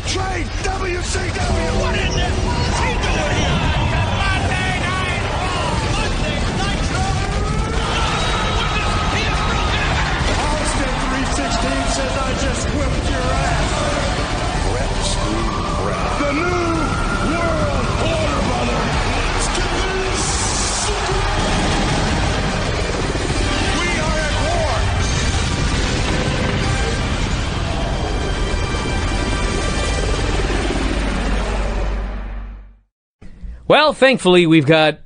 trade WCW. What in the is he doing here? Monday Night Raw. Monday Nitro. He is broken. Austin 316 says I just whipped your ass. Brett Steve Brett. The new world order, brother. Let's get this. We are at war. Well, thankfully, we've got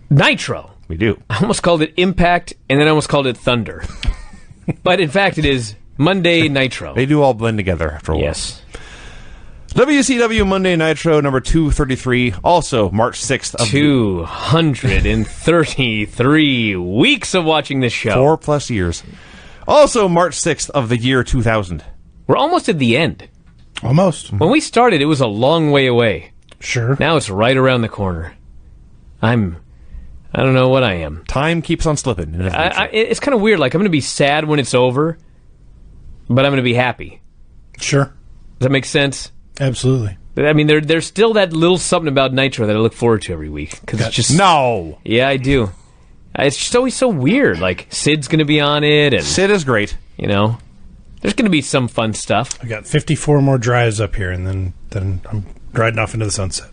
Nitro. We do. I almost called it Impact, and then I almost called it Thunder. But in fact, it is Monday Nitro. They do all blend together after a while. Yes. WCW Monday Nitro number 233, also March 6th. Of 233 weeks of watching this show. 4+ years. Also March 6th of the year 2000. We're almost at the end. Almost. When we started, it was a long way away. Sure. Now it's right around the corner. I don't know what I am. Time keeps on slipping. It's kind of weird. Like, I'm going to be sad when it's over, but I'm going to be happy. Sure. Does that make sense? Absolutely. I mean, there's still that little something about Nitro that I look forward to every week. Because it's just... No! Yeah, I do. It's just always so weird. Like, Sid's going to be on it. And Sid is great. You know, there's going to be some fun stuff. I got 54 more drives up here, and then I'm riding off into the sunset.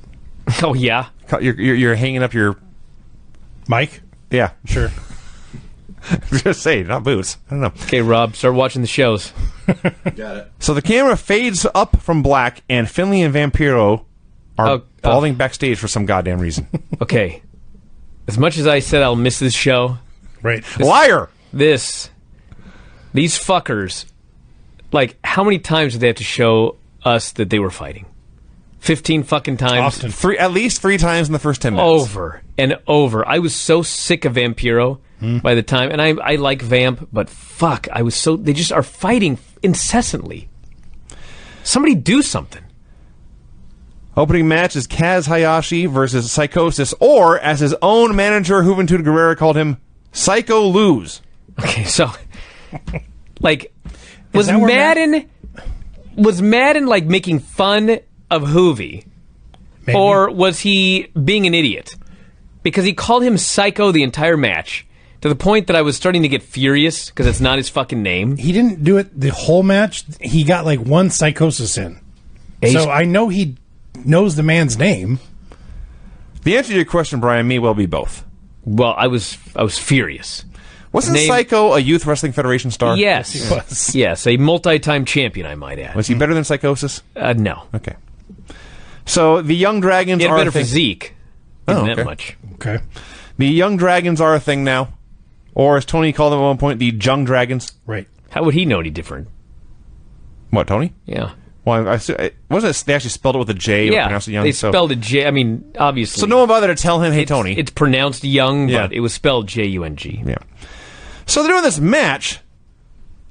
Oh, yeah? You're hanging up your... Mike? Yeah. Sure. Just say, not boots. I don't know. Okay, Rob, start watching the shows. Got it. So the camera fades up from black, and Finley and Vampiro are brawling backstage for some goddamn reason. Okay. As much as I said I'll miss this show... Right. Liar! These fuckers... Like, how many times did they have to show us that they were fighting? 15 fucking times? Often. At least 3 times in the first 10 minutes. Over and over. I was so sick of Vampiro by the time, and I like Vamp, but fuck, they just are fighting incessantly. Somebody do something. Opening match is Kaz Hayashi versus Psychosis, or as his own manager Juventud Guerrera called him, Psycho Lose. Okay, so like was Madden like making fun of Hoovy? Maybe. Or was he being an idiot? Because he called him Psycho the entire match, to the point that I was starting to get furious because it's not his fucking name. He didn't do it the whole match. He got like one Psychosis in. So I know he knows the man's name. The answer to your question, Brian, may well be both. Well, I was furious. Wasn't Psycho a Youth Wrestling Federation star? Yes. He was. Yes, a multi-time champion, I might add. Was he better than Psychosis? No. Okay. So the Young Dragons He had are better a thing. physique. Oh, That okay. much. Okay. The Young Dragons are a thing now. Or as Tony called them at one point, the Jung Dragons. Right. How would he know any different? What, Tony? Yeah. Well, wasn't it, they actually spelled it with a J or pronounced it Young? They spelled it J. I mean, obviously. So no one bothered to tell him, hey, Tony. It's pronounced Young, Yeah. but it was spelled J-U-N-G. Yeah. So they're doing this match,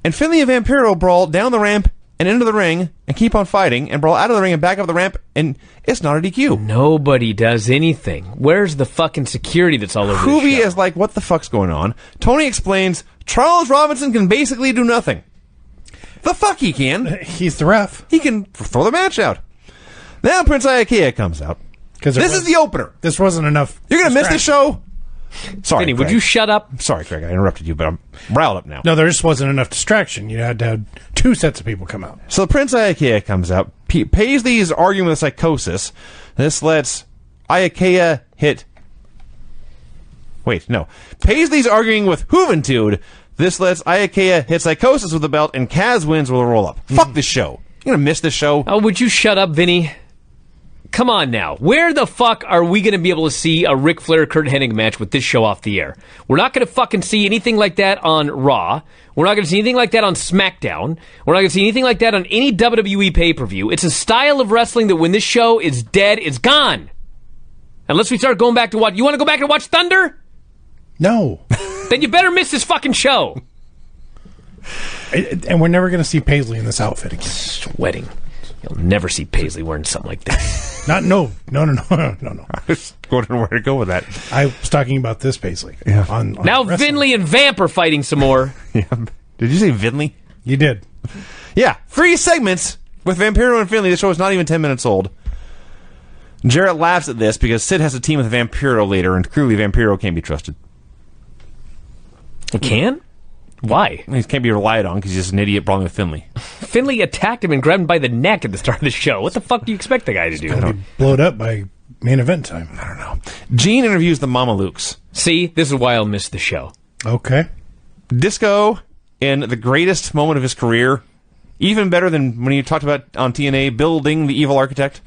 and Finley and Vampiro brawl down the ramp and into the ring and keep on fighting and brawl out of the ring and back up the ramp, and it's not a DQ. Nobody does anything. Where's the fucking security that's all over this Hoovy show? is like, what the fuck's going on? Tony explains Charles Robinson can basically do nothing. The fuck he can. He's the ref. He can throw the match out. Now Prince Iaukea comes out. This is the opener. This wasn't enough. You're going to miss this show? Sorry, Vinny, would Craig. you shut up? Sorry, Craig, I interrupted you, but I'm riled up now. No, there just wasn't enough distraction. You had to have 2 sets of people come out. So Prince Iaukea comes out. Paisley's arguing with Psychosis. This lets Iaukea hit... Wait, no. Paisley's arguing with Juventud. This lets Iaukea hit Psychosis with the belt, and Kaz wins with a roll-up. Fuck this show. You're going to miss this show? Oh, would you shut up, Vinny? Come on now. Where the fuck are we going to be able to see a Ric Flair-Kurt Hennig match with this show off the air? We're not going to fucking see anything like that on Raw. We're not going to see anything like that on SmackDown. We're not going to see anything like that on any WWE pay-per-view. It's a style of wrestling that when this show is dead, it's gone. Unless we start going back to watch... You want to go back and watch Thunder? No. Then you better miss this fucking show. And we're never going to see Paisley in this outfit again. Sweating. You'll never see Paisley wearing something like that. No. I was wondering where to go with that. I was talking about this Paisley. Yeah. On Now wrestling. Finley and Vamp are fighting some more. Yeah. Did you say Vinley? You did. Yeah. 3 segments With Vampiro and Finley, the show is not even 10 minutes old. Jarrett laughs at this because Sid has a team with Vampiro later, and clearly Vampiro can't be trusted. He can? Why? He can't be relied on because he's just an idiot brawling with Finley. Finley attacked him and grabbed him by the neck at the start of the show. What the fuck do you expect the guy to do? Be blowed up by main event time. I don't know. Gene interviews the Mamalukes. See, this is why I'll miss the show. Okay. Disco, in the greatest moment of his career, even better than when he talked about on TNA building the evil architect.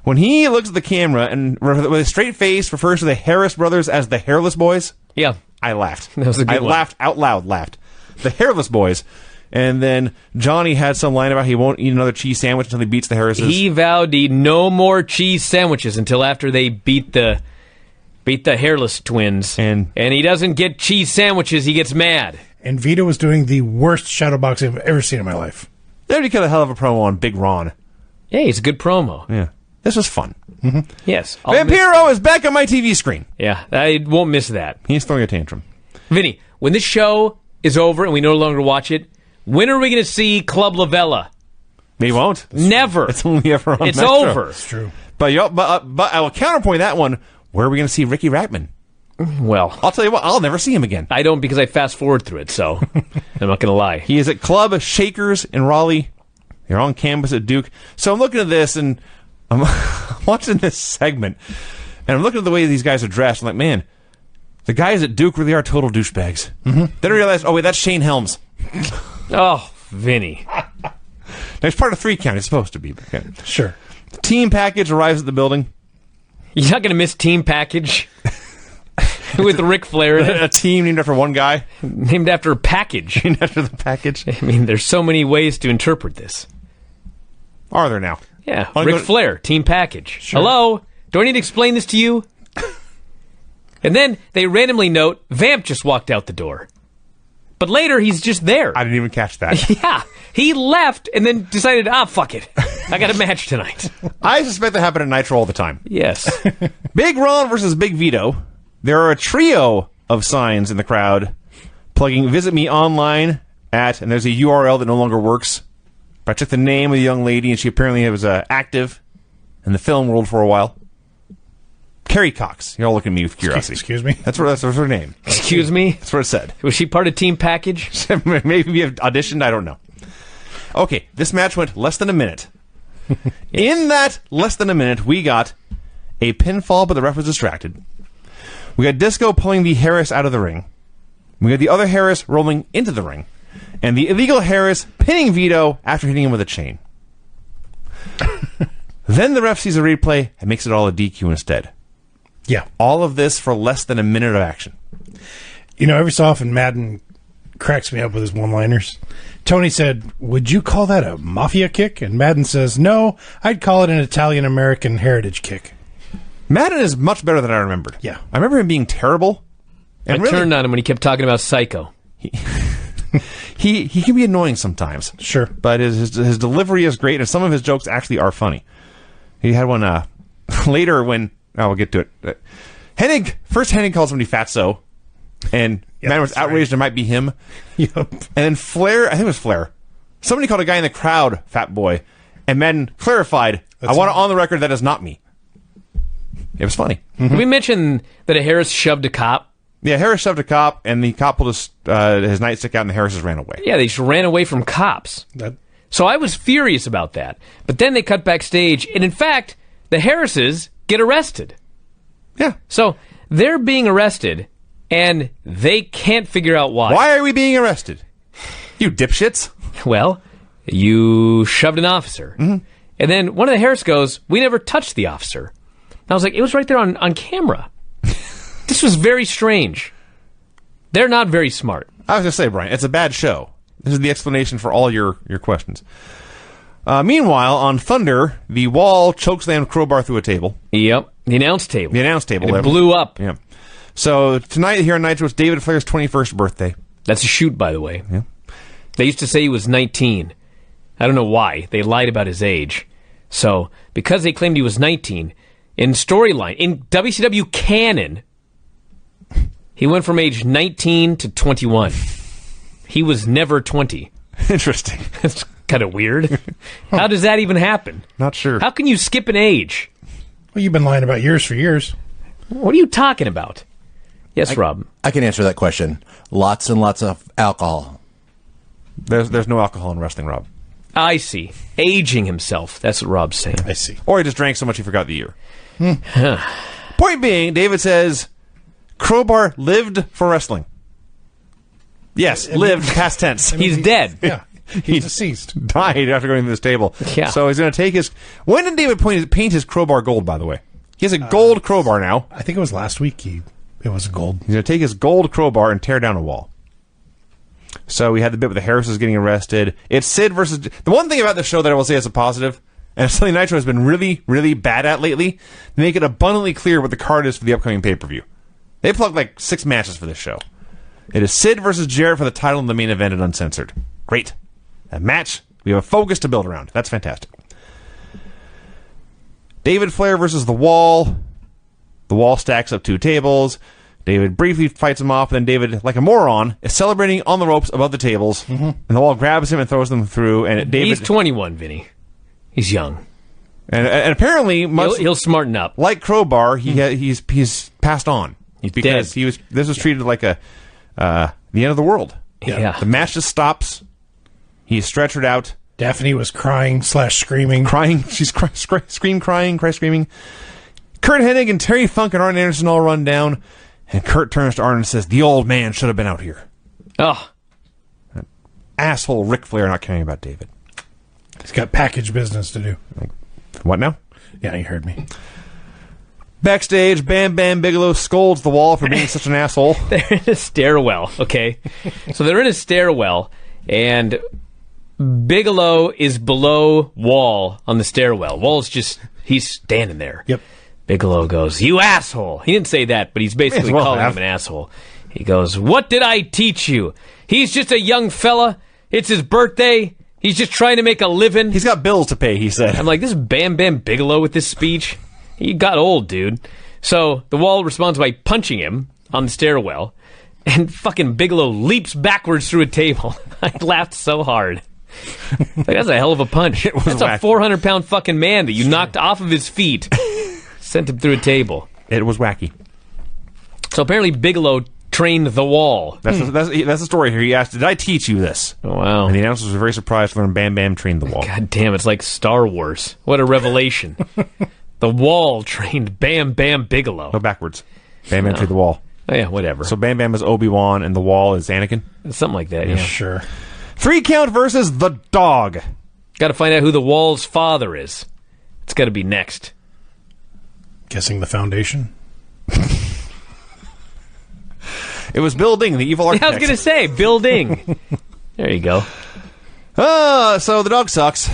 When he looks at the camera and with a straight face refers to the Harris brothers as the Hairless Boys, Yeah. I laughed. That was a good one. Laughed out loud, The Hairless Boys. And then Johnny had some line about he won't eat another cheese sandwich until he beats the Harrises. He vowed to eat no more cheese sandwiches until after they beat the Hairless twins. And he doesn't get cheese sandwiches, he gets mad. And Vito was doing the worst shadowboxing I've ever seen in my life. They cut a hell of a promo on Big Ron. Yeah, he's a good promo. Yeah. This was fun. Yes. Vampiro is back on my TV screen. Yeah, I won't miss that. He's throwing a tantrum. Vinny, when this show is over and we no longer watch it, when are we going to see Club Lavella? They won't. Never. It's only ever on It's Metro. over. It's true. But I will counterpoint that one. Where are we going to see Ricky Rackman? Well, I'll tell you what, I'll never see him again. I don't because I fast forward through it, so I'm not going to lie. He is at Club Shakers in Raleigh. They're on campus at Duke. So I'm looking at this, and I'm watching this segment, and I'm looking at the way these guys are dressed. I'm like, man, the guys at Duke really are total douchebags. Then I realized, oh, wait, that's Shane Helms. Oh, Vinny. Now, he's part of 3 Count. He's supposed to be. But, okay. Sure. Team package arrives at the building. You're not going to miss Team Package with Ric Flair in it. A team named after one guy. Named after a package. Named after the package. I mean, there's so many ways to interpret this. Are there now? Yeah, I'm Ric going- Flair, Team Package. Sure. Hello? Do I need to explain this to you? And then they randomly note, Vamp just walked out the door. But later, he's just there. I didn't even catch that. Yeah, he left and then decided, fuck it. I got a match tonight. I suspect that happened at Nitro all the time. Yes. Big Ron versus Big Vito. There are a trio of signs in the crowd plugging visit me online at, and there's a URL that no longer works. But I took the name of the young lady, and she apparently was active in the film world for a while. Carrie Cox. You're all looking at me with curiosity. Excuse me? That's her name. Excuse me? That's what it said. Was she part of Team Package? Maybe we have auditioned. I don't know. Okay, this match went less than a minute. In that less than a minute, we got a pinfall, but the ref was distracted. We got Disco pulling the Harris out of the ring. We got the other Harris rolling into the ring. And the illegal Harris pinning Vito after hitting him with a chain. Then the ref sees a replay and makes it all a DQ instead. Yeah. All of this for less than a minute of action. You know, every so often Madden cracks me up with his one-liners. Tony said, would you call that a mafia kick? And Madden says, no, I'd call it an Italian-American heritage kick. Madden is much better than I remembered. Yeah. I remember him being terrible. I turned on him when he kept talking about Psycho. He can be annoying sometimes. Sure. But his delivery is great, and some of his jokes actually are funny. He had one later when... Oh, we'll get to it. Henning called somebody fatso, and man was outraged it might be him. Yep. And then Flair, I think it was Flair, somebody called a guy in the crowd fat boy, and Madden clarified, I want it on the record that is not me. It was funny. Did we mention that a Harris shoved a cop? Yeah, Harris shoved a cop, and the cop pulled his nightstick out, and the Harrises ran away. Yeah, they just ran away from cops. So I was furious about that. But then they cut backstage, and in fact, the Harrises get arrested. Yeah. So they're being arrested, and they can't figure out why. Why are we being arrested? You dipshits. Well, you shoved an officer. Mm-hmm. And then one of the Harris goes, we never touched the officer. And I was like, it was right there on camera. This was very strange. They're not very smart. I was going to say, Brian, it's a bad show. This is the explanation for all your questions. Meanwhile, on Thunder, the Wall chokeslammed Crowbar through a table. Yep. The announce table. And it blew up. Yeah. So tonight here on Nitro, it's David Flair's 21st birthday. That's a shoot, by the way. Yeah. They used to say he was 19. I don't know why. They lied about his age. So, because they claimed he was 19, in storyline, in WCW canon, he went from age 19 to 21. He was never 20. Interesting. It's kind of weird. How does that even happen? Not sure. How can you skip an age? Well, you've been lying about years for years. What are you talking about? Yes, Rob. I can answer that question. Lots and lots of alcohol. There's no alcohol in wrestling, Rob. I see. Aging himself. That's what Rob's saying. I see. Or he just drank so much he forgot the year. Point being, David says, Crowbar lived for wrestling. Yes, lived, past tense. He's dead. Yeah. He's deceased. Died after going to this table. Yeah. So he's going to take his... When did David paint his crowbar gold, by the way? He has a gold crowbar now. I think it was last week it was gold. He's going to take his gold crowbar and tear down a wall. So we had the bit with the Harrises getting arrested. It's Sid versus... The one thing about the show that I will say is a positive, and something Nitro has been really, really bad at lately, they make it abundantly clear what the card is for the upcoming pay-per-view. They plugged like 6 matches for this show. It is Sid versus Jarrett for the title in the main event and Uncensored. Great. A match. We have a focus to build around. That's fantastic. David Flair versus The Wall. The Wall stacks up 2 tables. David briefly fights him off, and then David, like a moron, is celebrating on the ropes above the tables. Mm-hmm. And The Wall grabs him and throws them through. And David, He's 21, Vinny. He's young. And apparently, much He'll smarten up. like Crowbar, he's passed on. He's because dead. This was treated like the end of the world. Yeah. The match just stops. He's stretchered out. Daphne was crying/screaming. She's crying. Kurt Hennig and Terry Funk and Arn Anderson all run down. And Kurt turns to Arn and says, the old man should have been out here. Oh. Asshole Ric Flair not caring about David. He's got package business to do. What now? Yeah, you heard me. Backstage, Bam Bam Bigelow scolds The Wall for being such an asshole. They're in a stairwell, okay? So they're in a stairwell, and Bigelow is below Wall on the stairwell. Wall's he's standing there. Yep. Bigelow goes, you asshole. He didn't say that, but he's basically calling him an asshole. He goes, what did I teach you? He's just a young fella. It's his birthday. He's just trying to make a living. He's got bills to pay, he said. I'm like, this is Bam Bam Bigelow with this speech. He got old, dude. So The Wall responds by punching him on the stairwell, and fucking Bigelow leaps backwards through a table. I laughed so hard. Like, that's a hell of a punch. That's a 400-pound fucking man that you knocked off of his feet. Sent him through a table. It was wacky. So apparently Bigelow trained The Wall. That's the story here. He asked, did I teach you this? Oh, wow. And the announcers were very surprised to learn Bam Bam trained The Wall. God damn, it's like Star Wars. What a revelation. The Wall trained Bam Bam Bigelow. Go backwards. Bam Bam trained The Wall. Oh, yeah, whatever. So Bam Bam is Obi-Wan and The Wall is Anakin? Something like that, yeah. Sure. 3 count versus The Dog. Got to find out who The Wall's father is. It's got to be next. Guessing the Foundation? It was Bill Ding, the evil architect. I was going to say, building. There you go. So The Dog sucks.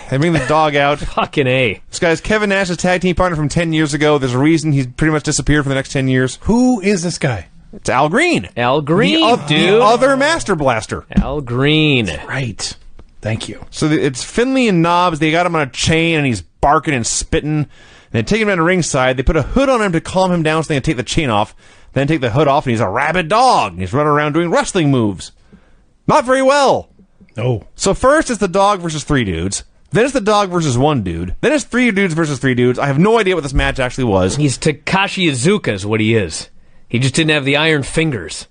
They bring the Dog out. Fucking A. This guy's Kevin Nash's tag team partner from 10 years ago. There's a reason he's pretty much disappeared for the next 10 years. Who is this guy? It's Al Green. Al Green, dude. The other Master Blaster. Al Green. Right. Thank you. So it's Finley and Knobs. They got him on a chain, and he's barking and spitting. They take him down to ringside. They put a hood on him to calm him down so they can take the chain off. Then take the hood off, and he's a rabid dog. And he's running around doing wrestling moves. Not very well. Oh. So first it's the Dog versus 3 dudes. Then it's the Dog versus 1 dude. Then it's 3 dudes versus 3 dudes. I have no idea what this match actually was. He's Takashi Iizuka is what he is. He just didn't have the iron fingers.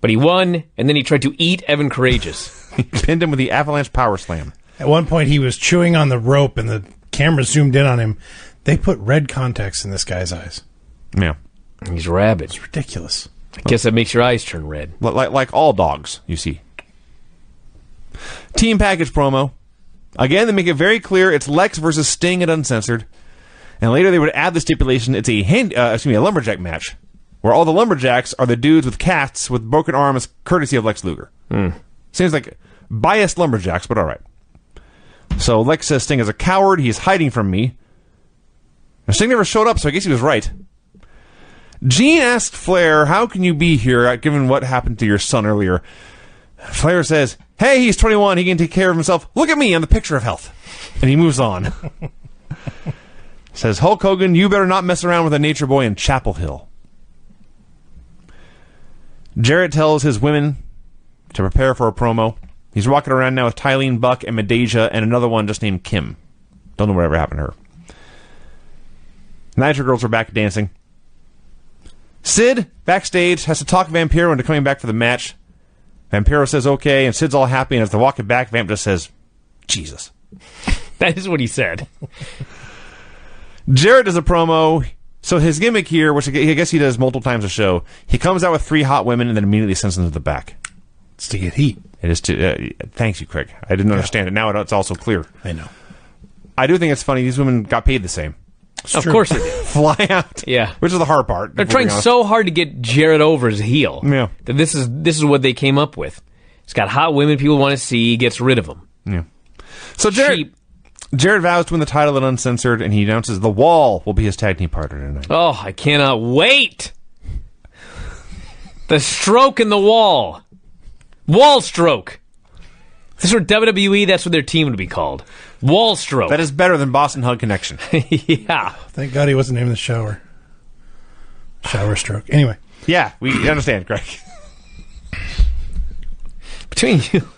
But he won, and then he tried to eat Evan Courageous. He pinned him with the Avalanche Power Slam. At one point, he was chewing on the rope, and the camera zoomed in on him. They put red contacts in this guy's eyes. Yeah. He's rabid. It's ridiculous. I guess that makes your eyes turn red. Like all dogs, you see. Team package promo. Again, they make it very clear it's Lex versus Sting at Uncensored. And later they would add the stipulation it's a lumberjack match, where all the lumberjacks are the dudes with casts with broken arms, courtesy of Lex Luger. Seems like biased lumberjacks, but all right. So Lex says Sting is a coward. He's hiding from me. Now, Sting never showed up, so I guess he was right. Gene asked Flair, how can you be here, given what happened to your son earlier? Flair says, hey, he's 21. He can take care of himself. Look at me. I'm the picture of health. And he moves on. Says, Hulk Hogan, you better not mess around with a nature boy in Chapel Hill. Jarrett tells his women to prepare for a promo. He's walking around now with Tylene Buck and Medeja and another one just named Kim. Don't know whatever happened to her. Nitro Girls are back dancing. Sid, backstage, has to talk Vampiro into coming back for the match. Vampiro says okay, and Sid's all happy, and as they're walking back, Vamp just says, Jesus. That is what he said. Jarrett does a promo. So his gimmick here, which I guess he does multiple times a show, he comes out with 3 hot women and then immediately sends them to the back. It's to get heat. It is to... thanks you, Craig. I didn't understand it. Now it's also clear. I know. I do think it's funny. These women got paid the same. Of course they did. Fly out. Yeah. Which is the hard part. They're trying so hard to get Jarrett over as a heel. Yeah. That this is what they came up with. He's got hot women people want to see. He gets rid of them. Yeah. So Jarrett vows to win the title at Uncensored, and he announces The Wall will be his tag team partner tonight. Oh, I cannot wait. The stroke in the wall. Wall stroke. If this were WWE, that's what their team would be called. Wall stroke. That is better than Boston Hug Connection. Yeah. Thank God he wasn't named the shower. Shower stroke. Anyway. Yeah, we understand, Greg. Between you.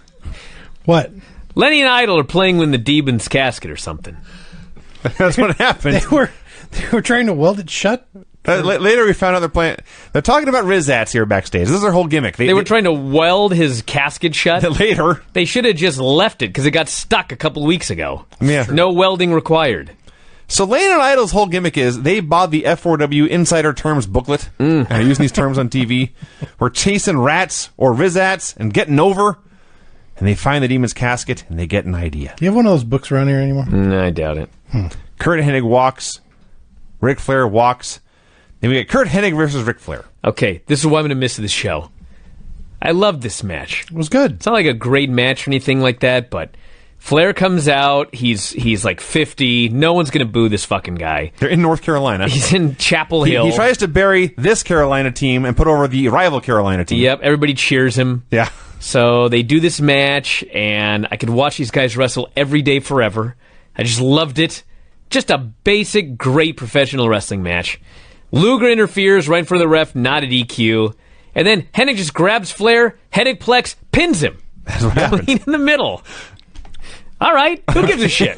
What? Lenny and Idol are playing in the Demon's casket or something. That's what happened. They were trying to weld it shut. Later we found out they're talking about Rizats here backstage. This is their whole gimmick. They were trying to weld his casket shut. Later. They should have just left it because it got stuck a couple weeks ago. Yeah. No welding required. So Lane and Idol's whole gimmick is they bought the F4W Insider Terms booklet. And they're using these terms on TV. We're chasing rats or Rizats and getting over. And they find the Demon's casket and they get an idea. Do you have one of those books around here anymore? I doubt it. Kurt Hennig walks. Ric Flair walks. Then we get Kurt Hennig versus Ric Flair. Okay, this is why I'm going to miss this show. I loved this match. It was good. It's not like a great match or anything like that, but Flair comes out. He's like 50. No one's going to boo this fucking guy. They're in North Carolina. He's in Chapel Hill. He tries to bury this Carolina team and put over the rival Carolina team. Yep, everybody cheers him. Yeah. So they do this match, and I could watch these guys wrestle every day forever. I just loved it. Just a basic, great professional wrestling match. Luger interferes right in front of the ref, not a DQ. And then Hennig just grabs Flair, Hennig-plex, pins him. That's what happened. Clean in the middle. All right, who gives a shit?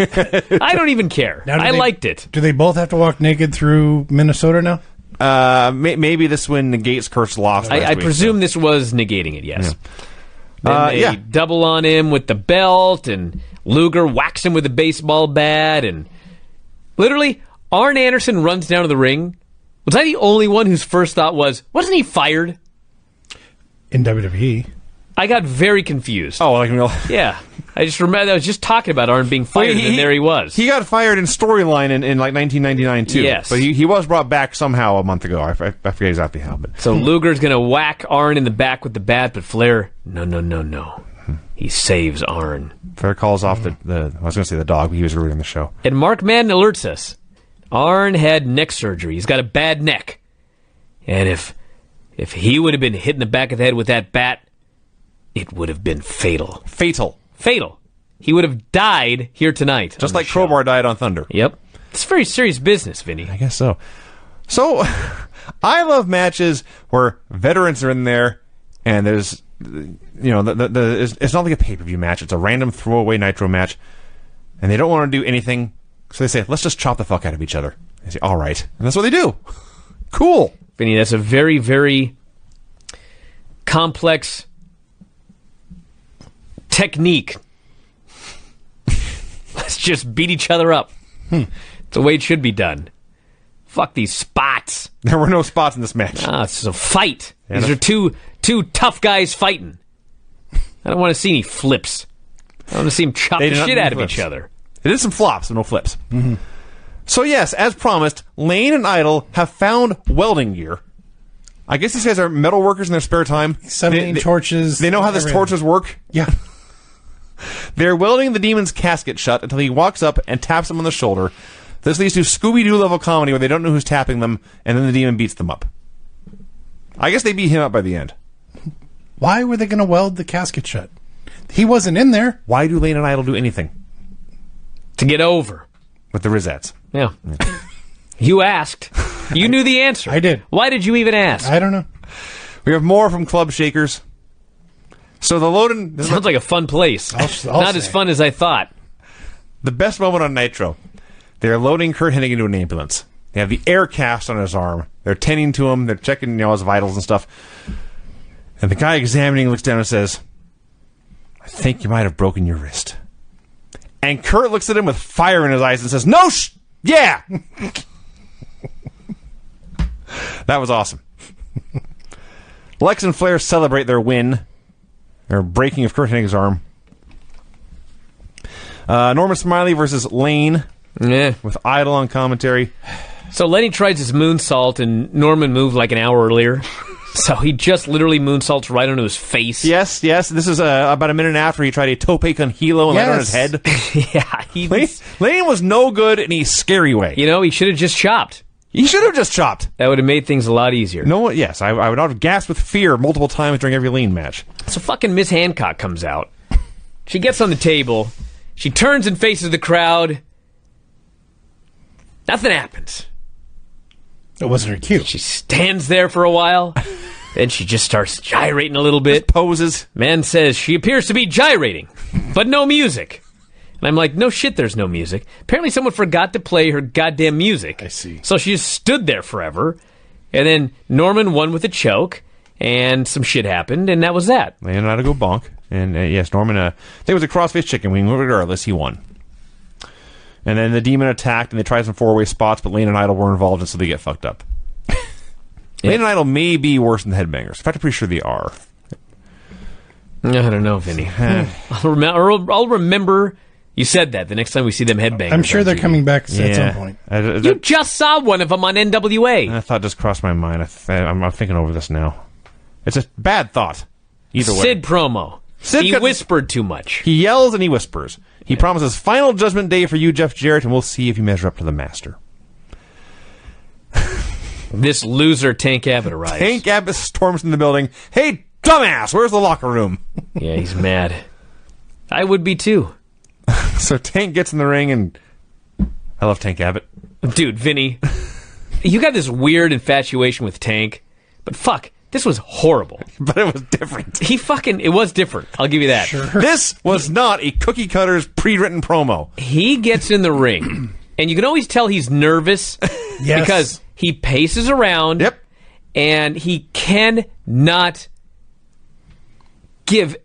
I don't even care. I liked it. Do they both have to walk naked through Minnesota now? Maybe this one negates Kurt's loss. I presume this was negating it, yes. Yeah. Then they double on him with the belt, and Luger whacks him with a baseball bat, and literally, Arn Anderson runs down to the ring. Was I the only one whose first thought wasn't he fired? In WWE. I got very confused. Oh, like yeah. I just remember I was just talking about Arn being fired, and there he was. He got fired in storyline in like 1999 too. Yes, but he was brought back somehow a month ago. I forget exactly how. But so Luger's gonna whack Arn in the back with the bat, but Flair, no. He saves Arn. Flair calls off the I was going to say the dog, but he was rude in the show. And Mark Madden alerts us. Arn had neck surgery. He's got a bad neck. And if he would have been hit in the back of the head with that bat, it would have been fatal. Fatal. He would have died here tonight. Just like Crowbar died on Thunder. Yep. It's very serious business, Vinny. I guess so. So, I love matches where veterans are in there, and there's, it's not like a pay-per-view match. It's a random throwaway Nitro match, and they don't want to do anything, so they say, let's just chop the fuck out of each other. They say, all right. And that's what they do. Cool. Vinny, that's a very, very complex technique. Let's just beat each other up. It's the way it should be done. Fuck these spots. There were no spots in this match. It's a fight. These are two tough guys fighting. I don't want to see any flips. I want to see them chop the shit out of each other. It is some flops, but no flips. Mm-hmm. So yes, as promised, Lane and Idol have found welding gear. I guess these guys are metal workers in their spare time. 17 torches. They know how these torches work. Yeah. They're welding the Demon's casket shut until he walks up and taps him on the shoulder. This leads to Scooby-Doo level comedy where they don't know who's tapping them, and then the Demon beats them up. I guess they beat him up by the end. Why were they going to weld the casket shut? He wasn't in there. Why do Lane and Idol do anything? To get over. With the Rizats. Yeah. You asked. You knew the answer. I did. Why did you even ask? I don't know. We have more from Club Shakers. So the loading... Sounds like a fun place. I'll Not say. as fun as I thought. The best moment on Nitro. They're loading Curt Hennig into an ambulance. They have the air cast on his arm. They're tending to him. They're checking his vitals and stuff. And the guy examining looks down and says, I think you might have broken your wrist. And Curt looks at him with fire in his eyes and says, no, yeah! That was awesome. Lex and Flair celebrate their win. Their breaking of Curt Hennig's arm. Norman Smiley versus Lane. Yeah. With Idol on commentary. So Lenny tries his moonsault, and Norman moved like an hour earlier. So he just literally moonsaults right onto his face. Yes. This is about a minute after he tried a tope con hilo and landed on his head. Yeah, Lane was no good in a scary way. You know, he should have just chopped. He should have just chopped. That would have made things a lot easier. No, yes, I would not have gasped with fear multiple times during every Lane match. So fucking Miss Hancock comes out. She gets on the table. She turns and faces the crowd. Nothing happens. It wasn't her cue. She stands there for a while. Then she just starts gyrating a little bit. Poses. Man says she appears to be gyrating, but no music. And I'm like, no shit, there's no music. Apparently someone forgot to play her goddamn music. I see. So she just stood there forever. And then Norman won with a choke, and some shit happened, and that was that. Lane had to go bonk. And yes, Norman, I think it was a crossface chicken wing. Regardless, he won. And then the Demon attacked, and they tried some four-way spots, but Lane and Idol were involved, and so they get fucked up. Yeah. Lane and Idol may be worse than the Headbangers. In fact, I'm pretty sure they are. I don't know, Vinny. I'll remember you said that the next time we see them headbangers. I'm sure they're on TV. coming back at some point. You just saw one of them on NWA. That thought just crossed my mind. I'm thinking over this now. It's a bad thought. Either way. Sid promo. He whispered too much. He yells and he whispers. He promises final judgment day for you, Jeff Jarrett, and we'll see if you measure up to the master. This loser Tank Abbott arrives. Tank Abbott storms in the building. Hey, dumbass, where's the locker room? Yeah, he's mad. I would be too. So Tank gets in the ring, and I love Tank Abbott. Dude, Vinny, you got this weird infatuation with Tank, but fuck, this was horrible. But it was different. It was different. I'll give you that. Sure. This was not a cookie cutter's pre-written promo. He gets in the ring, and you can always tell he's nervous Yes. because he paces around. Yep. And he cannot give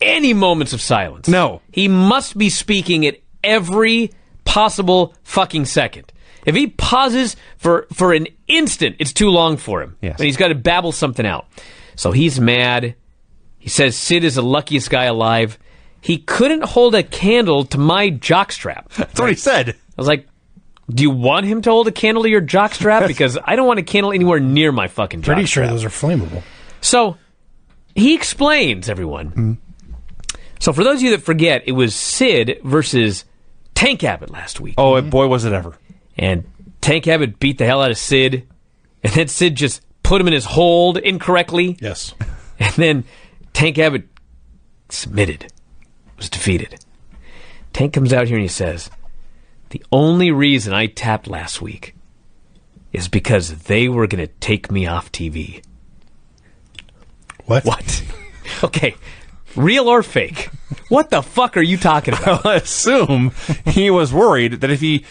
any moments of silence. No. He must be speaking at every possible fucking second. If he pauses for an instant, it's too long for him. Yes. And he's got to babble something out. So he's mad. He says Sid is the luckiest guy alive. He couldn't hold a candle to my jockstrap. That's what he said. I was like, do you want him to hold a candle to your jockstrap? Because I don't want a candle anywhere near my fucking jockstrap. Pretty sure those are flammable. So he explains, everyone. Mm-hmm. So for those of you that forget, it was Sid versus Tank Abbott last week. Oh, boy, was it ever. And Tank Abbott beat the hell out of Sid. And then Sid just put him in his hold incorrectly. Yes. And then Tank Abbott submitted, was defeated. Tank comes out here and he says, the only reason I tapped last week is because they were going to take me off TV. What? Okay, real or fake? What the fuck are you talking about? I assume he was worried that if he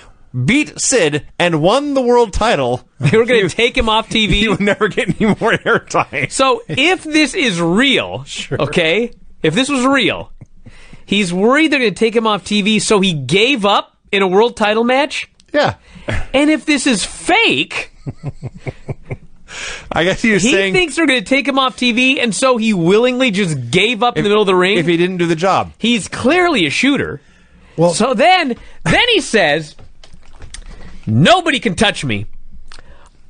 beat Sid and won the world title, They were going to take him off he TV? would never get any more airtime. So if this is real, okay, if this was real, he's worried they're going to take him off TV, so he gave up in a world title match? Yeah. And if this is fake, I guess he was he saying thinks they're going to take him off TV, and so he willingly just gave up in the middle of the ring? if he didn't do the job. He's clearly a shooter. Well, So then he says, nobody can touch me.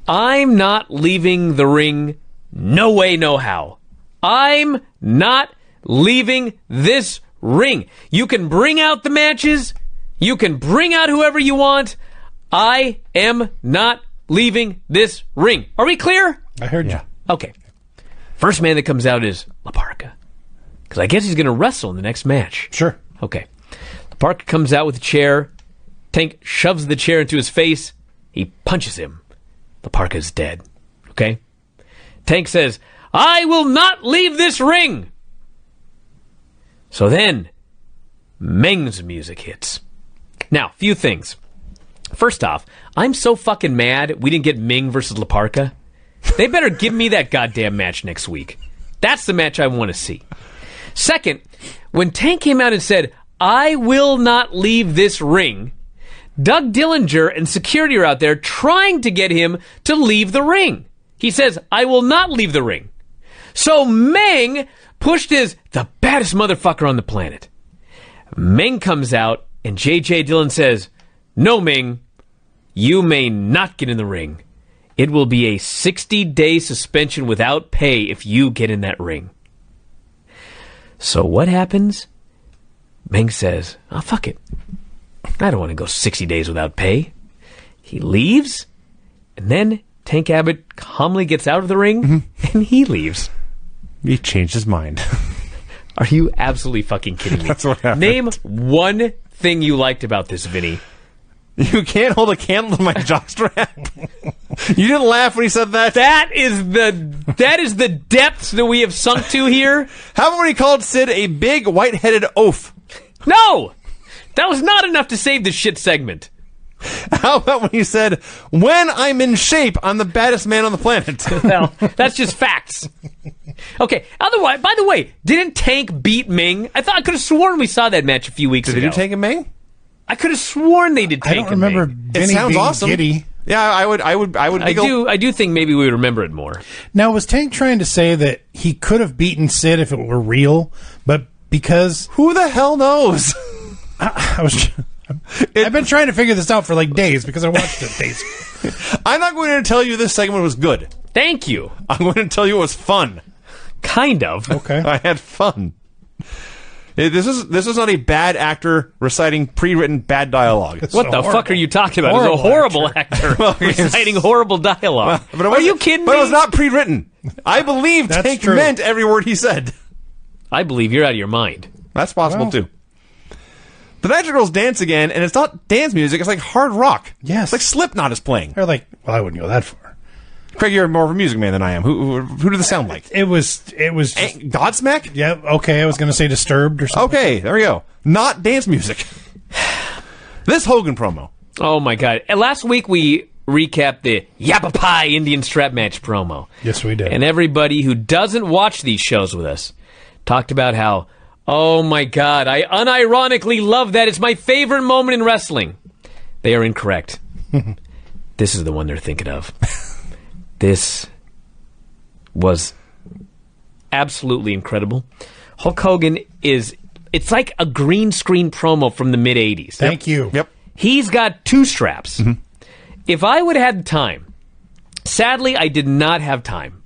I'm not leaving the ring. No way, no how. I'm not leaving this ring. You can bring out the matches. You can bring out whoever you want. I am not leaving this ring. Are we clear? I heard you. Okay. First man that comes out is La Parka. Because I guess he's going to wrestle in the next match. Sure. Okay. La Parka comes out with a chair. Tank shoves the chair into his face. He punches him. La Parka's dead. Okay? Tank says, I will not leave this ring. So then, Meng's music hits. Now, few things. First off, I'm so fucking mad we didn't get Meng versus La Parka. They better give me that goddamn match next week. That's the match I want to see. Second, when Tank came out and said, I will not leave this ring, Doug Dillinger and security are out there trying to get him to leave the ring. He says, I will not leave the ring. So Meng pushed the baddest motherfucker on the planet. Meng comes out and J.J. Dillon says, no, Meng, you may not get in the ring. It will be a 60-day suspension without pay if you get in that ring. So what happens? Meng says, oh, fuck it. I don't want to go 60 days without pay. He leaves, and then Tank Abbott calmly gets out of the ring, and he leaves. He changed his mind. Are you absolutely fucking kidding me? That's what happened. Name one thing you liked about this, Vinny. You can't hold a candle to my jockstrap. You didn't laugh when he said that. That is the depths that we have sunk to here. How about when he called Sid a big white-headed oaf? No! That was not enough to save the shit segment. How about when he said, when I'm in shape, I'm the baddest man on the planet? Well, that's just facts. Okay, otherwise, by the way, didn't Tank beat Meng? I could have sworn we saw that match a few weeks ago. Did you take a Meng? I could have sworn they did Tank I don't remember Meng. Vinny It sounds being awesome. giddy. Yeah, I would. I do think maybe we would remember it more. Now, was Tank trying to say that he could have beaten Sid if it were real, but because Who the hell knows? I've been trying to figure this out for like days because I watched it days. I'm not going to tell you this segment was good. Thank you. I'm going to tell you it was fun. Kind of. Okay. I had fun. This was not a bad actor reciting pre-written bad dialogue. What the fuck are you talking about? It was a horrible actor reciting horrible dialogue. But Are you kidding me? But it was not pre-written. I believe That's Tank true. meant every word he said. I believe you're out of your mind. That's possible Well. too. The Magic Girls dance again, and it's not dance music. It's like hard rock. Yes. It's like Slipknot is playing. They're like, well, I wouldn't go that far. Craig, you're more of a music man than I am. Who did this sound like? It was just, Godsmack? yeah, okay, I was going to say Disturbed or something. Okay, there we go. Not dance music. This Hogan promo. Oh my god. And last week we recapped the Yappa Pie Indian strap match promo. Yes, we did. And everybody who doesn't watch these shows with us talked about how, oh my god, I unironically love that. It's my favorite moment in wrestling. They are incorrect. This is the one they're thinking of. This was absolutely incredible. Hulk Hogan it's like a green screen promo from the mid-'80s. Thank you. Yep. He's got two straps. If I would have had the time, sadly, I did not have time,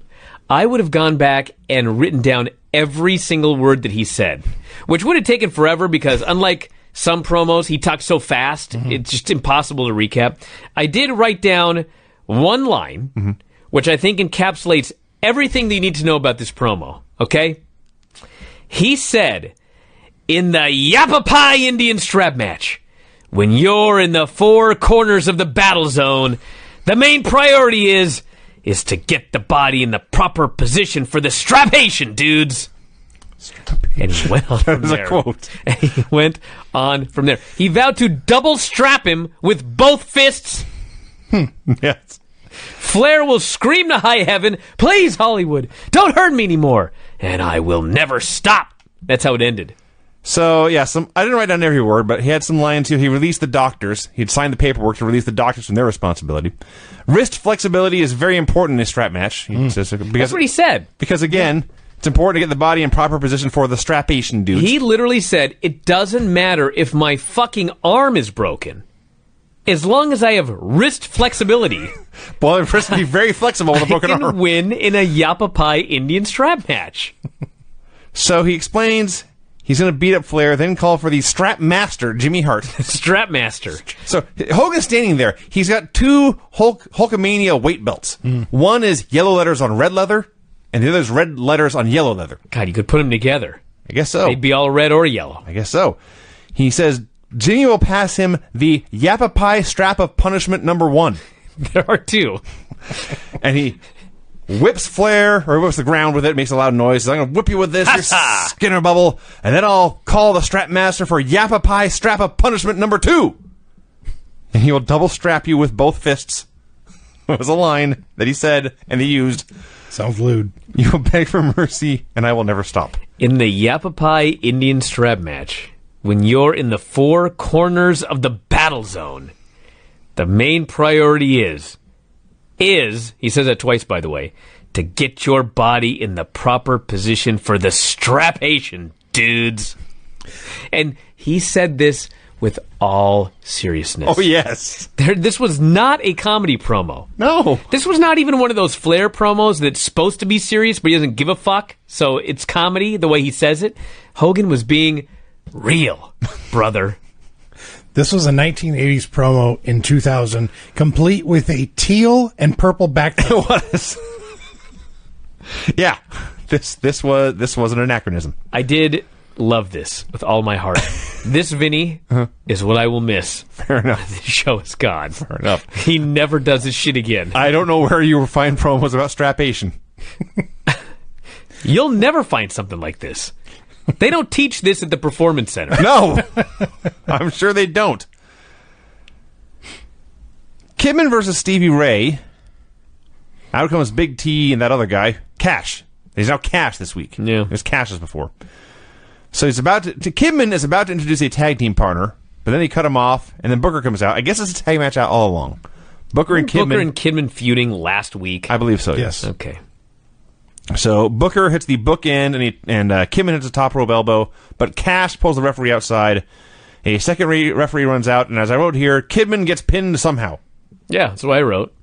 I would have gone back and written down every single word that he said, which would have taken forever because unlike some promos, he talks so fast, it's just impossible to recap. I did write down one line, which I think encapsulates everything that you need to know about this promo, okay? He said, in the Yappa Pie Indian strap match, when you're in the four corners of the battle zone, the main priority is to get the body in the proper position for the strapation, dudes. And he went on from That was a there. quote. And he went on from there. He vowed to double strap him with both fists. Yes. Flair will scream to high heaven, please, Hollywood, don't hurt me anymore. And I will never stop. That's how it ended. So, yeah, I didn't write down every word, but he had some lines here. He released the doctors. He'd signed the paperwork to release the doctors from their responsibility. Wrist flexibility is very important in a strap match. He says, That's what he said. Because, again, it's important to get the body in proper position for the strapation dudes. He literally said, it doesn't matter if my fucking arm is broken. As long as I have wrist flexibility, Well, the wrist can be very flexible with a I broken can arm. win in a Yappa Pie Indian strap match. So he explains he's going to beat up Flair, then call for the strap master, Jimmy Hart. Strap master. So Hogan's standing there. He's got two Hulkamania weight belts. One is yellow letters on red leather, and the other is red letters on yellow leather. God, you could put them together. I guess so. They'd be all red or yellow. I guess so. He says Jimmy will pass him the Yappa Pie strap of punishment number 1. There are two. And he whips Flair, or whips the ground with it, makes a loud noise. Says, I'm going to whip you with this, your Skinner bubble, and then I'll call the strap master for Yappa Pie Strappa punishment number 2. And he will double strap you with both fists. It was a line that he said and he used. Sounds lewd. You will beg for mercy, and I will never stop. In the Yappa Pie Indian strap match, when you're in the 4 corners of the battle zone, the main priority is, he says that twice, by the way, to get your body in the proper position for the strapation, dudes. And he said this with all seriousness. Oh, yes. This was not a comedy promo. No. This was not even one of those Flair promos that's supposed to be serious, but he doesn't give a fuck, so it's comedy the way he says it. Hogan was being real, brother. This was a 1980s promo in 2000, complete with a teal and purple background. It was. Yeah. This was an anachronism. I did love this with all my heart. This, Vinny, is what I will miss. Fair enough. The show is gone. Fair enough. He never does this shit again. I don't know where you will find promos about strapation. You'll never find something like this. They don't teach this at the Performance Center. No. I'm sure they don't. Kidman versus Stevie Ray. Out comes Big T and that other guy, Cash. He's now Cash this week. Yeah. It was Cash as before. So he's about to Kidman is about to introduce a tag team partner, but then he cut him off, and then Booker comes out. I guess it's a tag match out all along. Booker and Kidman feuding last week. I believe so. Yes. Okay. So Booker hits the bookend, and Kidman hits the top rope elbow, but Cash pulls the referee outside. A second referee runs out, and as I wrote here, Kidman gets pinned somehow. Yeah, that's what I wrote.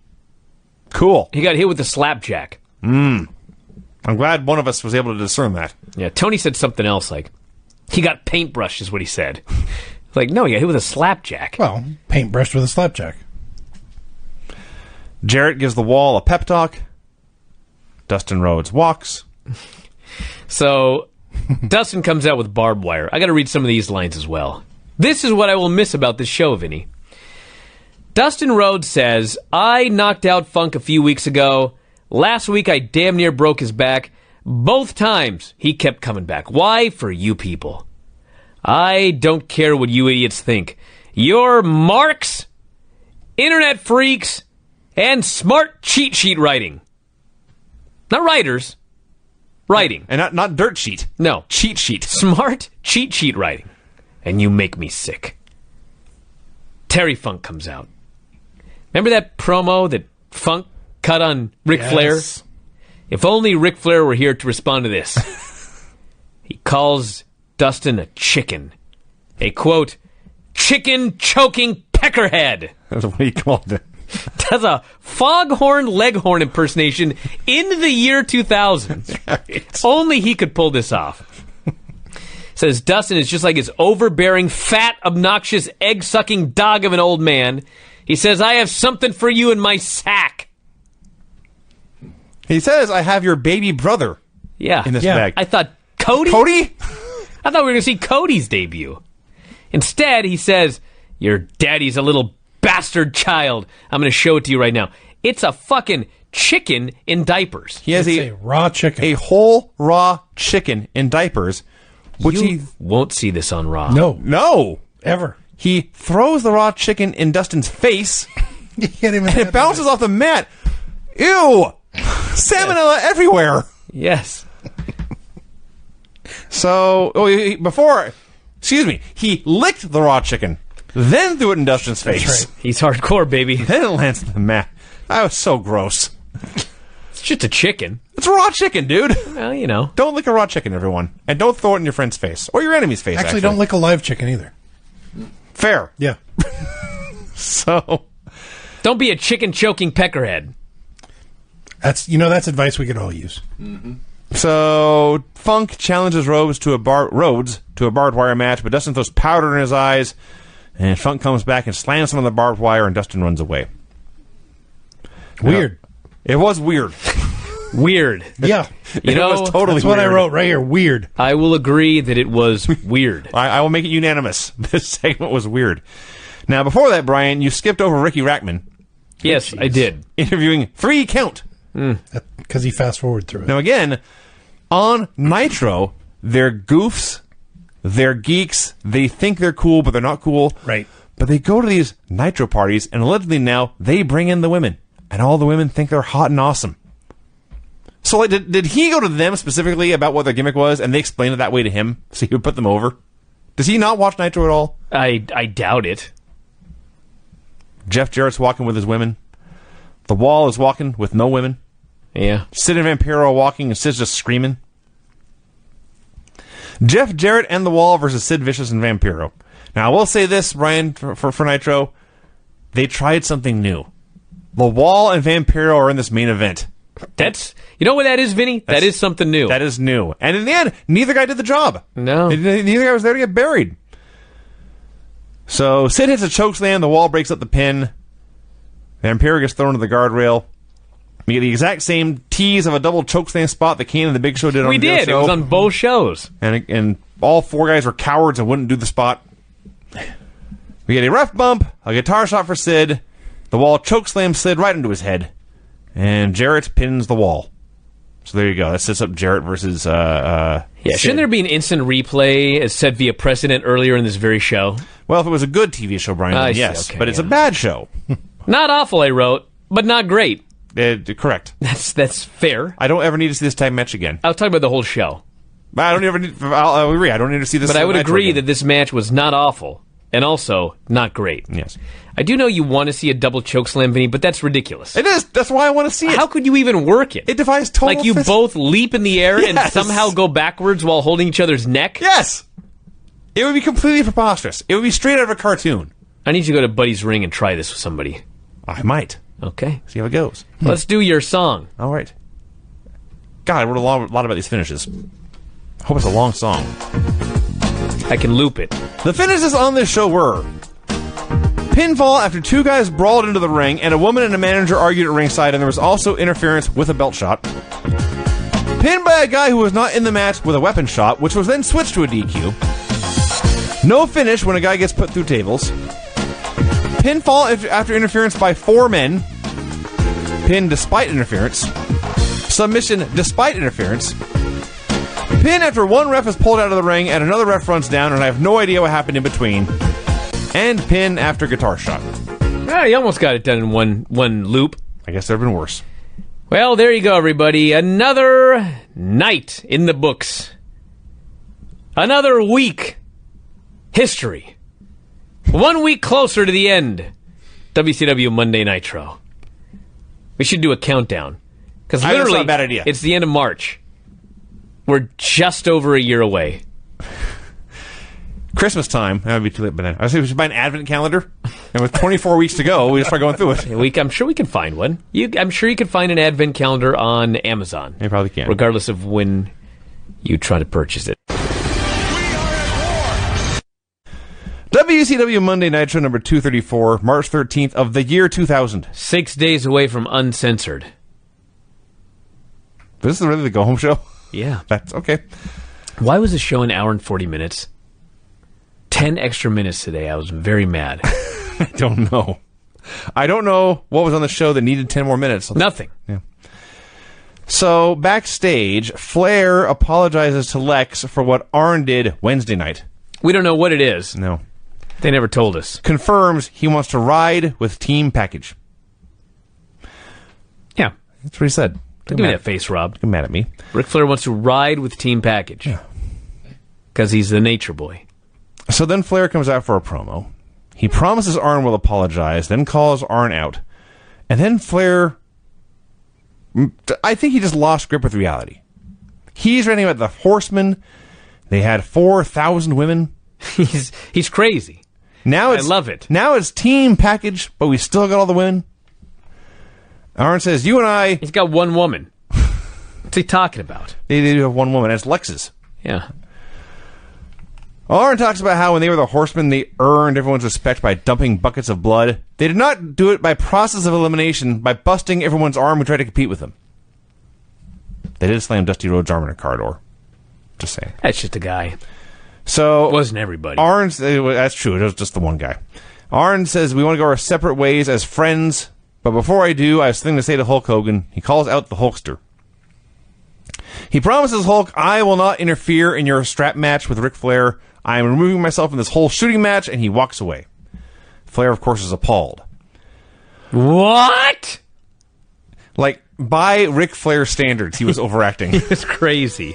Cool. He got hit with the slapjack. I'm glad one of us was able to discern that. Yeah, Tony said something else, like, he got paintbrushed, is what he said. Like, no, he got hit with a slapjack. Well, paintbrushed with a slapjack. Jarrett gives the wall a pep talk. Dustin Rhodes walks. So, Dustin comes out with barbed wire. I got to read some of these lines as well. This is what I will miss about this show, Vinny. Dustin Rhodes says, I knocked out Funk a few weeks ago. Last week, I damn near broke his back. Both times, he kept coming back. Why? For you people. I don't care what you idiots think. You're marks, internet freaks, and smart cheat sheet writing. Not writers. Writing. And not dirt sheet. No. Cheat sheet. Smart cheat sheet writing. And you make me sick. Terry Funk comes out. Remember that promo that Funk cut on Ric Flair? If only Ric Flair were here to respond to this. He calls Dustin a chicken. A, quote, chicken-choking peckerhead. That's what he called it. Does a foghorn leghorn impersonation in the year 2000. Right. Only he could pull this off. Says Dustin is just like his overbearing, fat, obnoxious, egg-sucking dog of an old man. He says, I have something for you in my sack. He says, I have your baby brother Yeah. in this bag. I thought, Cody? Cody? I thought we were going to see Cody's debut. Instead, he says, your daddy's a little bastard child. I'm going to show it to you right now. It's a fucking chicken in diapers. He has It's a raw chicken. a whole raw chicken in diapers, which You he... won't see this on Raw. No. Ever. He throws the raw chicken in Dustin's face, You can't even and it bounces off the mat. Ew! Salmonella everywhere. Yes. So, he licked the raw chicken, then threw it in Dustin's face. right. He's hardcore, baby. Then it lands on the mat. That was so gross. It's just a chicken. It's raw chicken, dude. Well, you know. Don't lick a raw chicken, everyone. And don't throw it in your friend's face. Or your enemy's face, Actually, don't lick a live chicken either. Fair. Yeah. So, Don't be a chicken-choking peckerhead. That's advice we could all use. Funk challenges Rhodes to a barbed wire match, but Dustin throws powder in his eyes, and Funk comes back and slams him on the barbed wire, and Dustin runs away. Weird. It was weird. Weird. Yeah. You know, it was totally That's what I weird. wrote right here. Weird. I will agree that it was weird. I will make it unanimous. This segment was weird. Now, before that, Brian, you skipped over Ricky Rackman Yes, I did. interviewing 3 Count Because he fast-forwarded through it. Now, again, on Nitro, they're goofs, they're geeks, they think they're cool, but they're not cool. Right. But they go to these Nitro parties, and allegedly now, they bring in the women. And all the women think they're hot and awesome. So, like, did he go to them specifically about what their gimmick was, and they explained it that way to him, so he would put them over? Does he not watch Nitro at all? I doubt it. Jeff Jarrett's walking with his women. The Wall is walking with no women. Yeah. Sid and Vampiro are walking, and Sid's just screaming. Jeff Jarrett and The Wall versus Sid Vicious and Vampiro. Now, I will say this, Brian, for Nitro. They tried something new. The Wall and Vampiro are in this main event. You know what that is, Vinny? That is something new. That is new. And in the end, neither guy did the job. No. Neither guy was there to get buried. So, Sid hits a chokeslam, The Wall breaks up the pin. Vampiro gets thrown to the guardrail. We get the exact same tease of a double chokeslam spot that Kane and the Big Show did on the did. show. It was on both shows. And all four guys were cowards and wouldn't do the spot. We get a ref bump, a guitar shot for Sid. The Wall chokeslam Sid right into his head. And Jarrett pins the Wall. So there you go. That sets up Jarrett versus Yeah, Sid. shouldn't there be an instant replay as set via precedent earlier in this very show? Well, if it was a good TV show, Brian, then see, yes. okay, but it's yeah. a bad show. Not awful, I wrote, but not great. Correct. That's fair. I don't ever need to see this tag match again. I was talking about the whole show. I'll agree. I don't need to see this. But I would match agree again. that this match was not awful, and also not great. Yes. I do know you want to see a double chokeslam, Vinny, but that's ridiculous. It is. That's why I want to see it. How could you even work it? It defies total Like you both leap in the air and Yes. somehow go backwards while holding each other's neck? Yes. It would be completely preposterous. It would be straight out of a cartoon. I need you to go to Buddy's Ring and try this with somebody. I might. Okay. See how it goes. Let's do your song. All right. God, I wrote a lot about these finishes. I hope it's a long song. I can loop it. The finishes on this show were pinfall after two guys brawled into the ring and a woman and a manager argued at ringside, and there was also interference with a belt shot. Pinned by a guy who was not in the match with a weapon shot, which was then switched to a DQ. No finish when a guy gets put through tables. Pinfall after interference by four men. Pin despite interference. Submission despite interference. Pin after one ref is pulled out of the ring and another ref runs down, and I have no idea what happened in between. And pin after guitar shot. You almost got it done in one loop. I guess there have been worse. Well, there you go, everybody. Another night in the books. Another week. History. 1 week closer to the end. WCW Monday Nitro. We should do a countdown. Because That's literally, not a bad idea. it's the end of March. We're just over a year away. Christmas time. That would be too late by then. I was saying we should buy an advent calendar. And with 24 weeks to go, we just start going through it. I'm sure we can find one. I'm sure you can find an advent calendar on Amazon. You probably can. Regardless of when you try to purchase it. WCW Monday Nitro number 234, March 13th of the year 2000. 6 days away from uncensored. This is really the go-home show? Yeah. That's okay. Why was the show an hour and 40 minutes? 10 extra minutes today. I was very mad. I don't know. I don't know what was on the show that needed 10 more minutes. Nothing. Yeah. So, backstage, Flair apologizes to Lex for what Arn did Wednesday night. We don't know what it is. No. They never told us. Confirms he wants to ride with Team Package. Yeah. That's what he said. Don't give me that face, Rob. Get mad at me. Ric Flair wants to ride with Team Package. Yeah. Because he's the nature boy. So then Flair comes out for a promo. He promises Arn will apologize, then calls Arn out. And then Flair, I think he just lost grip with reality. He's ranting about the Horsemen. They had 4,000 women. He's crazy. Now I love it. Now it's Team Package, but we still got all the women. Arn says, you and I... He's got one woman. What's he talking about? They do have one woman. It's Lex's. Yeah. Arn talks about how when they were the Horsemen, they earned everyone's respect by dumping buckets of blood. They did not do it by process of elimination, by busting everyone's arm who tried to compete with them. They did slam Dusty Rhodes' arm in a car door. Just saying. That's just a guy. So It wasn't everybody. That's true. It was just the one guy. Arn says we want to go our separate ways as friends, But before I do, I have something to say to Hulk Hogan. He calls out the Hulkster. He promises Hulk, I will not interfere in your strap match with Ric Flair. I am removing myself from this whole shooting match, and he walks away. Flair, of course, is appalled. What? Like, by Ric Flair standards, he was overacting. It's crazy.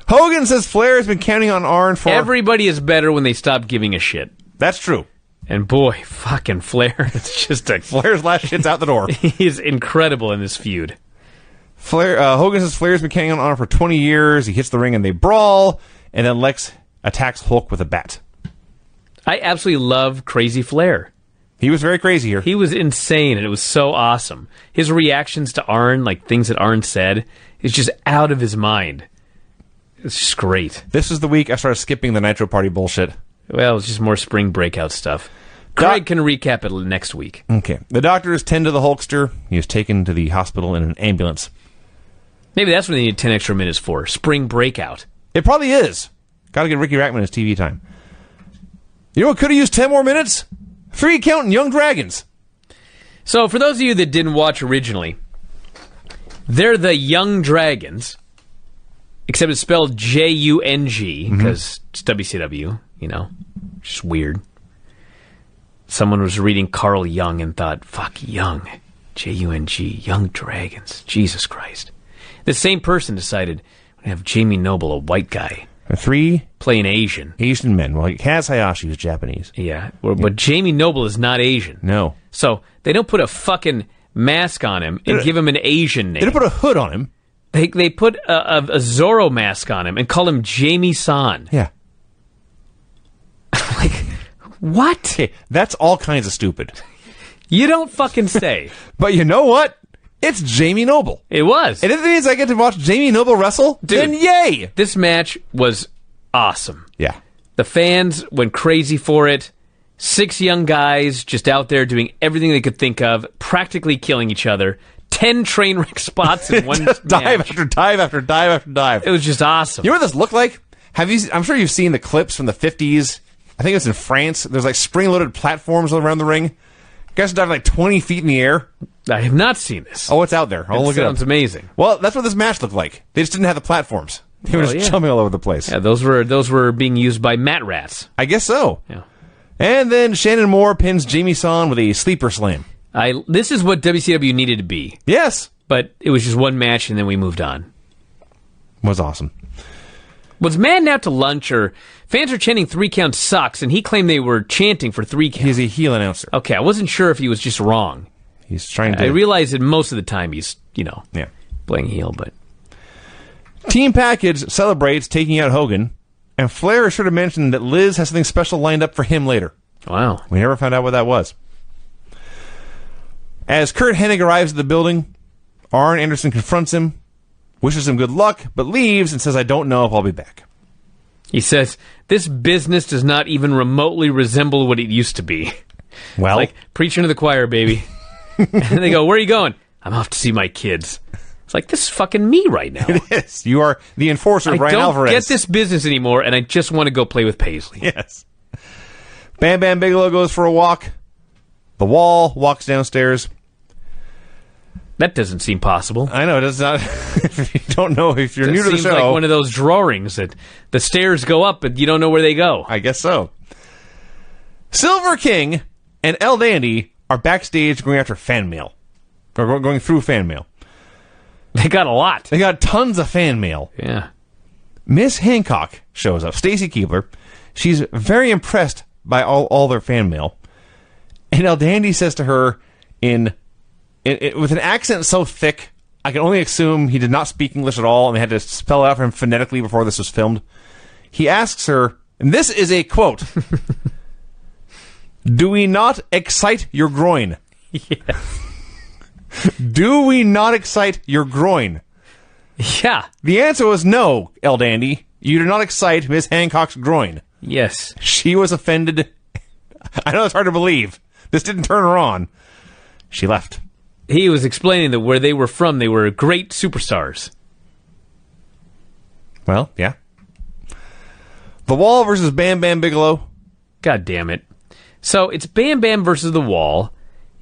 Hogan says Flair has been counting on Arn for... Everybody is better when they stop giving a shit. That's true. And boy, fucking Flair, it's just a... Flair's last shit's out the door. He is incredible in this feud. Hogan says Flair's been counting on Arn for 20 years. He hits the ring and they brawl, and then Lex attacks Hulk with a bat. I absolutely love Crazy Flair. He was very crazy here. He was insane, and it was so awesome. His reactions to Arn, like things that Arn said, is just out of his mind. It's just great. This was the week I started skipping the Nitro Party bullshit. Well, it's just more spring breakout stuff. Craig can recap it next week. Okay. The doctors tend to the Hulkster. He is taken to the hospital in an ambulance. Maybe that's what they need 10 extra minutes for. Spring breakout. It probably is. Gotta get Ricky Rackman his TV time. You know what could have used 10 more minutes? Free Count and Young Dragons. So, for those of you that didn't watch originally, they're the Young Dragons, except it's spelled J-U-N-G, because it's WCW, you know, just weird. Someone was reading Carl Jung and thought, fuck, Young, J-U-N-G, Young Dragons, Jesus Christ. The same person decided, we're going to have Jamie Noble, a white guy, 3 playing Asian. Asian men. Well, Kaz Hayashi was Japanese. Yeah, but Jamie Noble is not Asian. No. So they don't put a fucking mask on him and give him an Asian name. They didn't put a hood on him. They put a Zorro mask on him and call him Jamie San. Yeah. Like, what? Okay, that's all kinds of stupid. You don't fucking say. But you know what? It's Jamie Noble. It was. And if it means I get to watch Jamie Noble wrestle, Dude, then yay! This match was awesome. Yeah. The fans went crazy for it. 6 young guys just out there doing everything they could think of, practically killing each other. 10 train wreck spots in one Just dive match. after dive after dive after dive. It was just awesome. You know what this looked like? I'm sure you've seen the clips from the 50s. I think it's in France. There's like spring-loaded platforms around the ring. Guys are diving like 20 feet in the air. I have not seen this. Oh, it's out there. I'll look it up. Sounds amazing. Well, that's what this match looked like. They just didn't have the platforms. They were just jumping all over the place. Yeah, those were being used by mat rats. I guess so. Yeah. And then Shannon Moore pins Jamie San with a sleeper slam. This is what WCW needed to be. Yes. But it was just one match and then we moved on. Was awesome. Was Madden out to lunch, or fans are chanting 3 count sucks, and he claimed they were chanting for 3 count? He's a heel announcer. Okay, I wasn't sure if he was just wrong. He's trying to... I realize that most of the time he's, Yeah. playing heel, but... Team Package celebrates taking out Hogan, and Flair is sure to mention that Liz has something special lined up for him later. Wow. We never found out what that was. As Curt Hennig arrives at the building, Arn Anderson confronts him, wishes him good luck, but leaves and says, I don't know if I'll be back. He says, this business does not even remotely resemble what it used to be. Well, Like, preaching to the choir, baby. And they go, where are you going? I'm off to see my kids. It's like, this is fucking me right now. it is. You are the enforcer, I Bryan don't Alvarez. get this business anymore, and I just want to go play with Paisley. Yes. Bam Bam Bigelow goes for a walk. The Wall walks downstairs. That doesn't seem possible. I know, it does not. If you don't know, if you're It new to the seems show. like one of those drawings that the stairs go up, but you don't know where they go. I guess so. Silver King and El Dandy are backstage going after fan mail. Or going through fan mail. They got a lot. They got tons of fan mail. Yeah. Miss Hancock shows up, Stacy Keibler. She's very impressed by all their fan mail. And El Dandy says to her with an accent so thick, I can only assume he did not speak English at all, and they had to spell it out for him phonetically before this was filmed. He asks her, and this is a quote, do we not excite your groin? Yeah. Do we not excite your groin? Yeah. The answer was no, El Dandy. You do not excite Miss Hancock's groin. Yes. She was offended. I know it's hard to believe. This didn't turn her on. She left. He was explaining that where they were from, they were great superstars. Well, yeah. The Wall versus Bam Bam Bigelow. God damn it. So it's Bam Bam versus the Wall,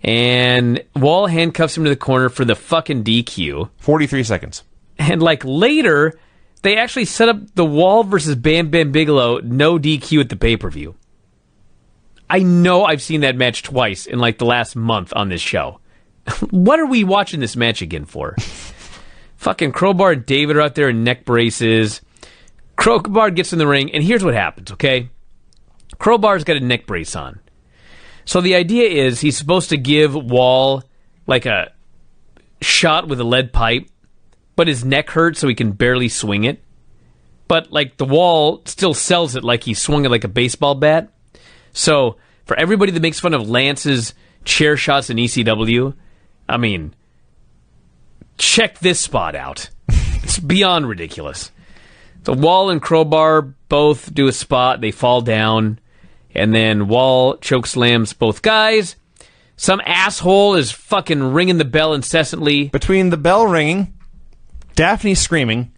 And Wall handcuffs him to the corner for the fucking DQ. 43 seconds. And like later, they actually set up the Wall versus Bam Bam Bigelow no DQ at the pay-per-view. I know I've seen that match twice in like the last month on this show. What are we watching this match again for? Fucking Crowbar and David are out there in neck braces. Crowbar gets in the ring, and here's what happens, okay? Crowbar's got a neck brace on. So the idea is he's supposed to give Wall like a shot with a lead pipe, but his neck hurts so he can barely swing it. But like the Wall still sells it like he swung it like a baseball bat. So for everybody that makes fun of Lance's chair shots in ECW, I mean, check this spot out. It's beyond ridiculous. The Wall and Crowbar both do a spot. They fall down. And then Wall chokeslams both guys. Some asshole is fucking ringing the bell incessantly. Between the bell ringing, Daphne screaming,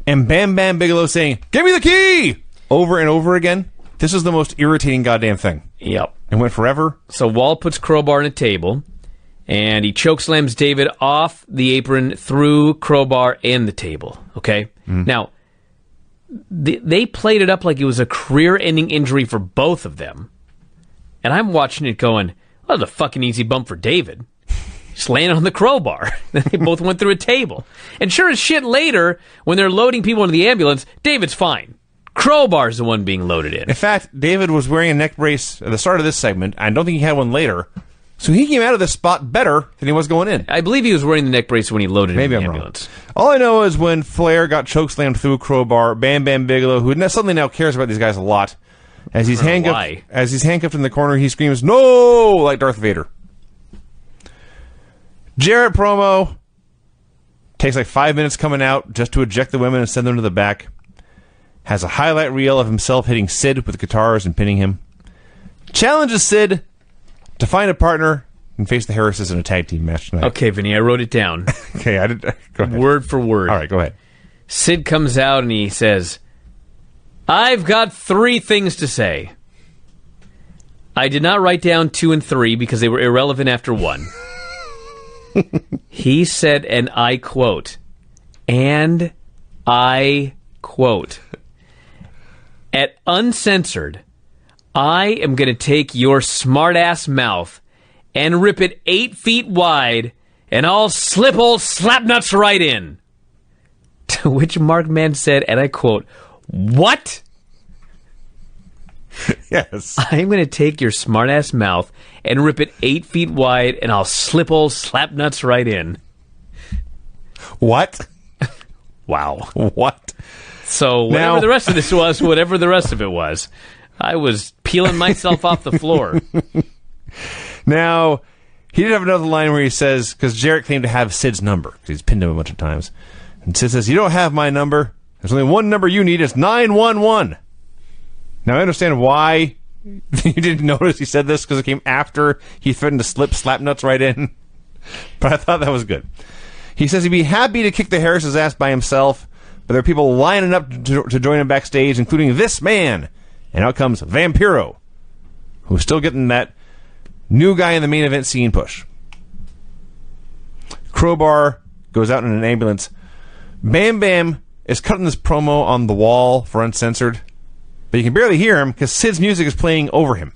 and Bam Bam Bigelow saying, "Give me the key!" over and over again. This is the most irritating goddamn thing. Yep. It went forever. So Wall puts Crowbar on a table, and he chokeslams David off the apron through Crowbar and the table. Okay? Now, they played it up like it was a career-ending injury for both of them. And I'm watching it going, well, that's a fucking easy bump for David. Just laying on the crowbar. They both went through a table. And sure as shit later, when they're loading people into the ambulance, David's fine. Crowbar's the one being loaded in. In fact, David was wearing a neck brace at the start of this segment. I don't think he had one later. So he came out of this spot better than he was going in. I believe he was wearing the neck brace when he loaded Maybe into the I'm ambulance. Wrong. All I know is when Flair got chokeslammed through Crowbar, Bam Bam Bigelow, who suddenly now cares about these guys a lot, as he's handcuffed in the corner, he screams, "No!" like Darth Vader. Jarrett promo takes like 5 minutes coming out just to eject the women and send them to the back. Has a highlight reel of himself hitting Sid with guitars and pinning him. Challenges Sid to find a partner and face the Harrises in a tag team match tonight. Okay, Vinny, I wrote it down. Okay, I did. Go ahead. Word for word. All right, go ahead. Sid comes out and he says, "I've got 3 things to say. I did not write down 2 and 3 because they were irrelevant after 1. He said, and I quote, and I quote, at Uncensored, I am going to take your smart-ass mouth and rip it 8 feet wide, and I'll slip old slapnuts right in." To which Mark Mann said, and I quote, "What?" Yes. "I'm going to take your smart-ass mouth and rip it 8 feet wide, and I'll slip old slapnuts right in." What? Wow. What? So whatever the rest of this was, whatever the rest of it was, I was peeling myself off the floor. Now, he did have another line where he says, because Jarrett claimed to have Sid's number, because he's pinned him a bunch of times. And Sid says, "You don't have my number. There's only one number you need. It's 911. Now, I understand why you didn't notice he said this, because it came after he threatened to slip Slapnuts right in. But I thought that was good. He says he'd be happy to kick the Harris's ass by himself, but there are people lining up to join him backstage, including this man. And out comes Vampiro, who's still getting that new guy in the main event scene push. Crowbar goes out in an ambulance. Bam Bam is cutting this promo on the wall for Uncensored, but you can barely hear him because Sid's music is playing over him.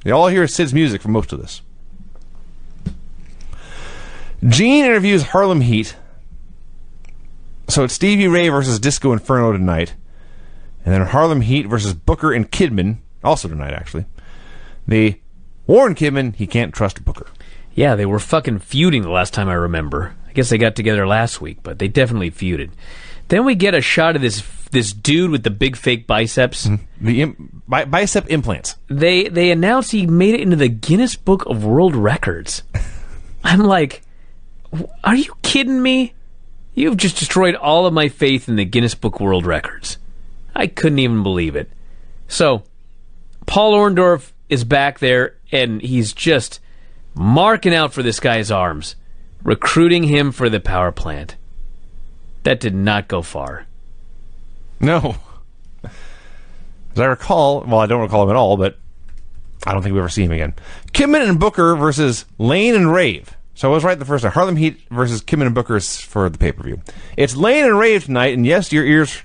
You all hear Sid's music for most of this. Gene interviews Harlem Heat. So it's Stevie Ray versus Disco Inferno tonight. And then Harlem Heat versus Booker and Kidman, also tonight, actually. They warn Kidman he can't trust Booker. Yeah, they were fucking feuding the last time I remember. I guess they got together last week, but they definitely feuded. Then we get a shot of this dude with the big fake biceps. Mm-hmm. The bicep implants. They announced he made it into the Guinness Book of World Records. I'm like, are you kidding me? You've just destroyed all of my faith in the Guinness Book World Records. I couldn't even believe it. So, Paul Orndorff is back there, and he's just marking out for this guy's arms, recruiting him for the power plant. That did not go far. No. As I recall, well, I don't recall him at all, but I don't think we ever see him again. Kidman and Booker versus Lane and Rave. So I was right the first time. Harlem Heat versus Kidman and Booker for the pay-per-view. It's Lane and Rave tonight, and yes, your ears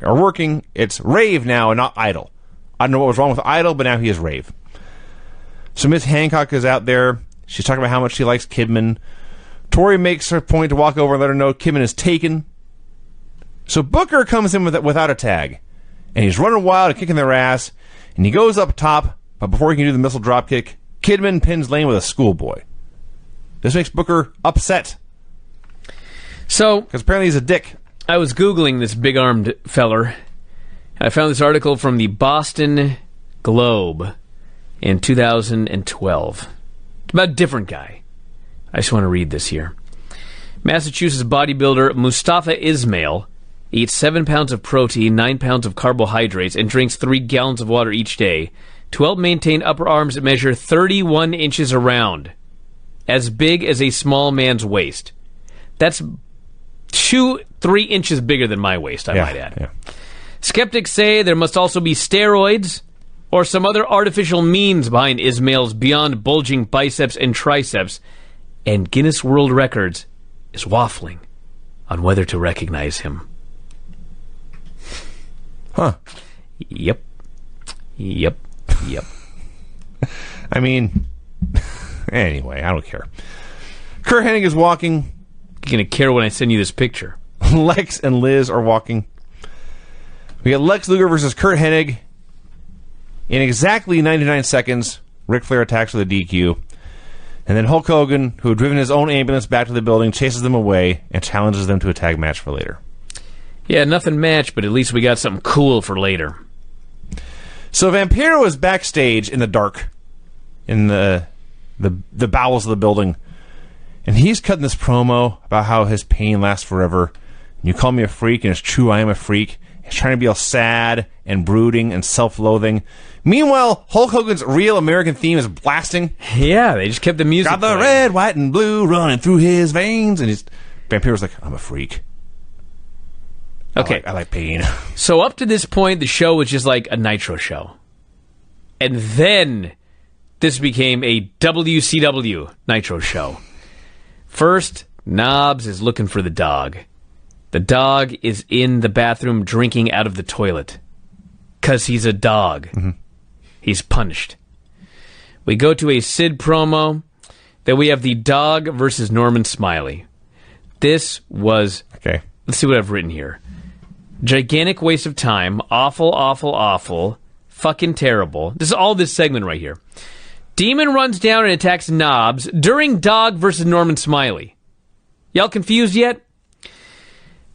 are working. It's Rave now and not Idol. I don't know what was wrong with Idol, but now he is Rave. So Miss Hancock is out there. She's talking about how much she likes Kidman. Tori makes her point to walk over and let her know Kidman is taken. So Booker comes in without a tag. And he's running wild and kicking their ass. And he goes up top, but before he can do the missile dropkick, Kidman pins Lane with a schoolboy. This makes Booker upset. So, because apparently he's a dick. I was Googling this big-armed feller. I found this article from the Boston Globe in 2012. It's about a different guy. I just want to read this here. Massachusetts bodybuilder Mustafa Ismail eats 7 pounds of protein, 9 pounds of carbohydrates, and drinks 3 gallons of water each day to help maintain upper arms that measure 31 inches around, as big as a small man's waist. That's 2-3 inches bigger than my waist, I might add. Yeah. Skeptics say there must also be steroids or some other artificial means behind Ismail's beyond bulging biceps and triceps, and Guinness World Records is waffling on whether to recognize him. Huh. Yep. I mean, anyway, I don't care. Kurt Hennig is walking. You're going to care when I send you this picture. Lex and Liz are walking. We got Lex Luger versus Kurt Hennig. In exactly 99 seconds, Ric Flair attacks with a DQ. And then Hulk Hogan, who had driven his own ambulance back to the building, chases them away and challenges them to a tag match for later. Yeah, nothing match, but at least we got something cool for later. So Vampiro is backstage in the dark, in the bowels of the building, and he's cutting this promo about how his pain lasts forever. And you call me a freak, and it's true, I am a freak. He's trying to be all sad and brooding and self-loathing. Meanwhile, Hulk Hogan's Real American theme is blasting. Yeah, they just kept the music Got the playing. red, white, and blue running through his veins, and Vampiro's like, I'm a freak. Okay. I like pain. So up to this point, the show was just like a Nitro show. And then this became a WCW Nitro show. First, Knobbs is looking for the dog. The dog is in the bathroom drinking out of the toilet. 'Cause he's a dog. Mm-hmm. He's punished. We go to a Sid promo. Then we have the dog versus Norman Smiley. This was... Okay. Let's see what I've written here. Gigantic waste of time. Awful. Fucking terrible. This is all this segment right here. Demon runs down and attacks Knobbs during Dog versus Norman Smiley. Y'all confused yet?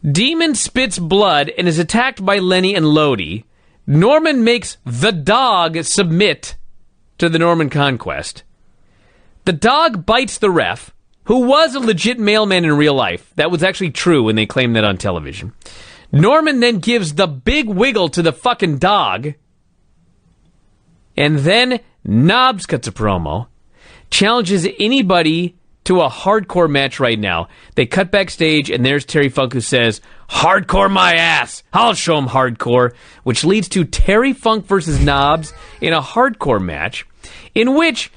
Demon spits blood and is attacked by Lenny and Lodi. Norman makes the dog submit to the Norman Conquest. The dog bites the ref, who was a legit mailman in real life. That was actually true when they claimed that on television. Norman then gives the big wiggle to the fucking dog. And then Knobbs cuts a promo, challenges anybody to a hardcore match right now. They cut backstage, and there's Terry Funk, who says, "Hardcore my ass. I'll show him hardcore," which leads to Terry Funk versus Knobbs in a hardcore match, in which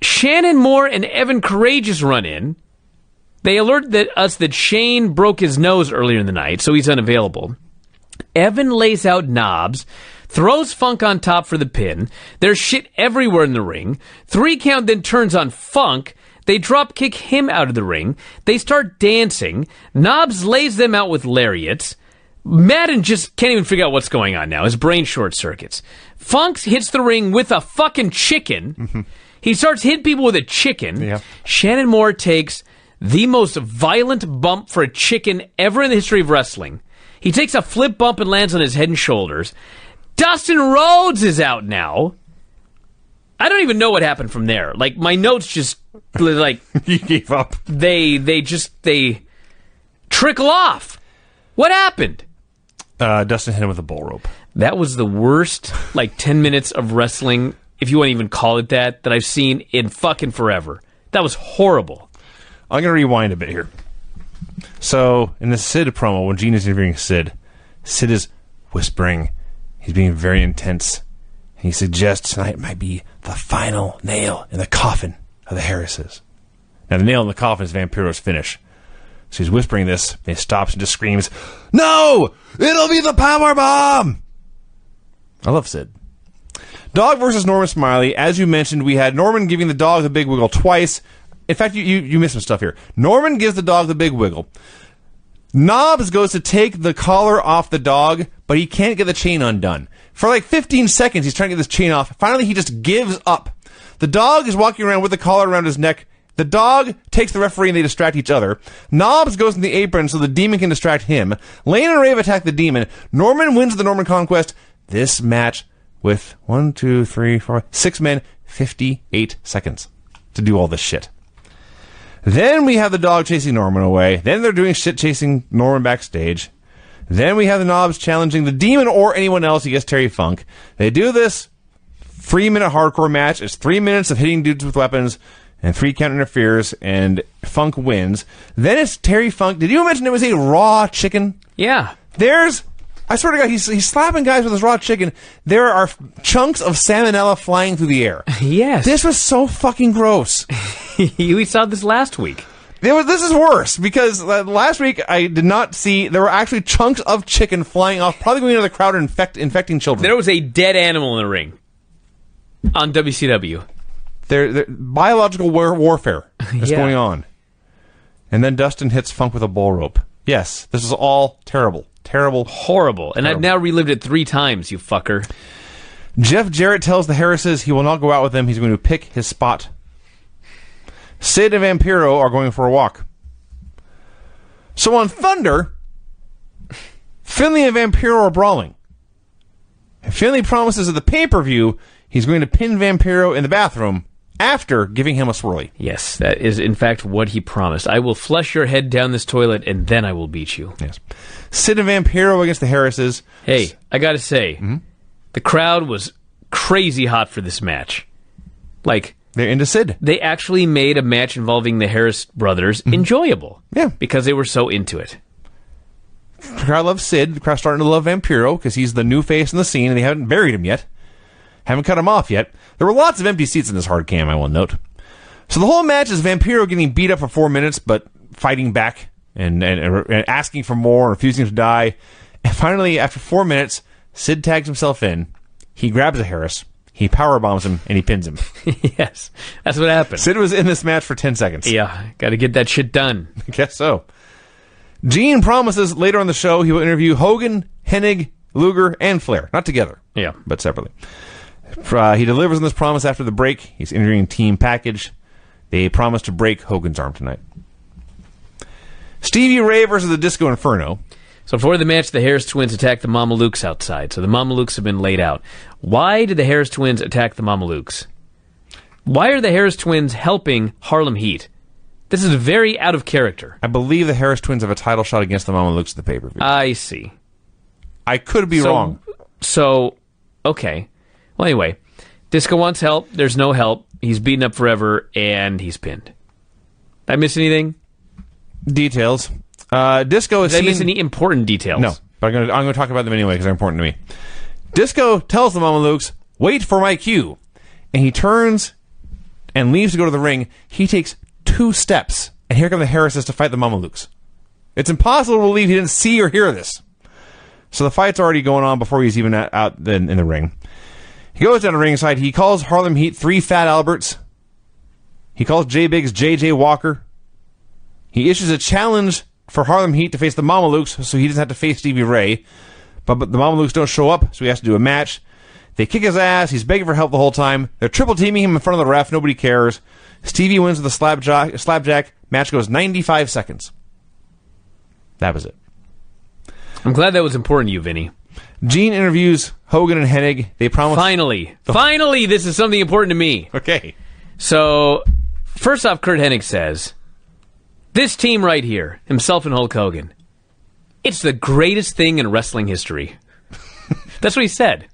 Shannon Moore and Evan Courageous run in. They alert us that Shane broke his nose earlier in the night, so he's unavailable. Evan lays out Knobbs, throws Funk on top for the pin. There's shit everywhere in the ring. 3 count then turns on Funk. They drop kick him out of the ring. They start dancing. Knobbs lays them out with lariats. Madden just can't even figure out what's going on now. His brain short circuits. Funk hits the ring with a fucking chicken. Mm-hmm. He starts hitting people with a chicken. Yeah. Shannon Moore takes the most violent bump for a chicken ever in the history of wrestling. He takes a flip bump and lands on his head and shoulders. Dustin Rhodes is out now. I don't even know what happened from there. Like, my notes just, like... You gave up. They trickle off. What happened? Dustin hit him with a bull rope. That was the worst, 10 minutes of wrestling, if you want to even call it that I've seen in fucking forever. That was horrible. I'm going to rewind a bit here. So, in the Sid promo, when Gene is interviewing Sid is whispering. He's being very intense. He suggests tonight might be the final nail in the coffin of the Harrises. Now, the nail in the coffin is Vampiro's finish. So he's whispering this, and he stops and just screams, "No! It'll be the power bomb!" I love Sid. Dog versus Norman Smiley. As you mentioned, we had Norman giving the dog the big wiggle twice. In fact, you missed some stuff here. Norman gives the dog the big wiggle. Knobbs goes to take the collar off the dog, but he can't get the chain undone. For like 15 seconds, he's trying to get this chain off. Finally, he just gives up. The dog is walking around with the collar around his neck. The dog takes the referee and they distract each other. Knobbs goes in the apron so the demon can distract him. Lane and Rave attack the demon. Norman wins the Norman Conquest. This match with 6 men, 58 seconds to do all this shit. Then we have the dog chasing Norman away. Then they're doing shit chasing Norman backstage. Then we have the Knobbs challenging the demon or anyone else against Terry Funk. They do this 3-minute hardcore match. It's 3 minutes of hitting dudes with weapons and 3 count interferes, and Funk wins. Then it's Terry Funk. Did you mention it was a raw chicken? Yeah. I swear to God, he's slapping guys with his raw chicken. There are chunks of salmonella flying through the air. Yes. This was so fucking gross. We saw this last week. This is worse, because last week I did not see... There were actually chunks of chicken flying off, probably going into the crowd and infecting children. There was a dead animal in the ring on WCW. Biological warfare is going on. And then Dustin hits Funk with a bull rope. Yes, this is all terrible. Terrible. Horrible. And I've now relived it 3 times, you fucker. Jeff Jarrett tells the Harrises he will not go out with them. He's going to pick his spot. Sid and Vampiro are going for a walk. So on Thunder, Finley and Vampiro are brawling. And Finley promises at the pay-per-view he's going to pin Vampiro in the bathroom after giving him a swirly. Yes, that is in fact what he promised. I will flush your head down this toilet and then I will beat you. Yes. Sid and Vampiro against the Harrises. Hey, I gotta say, the crowd was crazy hot for this match. Like, they're into Sid. They actually made a match involving the Harris brothers enjoyable. Yeah. Because they were so into it. The crowd loves Sid. The crowd's starting to love Vampiro because he's the new face in the scene and they haven't buried him yet. Haven't cut him off yet. There were lots of empty seats in this hard cam, I will note. So the whole match is Vampiro getting beat up for 4 minutes, but fighting back and asking for more, refusing to die. And finally, after 4 minutes, Sid tags himself in. He grabs a Harris. He powerbombs him, and he pins him. Yes, that's what happened. Sid was in this match for 10 seconds. Yeah, got to get that shit done. I guess so. Gene promises later on the show he will interview Hogan, Hennig, Luger, and Flair. Not together. Yeah. But separately. He delivers on this promise after the break. He's interviewing Team Package. They promise to break Hogan's arm tonight. Stevie Ray versus the Disco Inferno. So before the match, the Harris twins attack the Mamalukes outside. So the Mamalukes have been laid out. Why did the Harris twins attack the Mamalukes? Why are the Harris twins helping Harlem Heat? This is very out of character. I believe the Harris twins have a title shot against the Mamalukes at the pay-per-view. I see. I could be wrong. So, okay. Well, anyway, Disco wants help. There's no help. He's beaten up forever, and he's pinned. Did I miss anything? Details. Disco is Did I miss any important details? No, but I'm going to talk about them anyway because they're important to me. Disco tells the Mamalukes, "Wait for my cue," and he turns and leaves to go to the ring. He takes 2 steps, and here come the Harrises to fight the Mamalukes. It's impossible to believe he didn't see or hear this. So the fight's already going on before he's even out in the ring. He goes down the ringside. He calls Harlem Heat 3 Fat Alberts. He calls J-Biggs J.J. Walker. He issues a challenge for Harlem Heat to face the Mamalukes so he doesn't have to face Stevie Ray. But the Mamalukes don't show up, so he has to do a match. They kick his ass. He's begging for help the whole time. They're triple teaming him in front of the ref. Nobody cares. Stevie wins with a slapjack. Match goes 95 seconds. That was it. I'm glad that was important to you, Vinny. Gene interviews Hogan and Hennig. They promise... Finally, this is something important to me. Okay. So, first off, Curt Hennig says, this team right here, himself and Hulk Hogan, it's the greatest thing in wrestling history. That's what he said.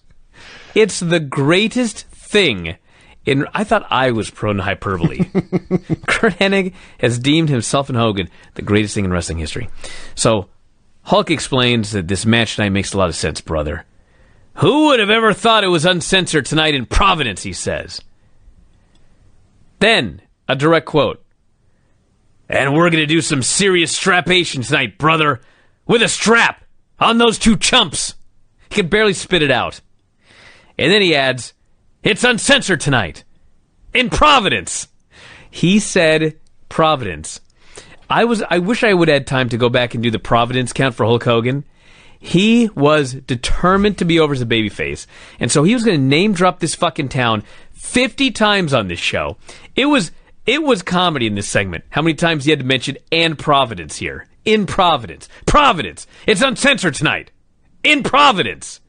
It's the greatest thing in... I thought I was prone to hyperbole. Curt Hennig has deemed himself and Hogan the greatest thing in wrestling history. So, Hulk explains that this match tonight makes a lot of sense, brother. Who would have ever thought it was uncensored tonight in Providence, he says. Then, a direct quote. And we're going to do some serious strapation tonight, brother. With a strap on those two chumps. He could barely spit it out. And then he adds, it's uncensored tonight. In Providence. He said Providence. I wish I would have had time to go back and do the Providence count for Hulk Hogan. He was determined to be over as a babyface. And so he was going to name drop this fucking town 50 times on this show. It was comedy in this segment. How many times he had to mention and Providence here. In Providence. Providence. It's uncensored tonight. In Providence.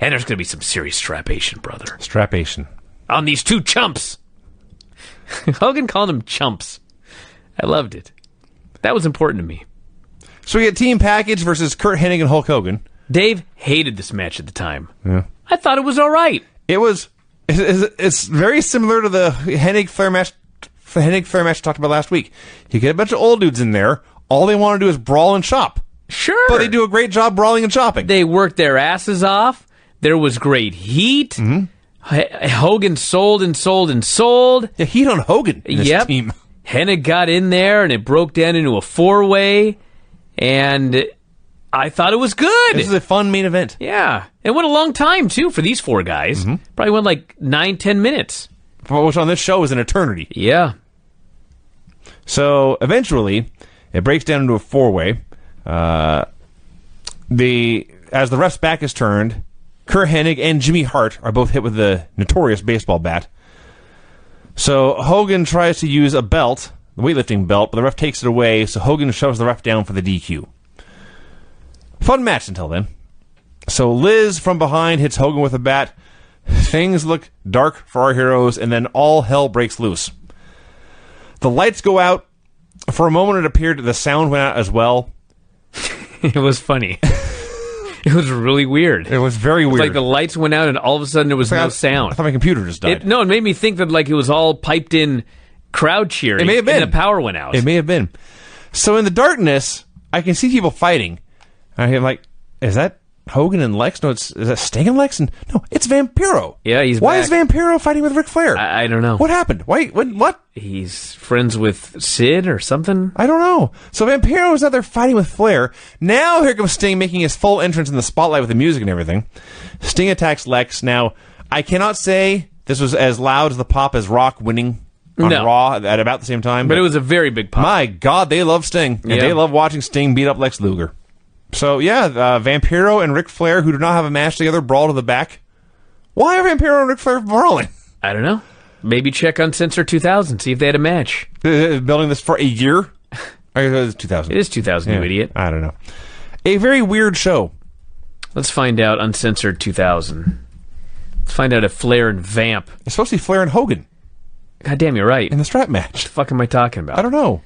And there's going to be some serious strapation, brother. Strapation. On these two chumps. Hogan called them chumps. I loved it. That was important to me. So we get Team Package versus Curt Hennig and Hulk Hogan. Dave hated this match at the time. Yeah. I thought it was all right. It's very similar to the Hennig Flair match we talked about last week. You get a bunch of old dudes in there. All they want to do is brawl and chop. Sure. But they do a great job brawling and chopping. They worked their asses off. There was great heat. Mm-hmm. Hogan sold and sold and sold. Yeah, heat on Hogan in this team. Hennig got in there, and it broke down into a four-way, and I thought it was good. This is a fun main event. Yeah. It went a long time, too, for these four guys. Mm-hmm. Probably went like 9-10 minutes. Which on this show is an eternity. Yeah. So, eventually, it breaks down into a four-way. As the ref's back is turned, Curt Hennig and Jimmy Hart are both hit with the notorious baseball bat. So Hogan tries to use a belt, the weightlifting belt, but the ref takes it away, so Hogan shoves the ref down for the DQ. Fun match until then. So Liz from behind hits Hogan with a bat. Things look dark for our heroes, and then all hell breaks loose. The lights go out. For a moment, it appeared the sound went out as well. It was funny. It was really weird. It was very weird. Like the lights went out and all of a sudden there was no sound. I thought my computer just died. It made me think that like it was all piped in crowd cheering. It may have been. And the power went out. It may have been. So in the darkness, I can see people fighting. I'm like, is that Hogan and Lex? No, is that Sting and Lex? And no, it's Vampiro. Yeah, he's Why back. is Vampiro fighting with Ric Flair? I don't know. What happened? Why? What? He's friends with Sid or something? I don't know. So Vampiro is out there fighting with Flair. Now here comes Sting making his full entrance in the spotlight with the music and everything. Sting attacks Lex. Now, I cannot say this was as loud as the pop as Rock winning on Raw at about the same time. But it was a very big pop. My God, they love Sting. And they love watching Sting beat up Lex Luger. So, yeah, Vampiro and Ric Flair, who do not have a match together, brawl to the back. Why are Vampiro and Ric Flair brawling? I don't know. Maybe check Uncensored 2000, see if they had a match. Building this for a year? Or it is 2000. It is 2000, you idiot. I don't know. A very weird show. Let's find out Uncensored 2000. Let's find out if Flair and Vamp. It's supposed to be Flair and Hogan. God damn, you're right. In the strap match. What the fuck am I talking about? I don't know.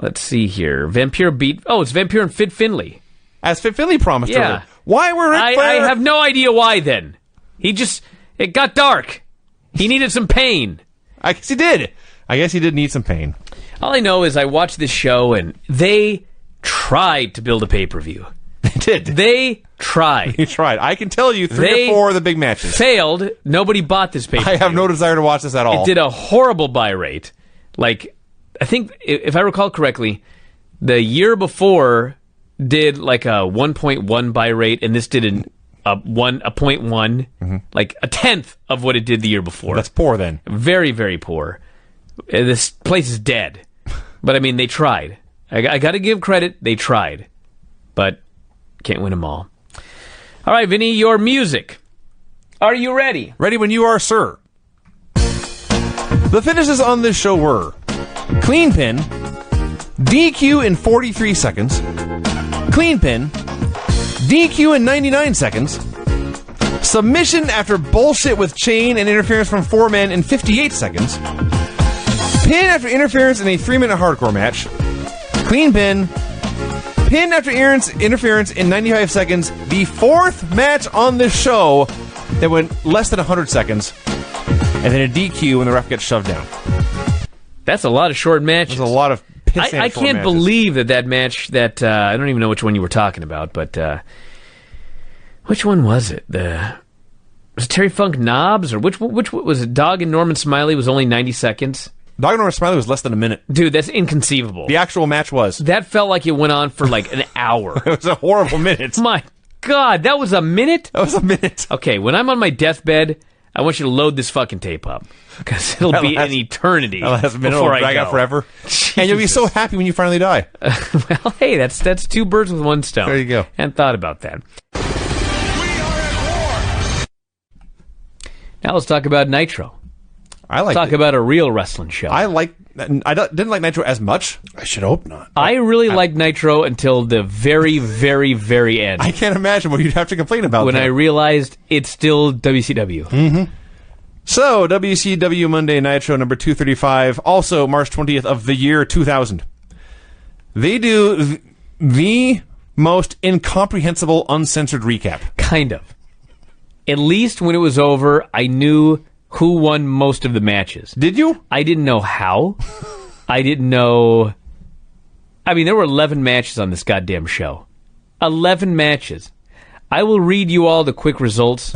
Let's see here. Vampiro beat... Oh, it's Vampiro and Fit Finley. As Fit Finley promised earlier. Why were Ric Flair... I have no idea why then. It got dark. He needed some pain. I guess he did. I guess he did need some pain. All I know is I watched this show and they tried to build a pay-per-view. They did. They tried. They tried. I can tell you 3 or 4 of the big matches. Failed. Nobody bought this pay-per-view. I have no desire to watch this at all. It did a horrible buy rate. Like, I think, if I recall correctly, the year before... did like a 1.1 buy rate, and this did a 0.1, like a tenth of what it did the year before. That's poor then. Very, very poor. This place is dead. But I mean, they tried. I got to give credit. They tried. But can't win them all. All right, Vinny, your music. Are you ready? Ready when you are, sir. The finishes on this show were clean pin, DQ in 43 seconds, clean pin, DQ in 99 seconds, submission after bullshit with chain and interference from 4 men in 58 seconds, pin after interference in a 3-minute hardcore match, clean pin, pin after interference in 95 seconds, the 4th match on this show that went less than 100 seconds, and then a DQ when the ref gets shoved down. That's a lot of short matches. There's a lot of I can't believe that match that I don't even know which one you were talking about, but which one was it? Was it Terry Funk Knobs? Or which was it? Dog and Norman Smiley was only 90 seconds. Dog and Norman Smiley was less than a minute. Dude, that's inconceivable. The actual match was. That felt like it went on for like an hour. It was a horrible minute. My God, that was a minute? That was a minute. Okay, when I'm on my deathbed, I want you to load this fucking tape up. Because it'll be an eternity before I drag go. out forever. And you'll be so happy when you finally die. Well, hey, that's two birds with one stone. There you go. Hadn't thought about that. Now let's talk about Nitro. Talk about a real wrestling show. I didn't like Nitro as much. I should hope not. I really liked Nitro until the very, very, very end. I can't imagine what you'd have to complain about. When I realized it's still WCW. Mm-hmm. So, WCW Monday Nitro number 235, also March 20th of the year 2000. They do the most incomprehensible, uncensored recap. Kind of. At least when it was over, I knew who won most of the matches. Did you? I didn't know how. I didn't know... I mean, there were 11 matches on this goddamn show. 11 matches. I will read you all the quick results,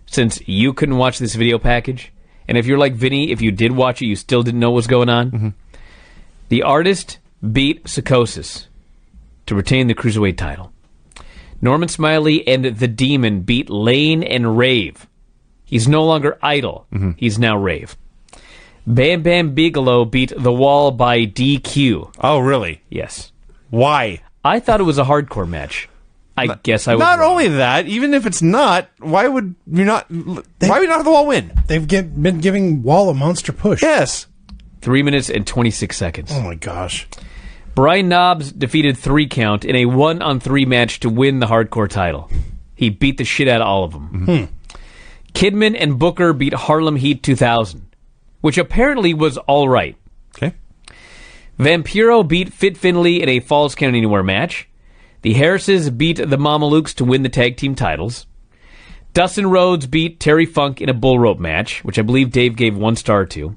since you couldn't watch this video package. And if you're like Vinny, if you did watch it, you still didn't know what was going on. Mm-hmm. The Artist beat Psychosis to retain the Cruiserweight title. Norman Smiley and The Demon beat Lane and Rave. He's no longer Idol. Mm-hmm. He's now Rave. Bam Bam Bigelow beat The Wall by DQ. Oh, really? Yes. Why? I thought it was a hardcore match. I guess I was Not wrong. only that, even if it's not, why would you not have The Wall win? They've been giving Wall a monster push. Yes. 3 minutes and 26 seconds. Oh, my gosh. Brian Knobbs defeated 3 Count in a 1-on-3 match to win the hardcore title. He beat the shit out of all of them. Mm-hmm. Kidman and Booker beat Harlem Heat 2000, which apparently was all right. Okay. Vampiro beat Fit Finley in a Falls Count Anywhere match. The Harrises beat the Mamalukes to win the tag team titles. Dustin Rhodes beat Terry Funk in a bull rope match, which I believe Dave gave 1 star to.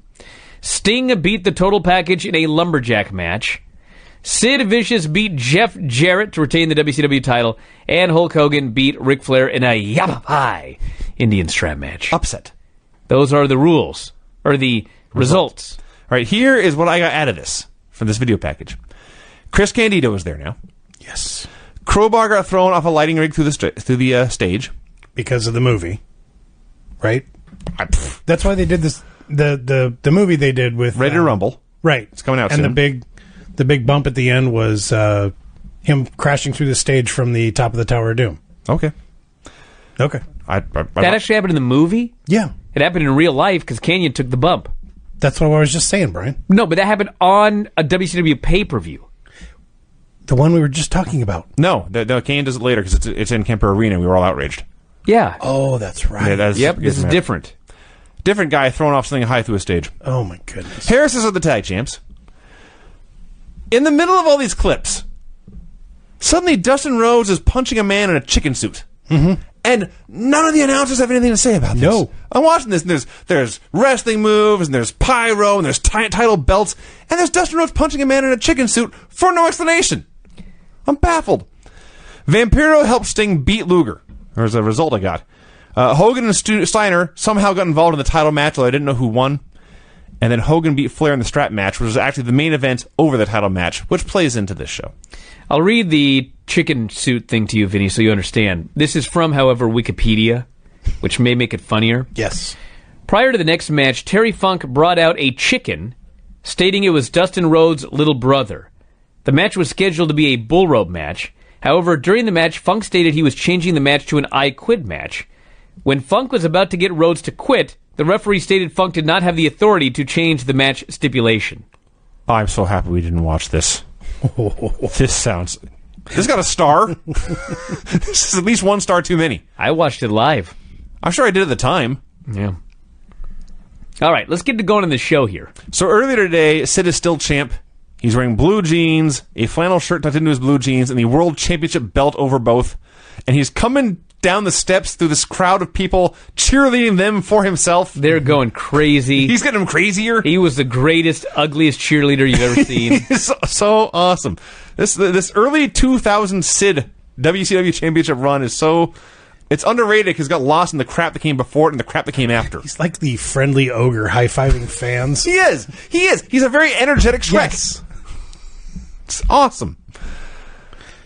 Sting beat the Total Package in a lumberjack match. Sid Vicious beat Jeff Jarrett to retain the WCW title. And Hulk Hogan beat Ric Flair in a Yamaha Indian strap match. Upset. Those are the rules, or the results. All right, here is what I got out of this, from this video package. Chris Candido is there now. Yes. Crowbar got thrown off a lighting rig through the stage. Because of the movie. Right? That's why they did this, the movie they did with... Ready to Rumble. Right. It's coming out and soon. The big bump at the end was him crashing through the stage from the top of the Tower of Doom. Okay. That actually happened in the movie? Yeah. It happened in real life because Canyon took the bump. That's what I was just saying, Brian. No, but that happened on a WCW pay-per-view. The one we were just talking about. No, Canyon does it later because it's in Kemper Arena. We were all outraged. Yeah. Oh, that's right. Yeah, this is different. Different guy throwing off something high through a stage. Oh, my goodness. Harris are the tag champs. In the middle of all these clips, suddenly Dustin Rhodes is punching a man in a chicken suit. Mm-hmm. And none of the announcers have anything to say about this. No. I'm watching this, and there's wrestling moves, and there's pyro, and there's title belts, and there's Dustin Rhodes punching a man in a chicken suit for no explanation. I'm baffled. Vampiro helped Sting beat Luger. There's a result I got. Hogan and Steiner somehow got involved in the title match, although I didn't know who won. And then Hogan beat Flair in the strap match, which was actually the main event over the title match, which plays into this show. I'll read the chicken suit thing to you, Vinny, so you understand. This is from, however, Wikipedia, which may make it funnier. Yes. Prior to the next match, Terry Funk brought out a chicken, stating it was Dustin Rhodes' little brother. The match was scheduled to be a bull rope match. However, during the match, Funk stated he was changing the match to an I Quit match. When Funk was about to get Rhodes to quit, the referee stated Funk did not have the authority to change the match stipulation. I'm so happy we didn't watch this. This got a star. This is at least 1 star too many. I watched it live. I'm sure I did at the time. Yeah. All right, let's get to going in the show here. So earlier today, Sid is still champ. He's wearing blue jeans, a flannel shirt tucked into his blue jeans, and the World Championship belt over both. And he's coming down the steps through this crowd of people, cheerleading them for himself. They're going crazy. He's getting them crazier. He was the greatest, ugliest cheerleader you've ever seen. He's so awesome. This early 2000 Sid WCW Championship run is so It's underrated because it got lost in the crap that came before it and the crap that came after. He's like the friendly ogre high-fiving fans. He is. He's a very energetic Shrek. Yes. It's awesome.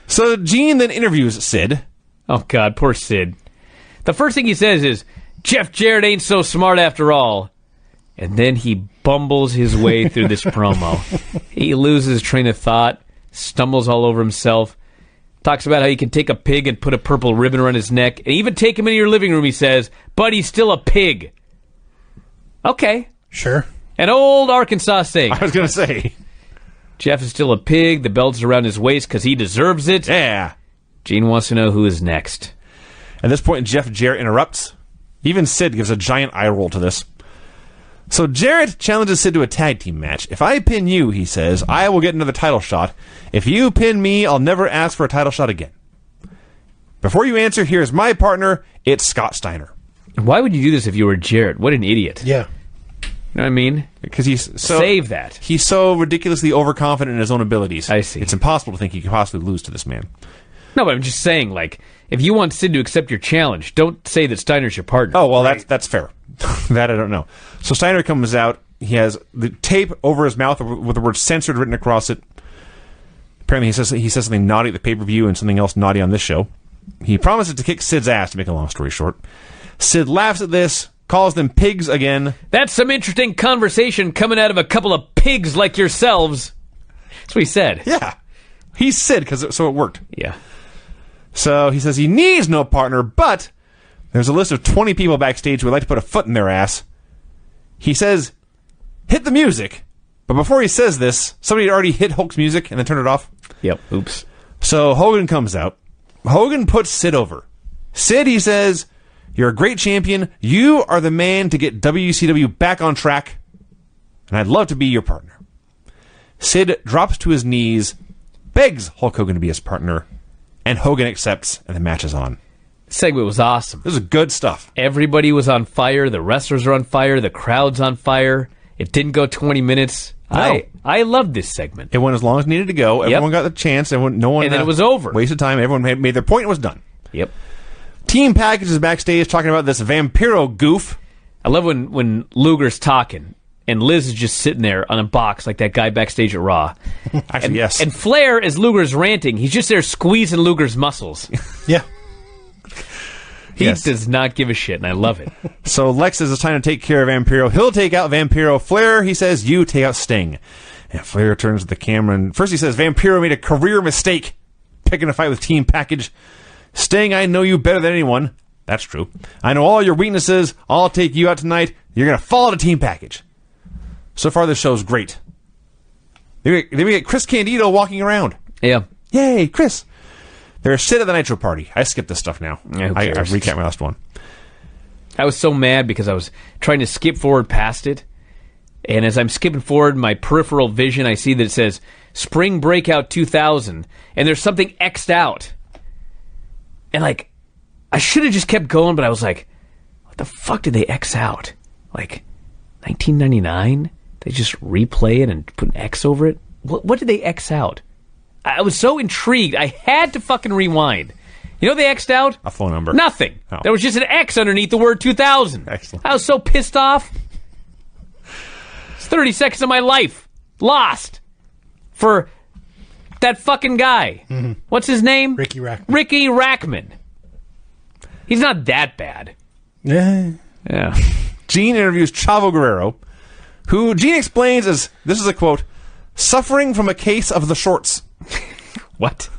So Gene then interviews Sid. Oh, God, poor Sid. The first thing he says is, Jeff Jarrett ain't so smart after all. And then he bumbles his way through this promo. He loses train of thought, stumbles all over himself, talks about how you can take a pig and put a purple ribbon around his neck, and even take him into your living room, he says, but he's still a pig. Okay. Sure. An old Arkansas saying. I was going to say. Jeff is still a pig, the belt's around his waist because he deserves it. Yeah. Gene wants to know who is next. At this point, Jeff Jarrett interrupts. Even Sid gives a giant eye roll to this. So Jarrett challenges Sid to a tag team match. If I pin you, he says, I will get another title shot. If you pin me, I'll never ask for a title shot again. Before you answer, here's my partner. It's Scott Steiner. Why would you do this if you were Jarrett? What an idiot. Yeah. You know what I mean? Because he's so... Save that. He's so ridiculously overconfident in his own abilities. I see. It's impossible to think he could possibly lose to this man. No, but I'm just saying, like, if you want Sid to accept your challenge, don't say that Steiner's your partner. Oh, well, that's fair. That I don't know. So Steiner comes out. He has the tape over his mouth with the word censored written across it. Apparently he says something naughty at the pay-per-view and something else naughty on this show. He promises to kick Sid's ass, to make a long story short. Sid laughs at this, calls them pigs again. That's some interesting conversation coming out of a couple of pigs like yourselves. That's what he said. Yeah. He's Sid, so it worked. Yeah. So he says he needs no partner, but there's a list of 20 people backstage who would like to put a foot in their ass. He says, hit the music. But before he says this, somebody had already hit Hulk's music and then turned it off. Yep. Oops. So Hogan comes out. Hogan puts Sid over. Sid, he says, you're a great champion. You are the man to get WCW back on track. And I'd love to be your partner. Sid drops to his knees, begs Hulk Hogan to be his partner, and Hogan accepts, and the match is on. Segment was awesome. This is good stuff. Everybody was on fire. The wrestlers are on fire. The crowd's on fire. It didn't go 20 minutes. No. I loved this segment. It went as long as it needed to go. Everyone got the chance. No one and then it was over. Wasted time. Everyone made their point and was done. Yep. Team Package is backstage talking about this Vampiro goof. I love when Luger's talking and Liz is just sitting there on a box like that guy backstage at Raw. Actually, yes. And Flair, as Luger's ranting, he's just there squeezing Luger's muscles. Yeah. He does not give a shit, and I love it. So Lex says it's time to take care of Vampiro. He'll take out Vampiro. Flair, he says, you take out Sting. And Flair turns to the camera, and first he says, Vampiro made a career mistake picking a fight with Team Package. Sting, I know you better than anyone. That's true. I know all your weaknesses. I'll take you out tonight. You're going to fall to Team Package. So far, this show's great. Then we get Chris Candido walking around. Yeah. Yay, Chris. They're shit at the Nitro Party. I skipped this stuff now. Yeah, I recapped my last one. I was so mad because I was trying to skip forward past it. And as I'm skipping forward, my peripheral vision, I see that it says Spring Breakout 2000. And there's something X'd out. And, like, I should have just kept going, but I was like, what the fuck did they X out? Like, 1999? They just replay it and put an X over it? What did they X out? I was so intrigued. I had to fucking rewind. You know what they X'd out? A phone number. Nothing. Oh. There was just an X underneath the word 2000. Excellent. I was so pissed off. It's 30 seconds of my life lost for that fucking guy. Mm-hmm. What's his name? Ricky Rackman. Ricky Rackman. He's not that bad. Yeah. Yeah. Gene interviews Chavo Guerrero, who Gene explains as, this is a quote, suffering from a case of the shorts. What?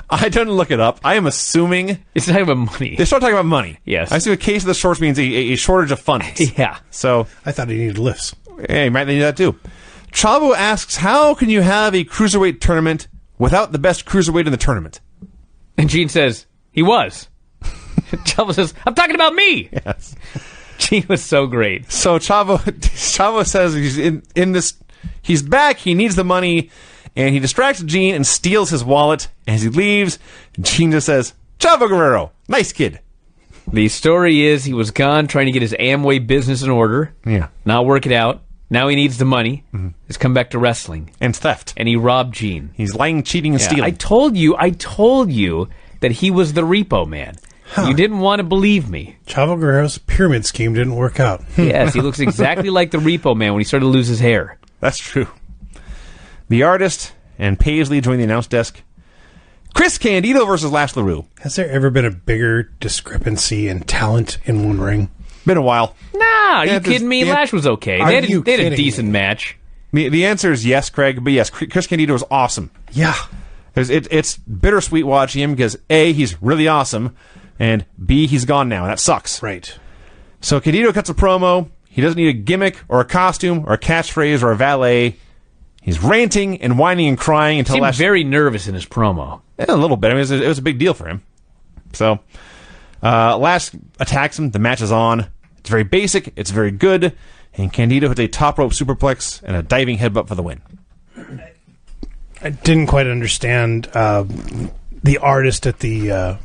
I didn't look it up. I am assuming... It's talking about money. They start talking about money. Yes. I assume a case of the shorts means a shortage of funds. Yeah. So... I thought he needed lifts. Hey, might need that too. Chavo asks, how can you have a Cruiserweight tournament without the best Cruiserweight in the tournament? And Gene says, he was. Chavo says, I'm talking about me. Yes. Gene was so great. So Chavo says he's in this... He's back, he needs the money, and he distracts Gene and steals his wallet. As he leaves, Gene just says, Chavo Guerrero, nice kid. The story is he was gone trying to get his Amway business in order. Yeah. Not working out. Now he needs the money. Mm-hmm. He's come back to wrestling. And theft. And he robbed Gene. He's lying, cheating, and stealing. I told you that he was the repo man. You didn't want to believe me. Chavo Guerrero's pyramid scheme didn't work out. Yes, he looks exactly like the Repo Man when he started to lose his hair. That's true. The Artist and Paisley join the announce desk. Chris Candido versus Lash LaRue. Has there ever been a bigger discrepancy in talent in one ring? Been a while. Nah, you kidding me? Lash was okay. Are They had you a kidding decent me? match. The answer is yes, Craig. But yes, Chris Candido is awesome. Yeah. It's bittersweet watching him because A, he's really awesome, and B, he's gone now, and that sucks. Right. So Candido cuts a promo. He doesn't need a gimmick or a costume or a catchphrase or a valet. He's ranting and whining and crying until Seemed Lash... very nervous in his promo. A little bit. I mean, it was a big deal for him. So Lash attacks him. The match is on. It's very basic. It's very good. And Candido hits a top rope superplex and a diving headbutt for the win. I didn't quite understand the Artist at the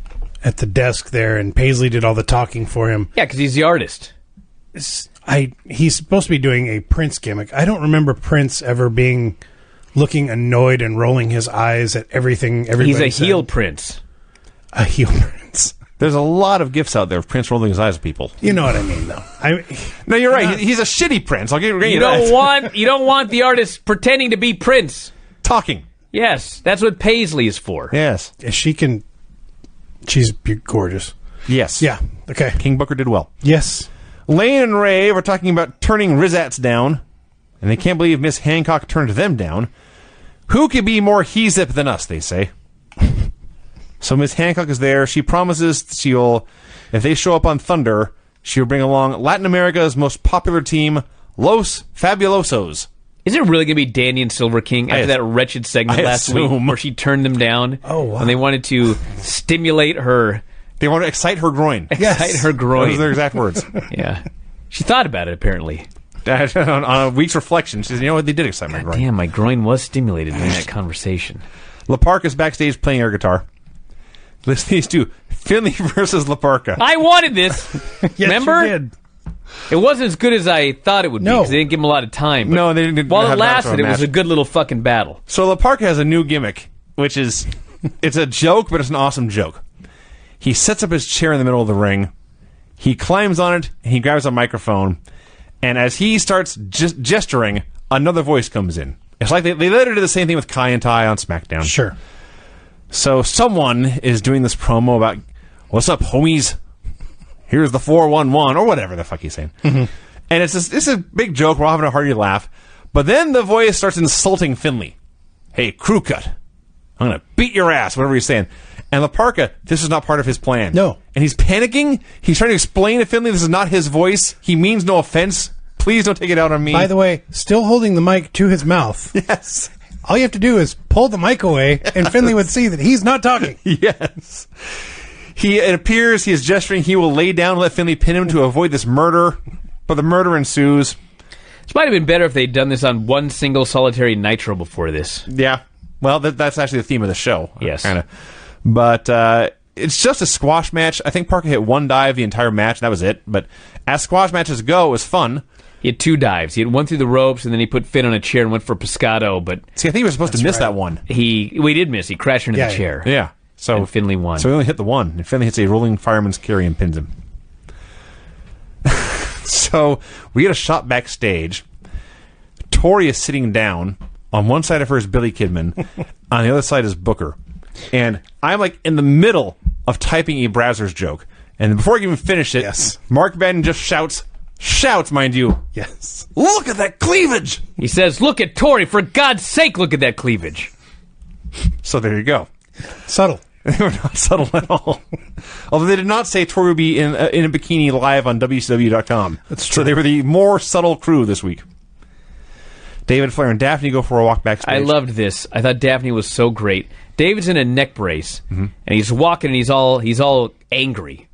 desk there, and Paisley did all the talking for him. Yeah, because he's the Artist. He's supposed to be doing a Prince gimmick. I don't remember Prince ever looking annoyed and rolling his eyes at everything everybody He's a said. heel Prince. A heel Prince. There's a lot of gifts out there of Prince rolling his eyes at people. You know what I mean, though. No, you're right. He's a shitty Prince. I'll give you You don't want the Artist pretending to be Prince. Talking. Yes, that's what Paisley is for. Yes. She's gorgeous. Yes. Yeah. Okay. King Booker did well. Yes. Lane and Ray are talking about turning Rizats down, and they can't believe Miss Hancock turned them down. Who could be more he-zip than us, they say. So Miss Hancock is there. She promises if they show up on Thunder, she'll bring along Latin America's most popular team, Los Fabulosos. Is it really going to be Danny and Silver King after that wretched segment last week where she turned them down? Oh, wow. And they wanted to stimulate her... They want to excite her groin. Excite her groin. Those are their exact words. Yeah. She thought about it, apparently. on a week's reflection, she said, you know what, they did excite my groin. Damn, my groin was stimulated during that conversation. La Parka's backstage playing air guitar. These two, Finley versus La Parka. I wanted this. Remember? You did. It wasn't as good as I thought it would be No. because they didn't give him a lot of time. But No, they didn't. while have it that sort lasted, of it was match. a good little fucking battle. So La Parka has a new gimmick, which is, it's a joke, but it's an awesome joke. He sets up his chair in the middle of the ring. He climbs on it, and he grabs a microphone. And as he starts gesturing, another voice comes in. It's like they later did the same thing with Kai and Tai on SmackDown. Sure. So someone is doing this promo about, what's up, homies? Here's the 411, or whatever the fuck he's saying. Mm-hmm. And it's a big joke. We're all having a hearty laugh. But then the voice starts insulting Finley. Hey, crew cut. I'm going to beat your ass, whatever he's saying. And La Parka, this is not part of his plan. No. And he's panicking. He's trying to explain to Finley this is not his voice. He means no offense. Please don't take it out on me. By the way, still holding the mic to his mouth. Yes. All you have to do is pull the mic away, and Finley would see that he's not talking. Yes. It appears he is gesturing he will lay down and let Finley pin him to avoid this murder, but the murder ensues. This might have been better if they'd done this on one single solitary Nitro before this. Yeah. Well, that's actually the theme of the show. Yes. Kind of. But it's just a squash match. I think Parka hit one dive the entire match, and that was it. But as squash matches go, it was fun. He had two dives. He had one through the ropes, and then he put Finn on a chair and went for Pescado, but See, I think he was supposed to miss that one. he did miss. He crashed into the chair. Yeah. So And Finley won. So he only hit the one, and Finley hits a rolling fireman's carry and pins him. So we get a shot backstage. Tori is sitting down. On one side of her is Billy Kidman. On the other side is Booker. And I'm like in the middle of typing a Brazzers joke. And before I can even finish it, Yes. Mark Madden just shouts, mind you, Yes. look at that cleavage! He says, look at Tori. For God's sake, look at that cleavage. So there you go. Subtle. They were not subtle at all. Although they did not say Tori would be in a bikini live on WCW.com. That's So true. they were the more subtle crew this week. David, Flair, and Daphne go for a walk backstage. I loved this. I thought Daphne was so great. David's in a neck brace, and he's walking, and he's all angry.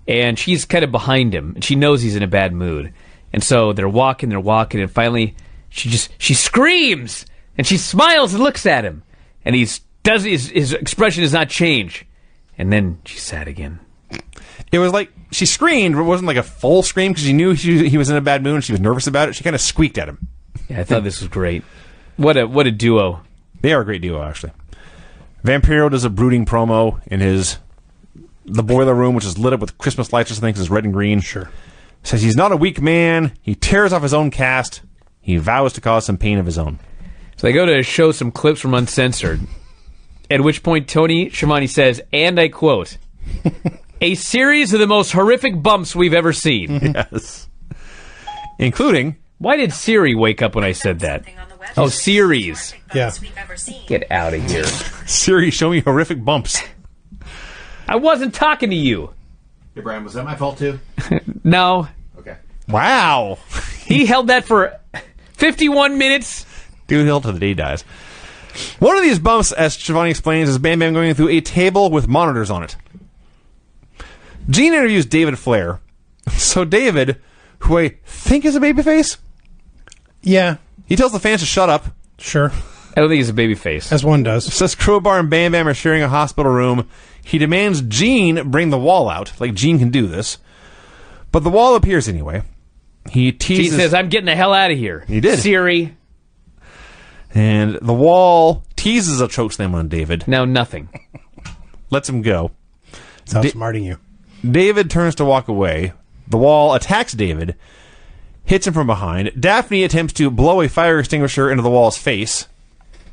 And she's kind of behind him, and she knows he's in a bad mood. And so they're walking, and finally she screams, and she smiles and looks at him. And his expression does not change. And then she's sad again. It was like she screamed, but it wasn't like a full scream because she knew he was in a bad mood and she was nervous about it. She kind of squeaked at him. Yeah, I thought this was great. What a duo. They are a great duo, actually. Vampiro does a brooding promo in his the boiler room, which is lit up with Christmas lights or something, 'cause it's red and green. Sure. Says he's not a weak man. He tears off his own cast. He vows to cause some pain of his own. So they go to show some clips from Uncensored, at which point Tony Schiavone says, and I quote, a series of the most horrific bumps we've ever seen. Yes. Including... Why did Siri wake up when I said that? Oh, series. Yeah. Get out of here. Siri, show me horrific bumps. I wasn't talking to you. Hey, Brian, was that my fault too? No. Okay. Wow. He held that for 51 minutes. Dude, he'll till the day he dies. One of these bumps, as Schiavone explains, is Bam Bam going through a table with monitors on it. Gene interviews David Flair. So David, who I think is a babyface, Yeah, he tells the fans to shut up. sure. I don't think he's a babyface. As one does. Says Crowbar and Bam Bam are sharing a hospital room. He demands Gene bring the wall out, like Gene can do this. But the wall appears anyway. He teases... He says, I'm getting the hell out of here. He did. Siri. And the wall teases a chokeslam on David. Now nothing. Lets him go. It's outsmarting you. David turns to walk away. The wall attacks David, hits him from behind. Daphne attempts to blow a fire extinguisher into the wall's face.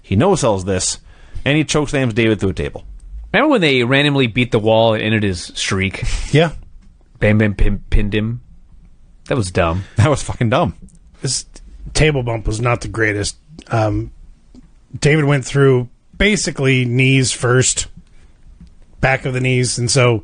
He no-sells this, and he chokeslams David through a table. Remember when they randomly beat the wall and ended his streak? Yeah. Bam Bam pinned him. That was dumb. That was fucking dumb. This table bump was not the greatest. David went through basically knees first, back of the knees, and so...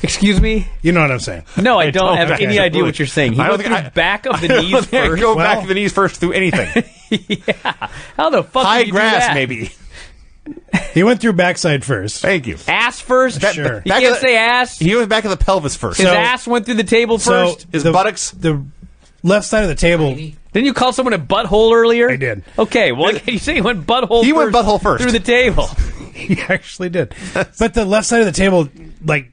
Excuse me? You know what I'm saying. No, I don't have actually. any idea what you're saying. He I don't went think through back of the knees first. Go back to the knees first through anything. Yeah. How the fuck High did you do grass, that? maybe. He went through backside first. Thank you. Ass first? Sure. You Back can't of the- say ass. He went back to the pelvis first. His So- ass went through the table So first. His buttocks. The left side of the table. Didn't you call someone a butthole earlier? I did. Okay, well, you say he went butthole He first. went butthole first. Through the table. He actually did. But the left side of the table, like,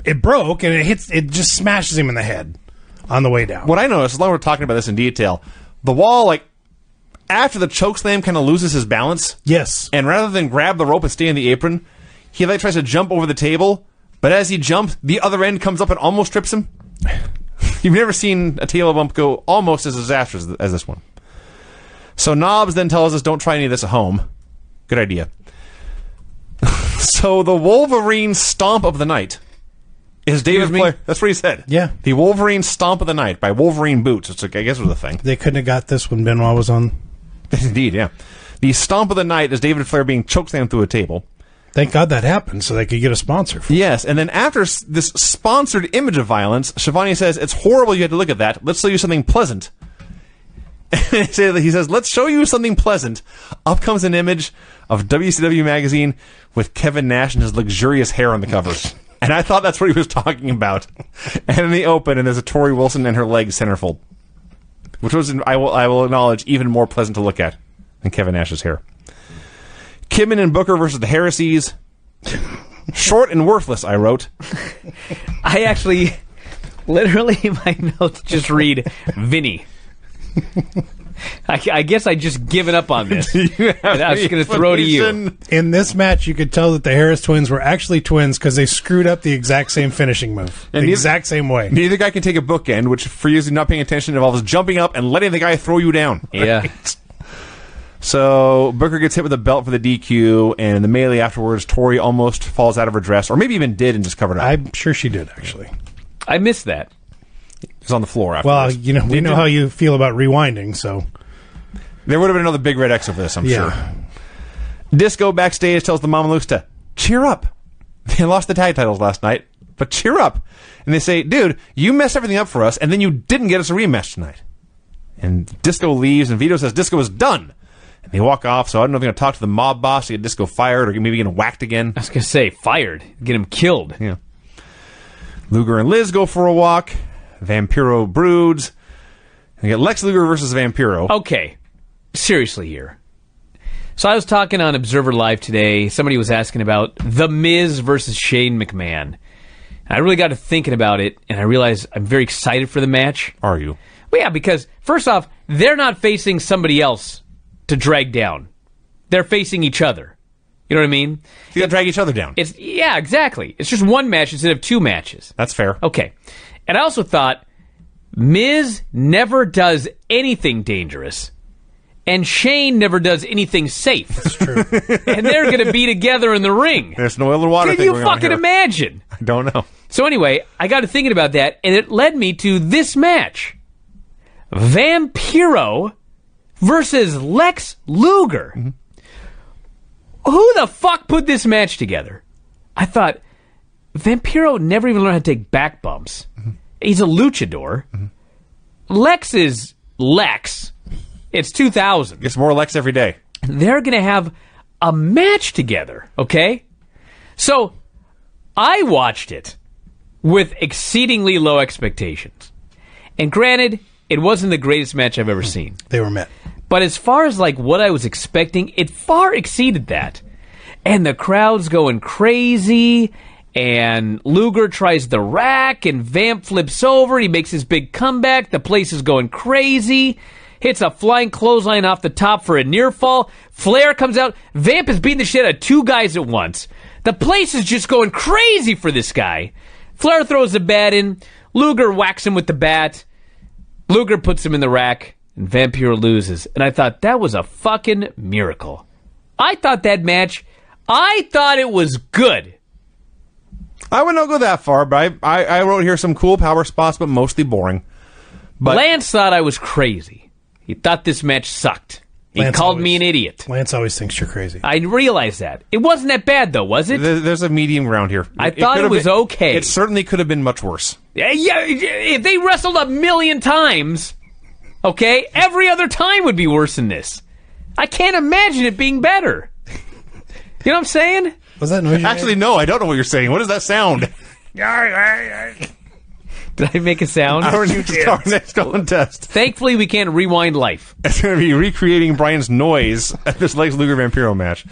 it broke and it just smashes him in the head on the way down. What I noticed, as long as we're talking about this in detail, the wall, like, after the chokeslam kind of loses his balance, Yes. and rather than grab the rope and stay in the apron, he like tries to jump over the table, but as he jumps, the other end comes up and almost trips him. You've never seen a table bump go almost as disastrous as this one. So Knobs then tells us don't try any of this at home. Good idea. So the Wolverine stomp of the night is David Excuse me? Flair. That's what he said. Yeah. The Wolverine stomp of the night by Wolverine Boots. Which I guess was a thing. They couldn't have got this when Benoit was on. Indeed, yeah. The stomp of the night is David Flair being chokeslammed through a table. Thank God that happened so they could get a sponsor for it. Yes, and then after this sponsored image of violence, Schiavone says, it's horrible you had to look at that. Let's show you something pleasant. He says, let's show you something pleasant. Up comes an image of WCW magazine with Kevin Nash and his luxurious hair on the cover. And I thought that's what he was talking about. And in the open, and there's a Tori Wilson and her legs centerfold. Which was, I will acknowledge, even more pleasant to look at than Kevin Nash's hair. Kidman and Booker versus the Heresies. Short and worthless, I wrote. I actually, literally, in my notes just read Vinny. I guess I just given up on this. And I was just going to throw to you. In this match, you could tell that the Harris twins were actually twins because they screwed up the exact same finishing move. And The neither- exact same way. Neither guy can take a bookend, which for you not paying attention involves jumping up and letting the guy throw you down. Yeah. So Booker gets hit with a belt for the DQ, and in the melee afterwards, Tori almost falls out of her dress, or maybe even did and just covered up. I'm sure she did, actually. I missed that. It's on the floor Well, afterwards. you know, we know how you feel about rewinding, so... There would have been another big red X of this, I'm Yeah. sure. Disco backstage tells the Mamalukes to cheer up. They lost the tag titles last night, but cheer up. And they say, dude, you messed everything up for us, and then you didn't get us a rematch tonight. And Disco leaves, and Vito says Disco is done. And they walk off, so I don't know if they're going to talk to the mob boss to get Disco fired, or maybe get him whacked again. I was going to say, fired. Get him killed. Yeah. Luger and Liz go for a walk. Vampiro broods. We get Lex Luger versus Vampiro. Okay. Seriously here. So I was talking on Observer Live today. Somebody was asking about The Miz versus Shane McMahon. And I really got to thinking about it, and I realized I'm very excited for the match. Are you? Well, yeah, because first off, they're not facing somebody else to drag down. They're facing each other. You know what I mean? You gotta drag each other down. Yeah, exactly. It's just one match instead of two matches. That's fair. Okay. And I also thought Miz never does anything dangerous, and Shane never does anything safe. That's true. And they're going to be together in the ring. There's no oil and water Can thing you going on fucking here. imagine? I don't know. So anyway, I got to thinking about that, and it led me to this match. Vampiro versus Lex Luger. Mm-hmm. Who the fuck put this match together? I thought, Vampiro never even learned how to take back bumps. Mm-hmm. He's a luchador. Mm-hmm. Lex is Lex. It's 2000. Gets more Lex every day. They're going to have a match together, okay? So, I watched it with exceedingly low expectations. And granted, it wasn't the greatest match I've ever seen. They were met. But as far as like what I was expecting, it far exceeded that. And the crowd's going crazy, and Luger tries the rack, and Vamp flips over, he makes his big comeback, the place is going crazy, hits a flying clothesline off the top for a near fall, Flair comes out, Vamp is beating the shit out of two guys at once. The place is just going crazy for this guy. Flair throws the bat in, Luger whacks him with the bat, Luger puts him in the rack, and Vampiro loses. And I thought, that was a fucking miracle. I thought that match, I thought it was good. I would not go that far, but I wrote here some cool power spots, but mostly boring. But Lance thought I was crazy. He thought this match sucked. He Lance called always- me an idiot. Lance always thinks you're crazy. I realized that. It wasn't that bad, though, was it? there's a medium ground here. I thought could it have was been- okay. It certainly could have been much worse. Yeah, if they wrestled a million times, okay, every other time would be worse than this. I can't imagine it being better. You know what I'm saying? Was that noise? Actually, no, I don't know what you're saying. What does that sound? Did I make a sound? Our next contest. Thankfully, we can't rewind life. It's going to be recreating Brian's noise at this Lex Luger Vampiro match.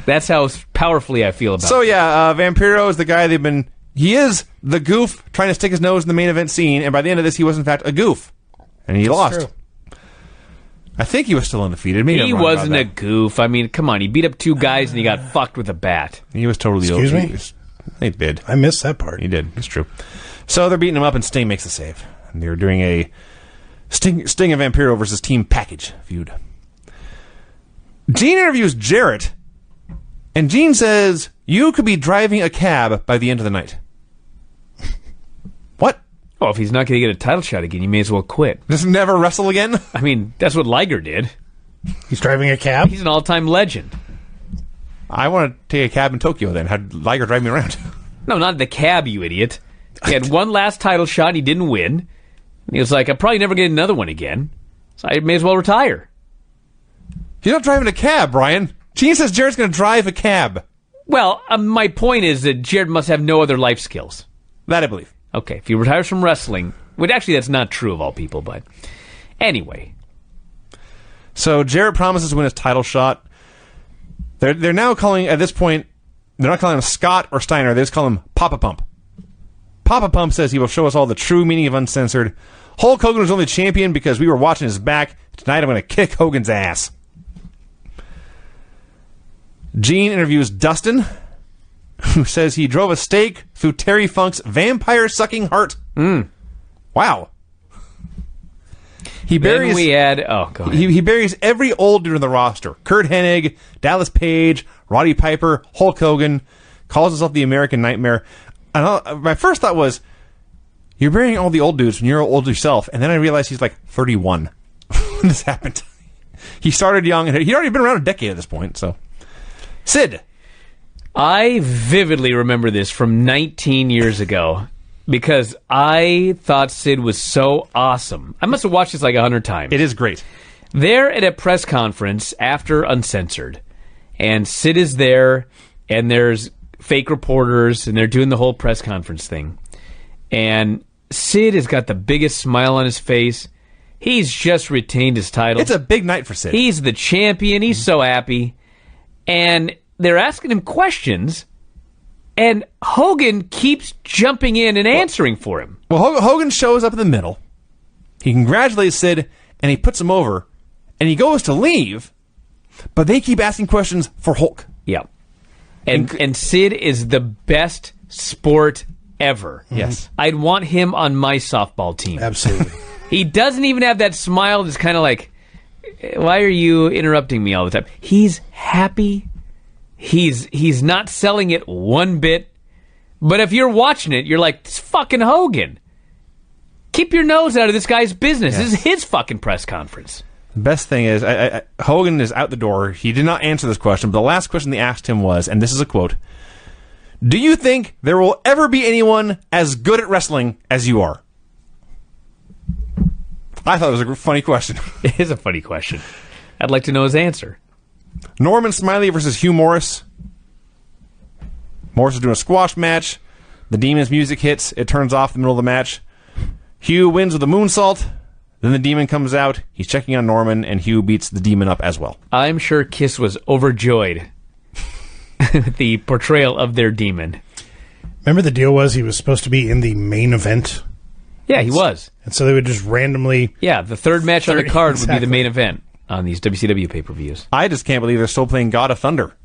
That's how powerfully I feel about So it. yeah, Vampiro is the guy he is the goof trying to stick his nose in the main event scene, and by the end of this, he was in fact a goof. And he lost. True. I think he was still undefeated. Maybe He I'm wrong about wasn't a that. goof. I mean, come on. He beat up two guys and he got fucked with a bat. He was totally Excuse okay. me? He did. I missed that part. He did. It's true. So they're beating him up, and Sting makes the save. And they're doing a Sting and Vampiro versus Team Package feud. Gene interviews Jarrett, and Gene says, "You could be driving a cab by the end of the night." What? Oh, if he's not going to get a title shot again, you may as well quit. Just never wrestle again? I mean, that's what Liger did. He's driving a cab? He's an all-time legend. I want to take a cab in Tokyo then. Have Liger drive me around. No, not the cab, you idiot. He had one last title shot and he didn't win. And he was like, I'll probably never get another one again. So I may as well retire. You're not driving a cab, Brian. Gene says Jarrett's going to drive a cab. Well, my point is that Jarrett must have no other life skills. That I believe. Okay, if he retires from wrestling, which actually that's not true of all people, but anyway. So Jarrett promises to win his title shot. They're now calling, at this point, they're not calling him Scott or Steiner. They just call him Papa Pump. Papa Pump says he will show us all the true meaning of uncensored. Hulk Hogan was only champion because we were watching his back. Tonight I'm going to kick Hogan's ass. Gene interviews Dustin, who says he drove a stake through Terry Funk's vampire-sucking heart. Wow. He Then buries... we had... Oh, go ahead. He buries every old dude in the roster. Kurt Hennig, Dallas Page, Roddy Piper, Hulk Hogan, calls himself the American Nightmare. And my first thought was, you're burying all the old dudes when you're old yourself. And then I realized he's like 31 when this happened. He started young, and he'd already been around a decade at this point. So, Sid. I vividly remember this from 19 years ago because I thought Sid was so awesome. I must have watched this like 100 times. It is great. They're at a press conference after Uncensored, and Sid is there, and there's fake reporters, and they're doing the whole press conference thing. And Sid has got the biggest smile on his face. He's just retained his title. It's a big night for Sid. He's the champion. He's so happy. And they're asking him questions, and Hogan keeps jumping in and answering for him. Well, Hogan shows up in the middle. He congratulates Sid, and he puts him over, and he goes to leave, but they keep asking questions for Hulk. Yeah. And Sid is the best sport ever. Yes. I'd want him on my softball team. Absolutely. He doesn't even have that smile that's kind of like, why are you interrupting me all the time? He's happy. He's not selling it one bit. But if you're watching it, you're like, it's fucking Hogan. Keep your nose out of this guy's business. Yes. This is his fucking press conference. The best thing is, Hogan is out the door. He did not answer this question, but the last question they asked him was, and this is a quote, "Do you think there will ever be anyone as good at wrestling as you are?" I thought it was a funny question. It is a funny question. I'd like to know his answer. Norman Smiley versus Hugh Morris. Morris is doing a squash match. The Demon's music hits. It turns off in the middle of the match. Hugh wins with a moonsault. Then the Demon comes out. He's checking on Norman, and Hugh beats the Demon up as well. I'm sure Kiss was overjoyed with the portrayal of their Demon. Remember the deal was he was supposed to be in the main event? Yeah, he was. And so they would just randomly... Yeah, the third match on the card would be Exactly. the main event on these WCW pay-per-views. I just can't believe they're still playing God of Thunder.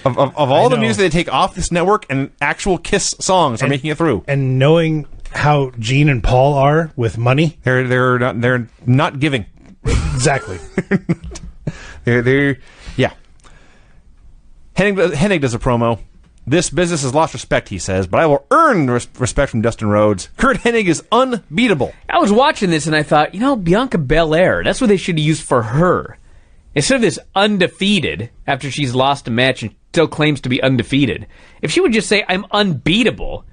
Of all the know. music they take off this network, and actual Kiss songs are making it through. And knowing how Gene and Paul are with money... They're not giving. Exactly. They're yeah. Hennig does a promo. "This business has lost respect," he says, "but I will earn respect from Dustin Rhodes. Curt Hennig is unbeatable." I was watching this and I thought, Bianca Belair, that's what they should have used for her. Instead of this undefeated, after she's lost a match and still claims to be undefeated, if she would just say, "I'm unbeatable,"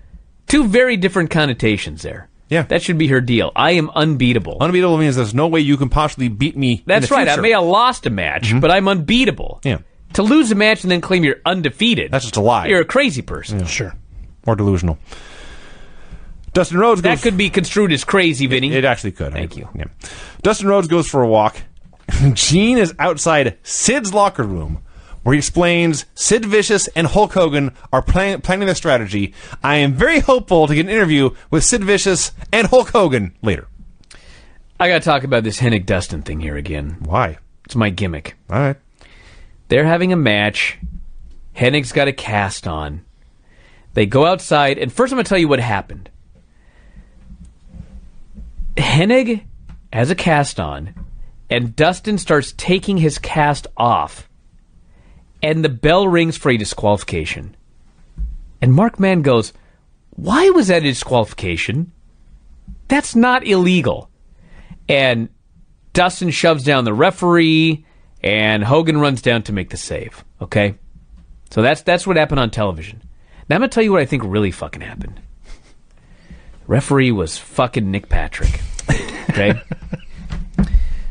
two very different connotations there. Yeah. That should be her deal. I am unbeatable. Unbeatable means there's no way you can possibly beat me. That's in the right. I future. may have lost a match, but I'm unbeatable. Yeah. To lose a match and then claim you're undefeated. That's just a lie. You're a crazy person. Sure. Or delusional. Dustin Rhodes goes... That could be construed as crazy, Vinny. It actually could. Thank you. Yeah. Dustin Rhodes goes for a walk. Gene is outside Sid's locker room, where he explains Sid Vicious and Hulk Hogan are planning their strategy. "I am very hopeful to get an interview with Sid Vicious and Hulk Hogan later." I got to talk about this Hennig Dustin thing here again. Why? It's my gimmick. All right. They're having a match. Hennig's got a cast on. They go outside, and first I'm going to tell you what happened. Hennig has a cast on, and Dustin starts taking his cast off, and the bell rings for a disqualification. And Mark Mann goes, "Why was that a disqualification? That's not illegal." And Dustin shoves down the referee, and Hogan runs down to make the save. Okay? So that's what happened on television. Now I'm going to tell you what I think really fucking happened. Referee was fucking Nick Patrick. Okay?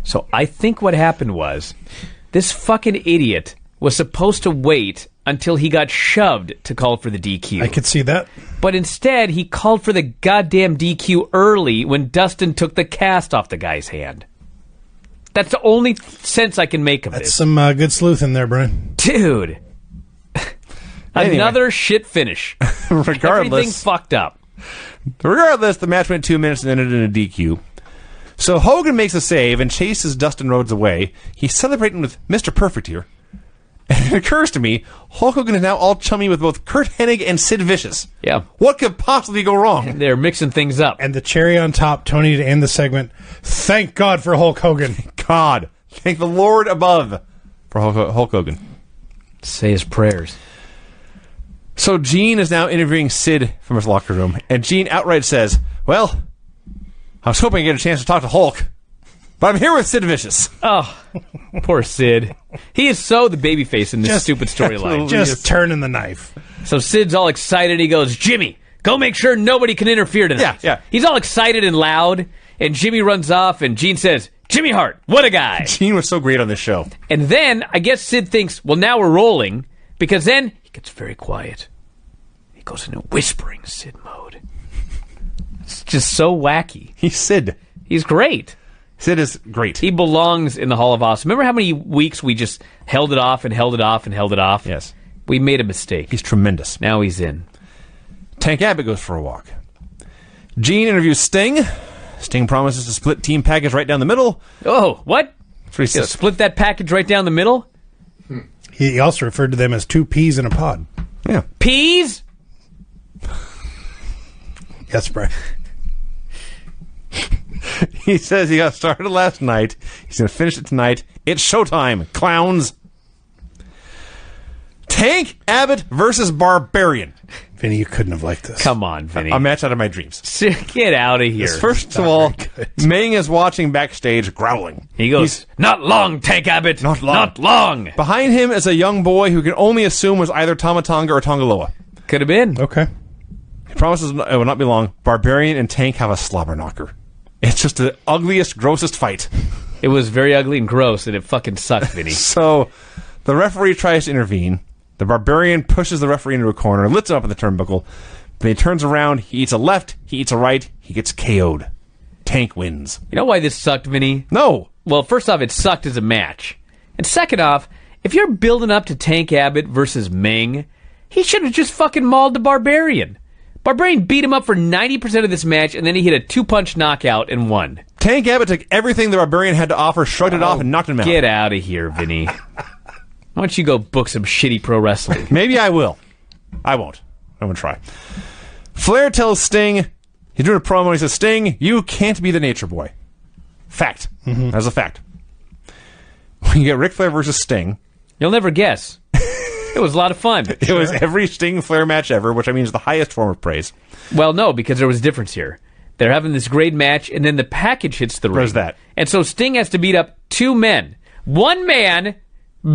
So I think what happened was this fucking idiot was supposed to wait until he got shoved to call for the DQ. I could see that. But instead, he called for the goddamn DQ early when Dustin took the cast off the guy's hand. That's the only sense I can make of That's this. some good sleuth in there, Brian. Dude. Anyway. Another shit finish. Everything Regardless, fucked up. the match went 2 minutes and ended in a DQ. So Hogan makes a save and chases Dustin Rhodes away. He's celebrating with Mr. Perfect here. And it occurs to me, Hulk Hogan is now all chummy with both Curt Hennig and Sid Vicious. Yeah. What could possibly go wrong? They're mixing things up. And the cherry on top, Tony, to end the segment. Thank God for Hulk Hogan. God, thank the Lord above for Hulk Hogan. Say his prayers. So Gene is now interviewing Sid from his locker room, and Gene outright says, "Well, I was hoping to get a chance to talk to Hulk, but I'm here with Sid Vicious." Oh, poor Sid. He is so the babyface in this stupid storyline. Just turning the knife. So Sid's all excited. He goes, "Jimmy, go make sure nobody can interfere tonight." Yeah. He's all excited and loud, and Jimmy runs off, and Gene says, "Jimmy Hart, what a guy." Gene was so great on this show. And then I guess Sid thinks, well, now we're rolling, because then he gets very quiet. He goes into whispering Sid mode. It's just so wacky. He's Sid. He's great. Sid is great. He belongs in the Hall of Awesome. Remember how many weeks we just held it off and held it off and held it off? Yes. We made a mistake. He's tremendous. Now he's in. Tank Abbott goes for a walk. Gene interviews Sting. Sting promises to split team package right down the middle. Oh, what? That's what he He'll says. split that package right down the middle? He also referred to them as two peas in a pod. Yeah. Peas? Yes, Brian. He says he got started last night. He's going to finish it tonight. It's showtime, clowns. Tank Abbott versus Barbarian. Vinny, you couldn't have liked this. Come on, Vinny. A match out of my dreams. Get out of here. First of all, Meng is watching backstage, growling. He goes, not long, Tank Abbott. Not long. Not long. Behind him is a young boy who can only assume was either Tamatonga or Tongaloa. Could have been. Okay. He promises it will not be long. Barbarian and Tank have a slobber knocker. It's just the ugliest, grossest fight. It was very ugly and gross, and it fucking sucked, Vinny. So, the referee tries to intervene. The Barbarian pushes the referee into a corner, lifts him up in the turnbuckle. Then he turns around, he eats a left, he eats a right, he gets KO'd. Tank wins. You know why this sucked, Vinny? No! Well, first off, it sucked as a match. And second off, if you're building up to Tank Abbott versus Meng, he should have just fucking mauled the Barbarian. Barbarian beat him up for 90% of this match, and then he hit a 2-punch knockout and won. Tank Abbott took everything the Barbarian had to offer, shrugged it off, and knocked him out. Get out of here, Vinny. Why don't you go book some shitty pro wrestling? Maybe I will. I won't. I'm going to try. Flair tells Sting, he's doing a promo, he says, Sting, you can't be the Nature Boy. Fact. Mm-hmm. That's a fact. When you get Ric Flair versus Sting. You'll never guess. It was a lot of fun. It was every Sting Flair match ever, which I mean is the highest form of praise. Well, no, because there was a difference here. They're having this great match, and then the package hits the ring. Where's that? And so Sting has to beat up 2 men. 1 man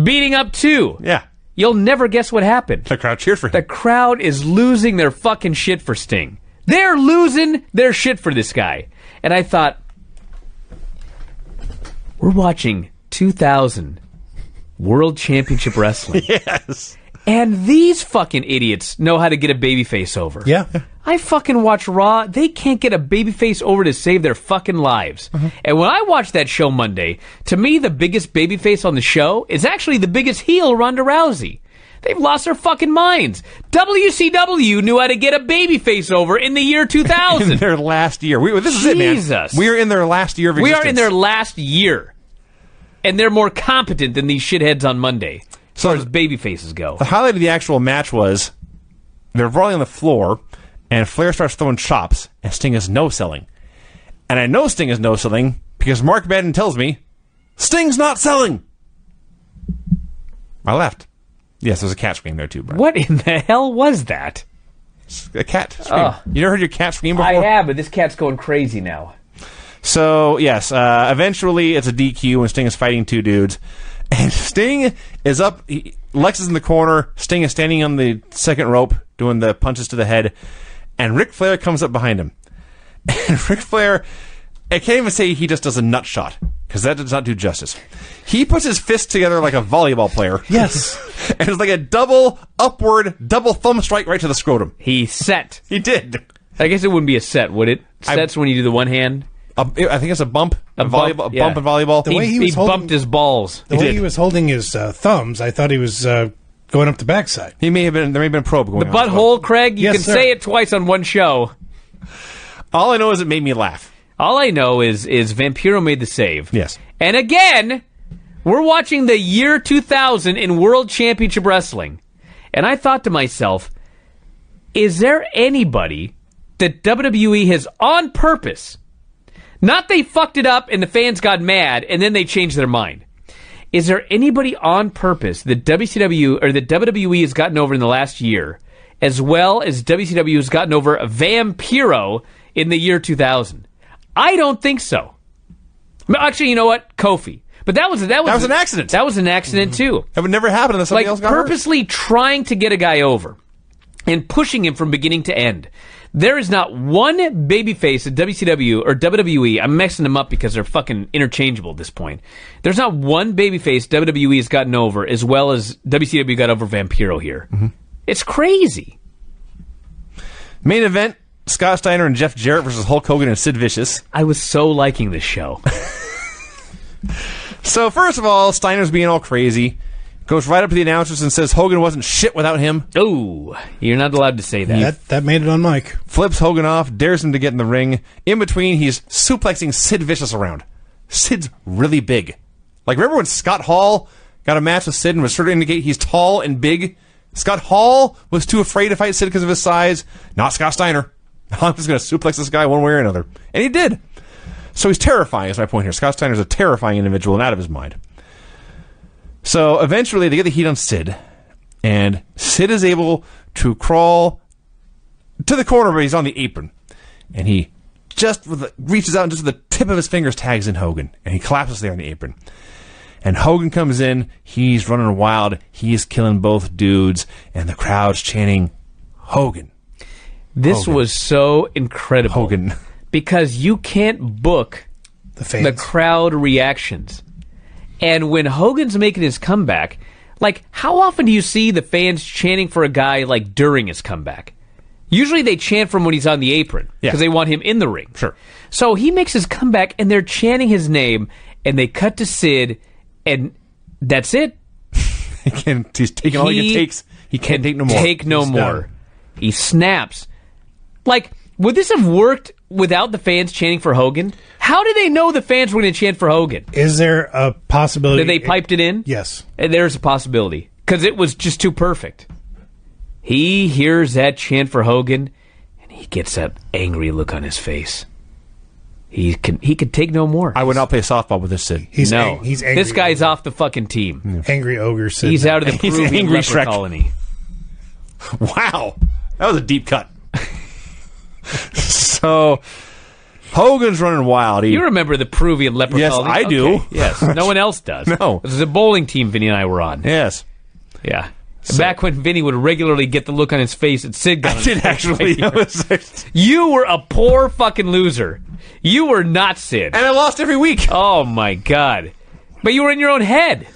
beating up 2. Yeah. You'll never guess what happened. The crowd cheered for him. The crowd is losing their fucking shit for Sting. They're losing their shit for this guy. And I thought, we're watching 2000 World Championship Wrestling. Yes. And these fucking idiots know how to get a babyface over. Yeah. I fucking watch Raw. They can't get a babyface over to save their fucking lives. Mm-hmm. And when I watched that show Monday, to me, the biggest babyface on the show is actually the biggest heel, Ronda Rousey. They've lost their fucking minds. WCW knew how to get a babyface over in the year 2000. In their last year. This is it, man. Jesus. We are in their last year of existence. We are in their last year. And they're more competent than these shitheads on Monday, as far as babyfaces go. The highlight of the actual match was they're rolling on the floor, and Flair starts throwing chops, and Sting is no-selling. And I know Sting is no-selling because Mark Madden tells me, Sting's not selling! I laughed. Yes, there's a cat scream there too, Brian. What in the hell was that? A cat scream. You never heard your cat scream before? I have, but this cat's going crazy now. So, yes, eventually it's a DQ when Sting is fighting 2 dudes. And Sting is up. Lex is in the corner. Sting is standing on the second rope doing the punches to the head. And Ric Flair comes up behind him. And Ric Flair, I can't even say he just does a nut shot, because that does not do justice. He puts his fists together like a volleyball player. Yes. And it's like a double thumb strike right to the scrotum. He set. He did. I guess it wouldn't be a set, would it? Set's when you do the one hand. I think it's a bump. Bump, bump in volleyball. The way He was holding- bumped his balls. The way he was holding his thumbs, I thought he was going up the backside. There may have been a probe going The on. as well. butthole, Craig, you Yes, can sir. say it twice on one show. All I know is it made me laugh. All I know is Vampiro made the save. Yes. And again, we're watching the year 2000 in World Championship Wrestling. And I thought to myself, is there anybody that WWE has on purpose, not they fucked it up and the fans got mad and then they changed their mind. Is there anybody on purpose that WCW or that WWE has gotten over in the last year, as well as WCW has gotten over Vampiro in the year 2000? I don't think so. Actually, you know what? Kofi. But that was an accident. That was an accident too. That would never happen unless somebody else got purposely trying to get a guy over and pushing him from beginning to end. There is not one babyface at WCW or WWE. I'm messing them up because they're fucking interchangeable at this point. There's not one babyface WWE has gotten over as well as WCW got over Vampiro here. Mm-hmm. It's crazy. Main event, Scott Steiner and Jeff Jarrett versus Hulk Hogan and Sid Vicious. I was so liking this show. So, first of all, Steiner's being all crazy. Goes right up to the announcers and says Hogan wasn't shit without him. Ooh, you're not allowed to say that. That made it on mic. Flips Hogan off, dares him to get in the ring. In between, he's suplexing Sid Vicious around. Sid's really big. Like, remember when Scott Hall got a match with Sid and was sort of indicate he's tall and big? Scott Hall was too afraid to fight Sid because of his size. Not Scott Steiner. I'm just going to suplex this guy one way or another. And he did. So he's terrifying, is my point here. Scott Steiner's a terrifying individual and out of his mind. So eventually they get the heat on Sid. And Sid is able to crawl to the corner where he's on the apron. And he just reaches out and just with the tip of his fingers tags in Hogan. And he collapses there on the apron. And Hogan comes in. He's running wild. He's killing both dudes. And the crowd's chanting, Hogan. This was so incredible. Hogan. Because you can't book the crowd reactions. And when Hogan's making his comeback, like, how often do you see the fans chanting for a guy, like, during his comeback? Usually they chant for him when he's on the apron because they want him in the ring. Sure. So he makes his comeback, and they're chanting his name, and they cut to Sid, and that's it. He's taking all he takes. He can't take no more. Take no more. He snaps. Like, would this have worked without the fans chanting for Hogan? How did they know the fans were going to chant for Hogan? Is there a possibility? That they piped it in? Yes. There's a possibility. Because it was just too perfect. He hears that chant for Hogan, and he gets that angry look on his face. He could take no more. I would not play softball with this Sid. He's angry. This guy's off the fucking team. Angry ogre Sid. He's out of the Peruvian leper Shrek. colony. Wow. That was a deep cut. So, Hogan's running wild. You remember the Peruvian leper Yes, colony? I do. Okay. Yes, no one else does. No. This is a bowling team Vinny and I were on. Yes. Yeah. Back when Vinny would regularly get the look on his face that Sid got on his I did face actually. You were a poor fucking loser. You were not Sid. And I lost every week. Oh, my God. But you were in your own head.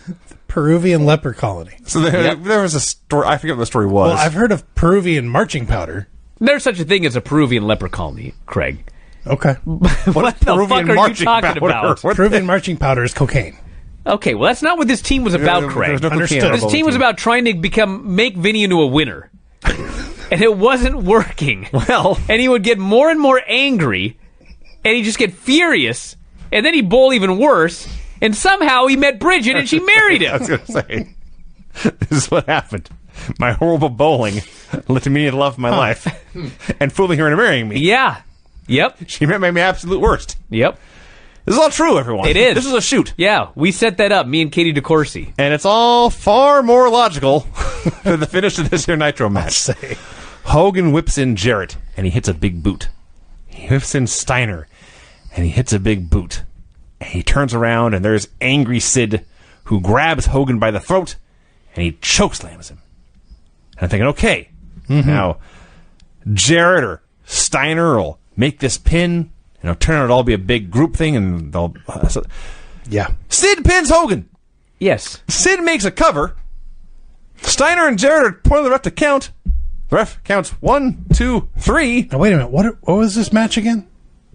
Peruvian leper colony. So there was a story. I forget what the story was. Well, I've heard of Peruvian marching powder. There's such a thing as a Peruvian leper colony, Craig. Okay. What the fuck are you talking about? Peruvian marching powder is cocaine. Okay, well, that's not what this team was about, Craig. No Understood. This team was about trying to make Vinny into a winner. And it wasn't working. Well. And he would get more and more angry, and he'd just get furious, and then he'd bowl even worse, and somehow he met Bridget and she married him. I was going to say, this is what happened. My horrible bowling led to me to love my life and fooling her into marrying me. Yeah. Yep. She made my absolute worst. Yep. This is all true, everyone. It is. This is a shoot. Yeah, we set that up, me and Katie DeCourcy. And it's all far more logical than the finish of this here Nitro match. Hogan whips in Jarrett, and he hits a big boot. He whips in Steiner, and he hits a big boot. And he turns around, and there's angry Sid, who grabs Hogan by the throat, and he chokeslams him. And I'm thinking, okay, now Jarrett or Steiner will make this pin, turn out it'll all be a big group thing, and they'll... Yeah. Sid pins Hogan. Yes. Sid makes a cover. Steiner and Jarrett are pointing the ref to count. The ref counts 1, 2, 3. Now, wait a minute. What was this match again?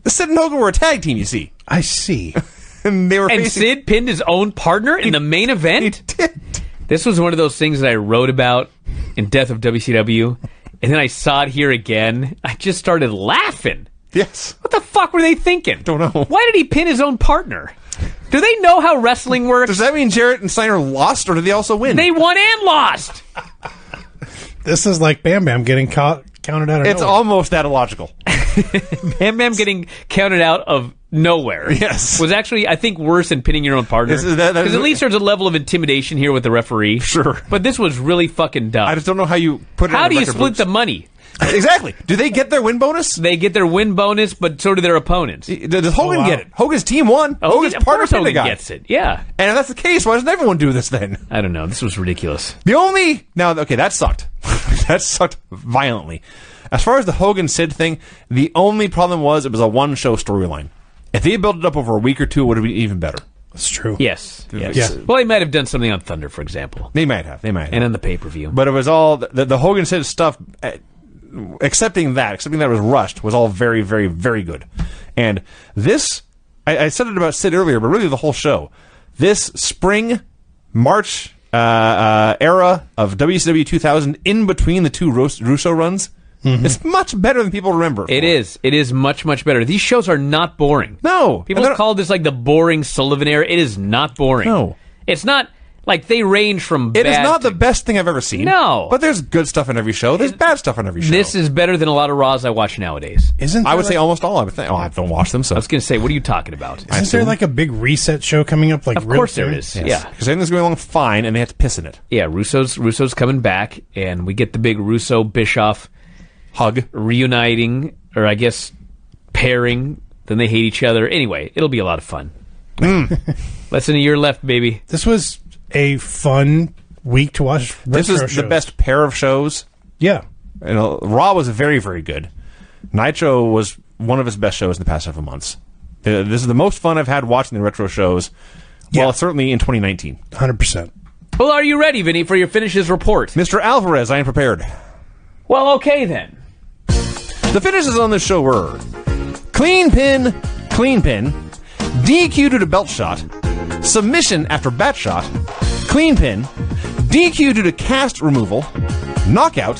Sid and Hogan were a tag team, you see. I see. And they were And facing... Sid pinned his own partner in the main event? He did. This was one of those things that I wrote about in Death of WCW, and then I saw it here again. I just started laughing. Yes. What the fuck were they thinking? Don't know. Why did he pin his own partner? Do they know how wrestling works? Does that mean Jarrett and Steiner lost, or did they also win? They won and lost. This is like Bam Bam getting counted out of It's nowhere. almost that illogical. Bam Bam getting counted out of nowhere. Yes. Was actually, I think, worse than pinning your own partner. That is- Because at least there's a level of intimidation here with the referee. Sure. But this was really fucking dumb. I just don't know how you put it How on do the you record split books. the money? Exactly. Do they get their win bonus? They get their win bonus, but so do their opponents. Does Hogan wow. get it? Hogan's team won. Hogan's of partner course pinned the Hogan guy. gets it. Yeah. And if that's the case, why doesn't everyone do this then? I don't know. This was ridiculous. The only... Now, okay, that sucked. That sucked violently. As far as the Hogan-Sid thing, the only problem was it was a one-show storyline. If they had built it up over a week or two, it would have been even better. That's true. Yes. Yes. Yeah. Well, they might have done something on Thunder, for example. They might have. And on the pay-per-view. But it was all... The Hogan-Sid stuff... Accepting that it was rushed, was all very, very, very good. And this... I said it about Sid earlier, but really the whole show. This spring, March era of WCW 2000, in between the two Russo runs, it's much better than people remember. It is. It is much, much better. These shows are not boring. No. People call this like the boring Sullivan era. It is not boring. No. It's not Like, they range from It bad is not to- the best thing I've ever seen. No. But there's good stuff on every show. There's bad stuff on every show. This is better than a lot of Raws I watch nowadays. Isn't I there would say like- almost all. I would think. Oh, I don't watch them, so. I was going to say, what are you talking about? Isn't there like a big reset show coming up? Like, Of course there is. Yeah. Because everything's going along fine, and they have to piss in it. Yeah, Russo's coming back, and we get the big Russo-Bischoff Hug. reuniting, or I guess pairing. Then they hate each other. Anyway, it'll be a lot of fun. Less than a year left, baby. This was a fun week to watch. This retro is the shows. best pair of shows. Yeah. You know, Raw was very, very good. Nitro was one of his best shows in the past several months. This is the most fun I've had watching the retro shows. Well, Yeah. certainly in 2019. 100%. Well, are you ready, Vinny, for your finishes report? Mr. Alvarez, I am prepared. Well, okay then. The finishes on this show were clean pin, DQ due to belt shot, submission after bat shot, clean pin, DQ due to cast removal, knockout,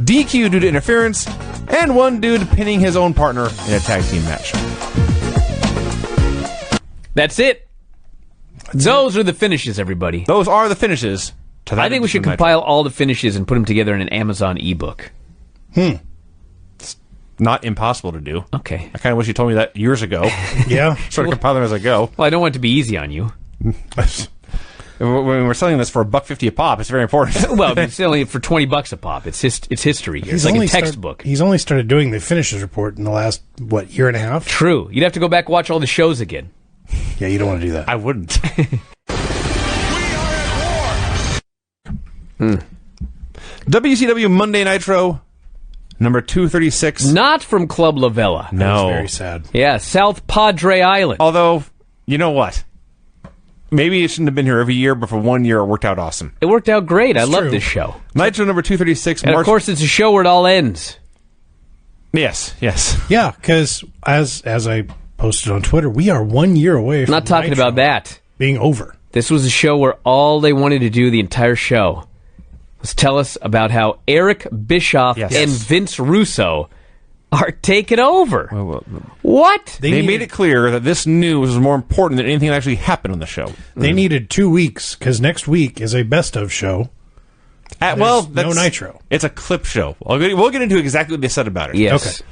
DQ due to interference, and one dude pinning his own partner in a tag team match. That's it. Those are the finishes, everybody. Those are the finishes. To that I think we should edition of compile all the finishes and put them together in an Amazon ebook. Not impossible to do. Okay. I kind of wish you told me that years ago. Yeah. Sort of compile them as I go. Well, I don't want it to be easy on you. When we're selling this for $1.50 a pop, it's very important. Well, it's only for $20 a pop. It's history here. It's like a textbook. He's only started doing the finishes report in the last, year and a half? True. You'd have to go back and watch all the shows again. Yeah, you don't want to do that. I wouldn't. WCW Monday Nitro, number 236. Not from Club Lavella. That No. was very sad. Yeah, South Padre Island. Although, you know what? Maybe it shouldn't have been here every year, but for 1 year it worked out awesome. It worked out great. I love true. this show. Nitro number 236. And of course, it's a show where it all ends. Yes. Yeah, because as I posted on Twitter, we are 1 year away from I'm not talking Nitro about that. being over. This was a show where all they wanted to do the entire show was tell us about how Eric Bischoff Yes. and Vince Russo are taking over. What? They made it clear that this news was more important than anything that actually happened on the show. They needed 2 weeks because next week is a best of show. Well, There's no that's- Nitro. It's a clip show. We'll get into exactly what they said about it. Yes. Okay.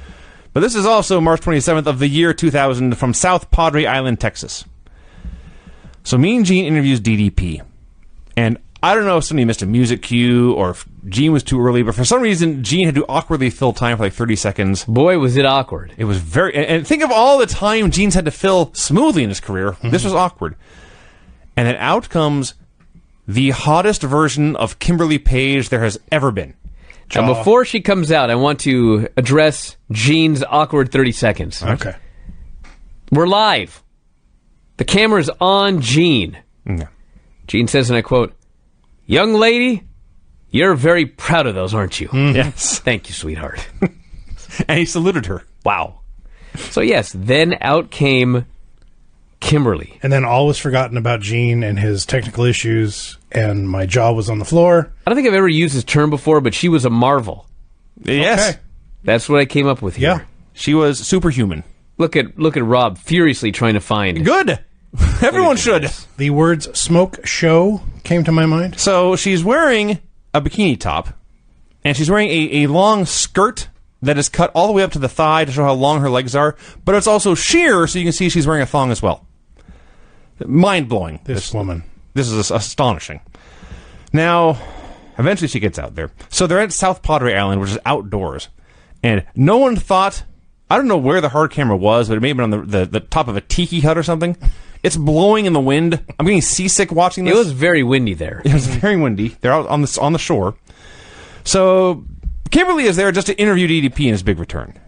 But this is also March 27th of the year 2000 from South Padre Island, Texas. So Mean Gene interviews DDP. And I don't know if somebody missed a music cue or if Gene was too early, but for some reason, Gene had to awkwardly fill time for like 30 seconds. Boy, was it awkward. It was very... And think of all the time Gene's had to fill smoothly in his career. This was awkward. And then out comes the hottest version of Kimberly Paige there has ever been. And before she comes out, I want to address Gene's awkward 30 seconds. Okay. We're live. The camera's on Gene. Yeah. Gene says, and I quote, "Young lady, you're very proud of those, aren't you?" Yes. Thank you, sweetheart. And he saluted her. Wow. So yes, then out came Kimberly. And then all was forgotten about Gene and his technical issues, and my jaw was on the floor. I don't think I've ever used this term before, but she was a marvel. Yes. Okay. That's what I came up with here. Yeah. She was superhuman. Look at Rob furiously trying to find. Good. Everyone should. The words smoke show came to my mind. So she's wearing a bikini top, and she's wearing a long skirt that is cut all the way up to the thigh to show how long her legs are, but it's also sheer, so you can see she's wearing a thong as well. Mind-blowing. This woman. This is astonishing. Now, eventually she gets out there. So they're at South Padre Island, which is outdoors, and no one thought... I don't know where the hard camera was, but it may have been on the top of a tiki hut or something. It's blowing in the wind. I'm getting seasick watching this. It was very windy there. It was very windy. They're out on the shore. So Kimberly is there just to interview DDP in his big return,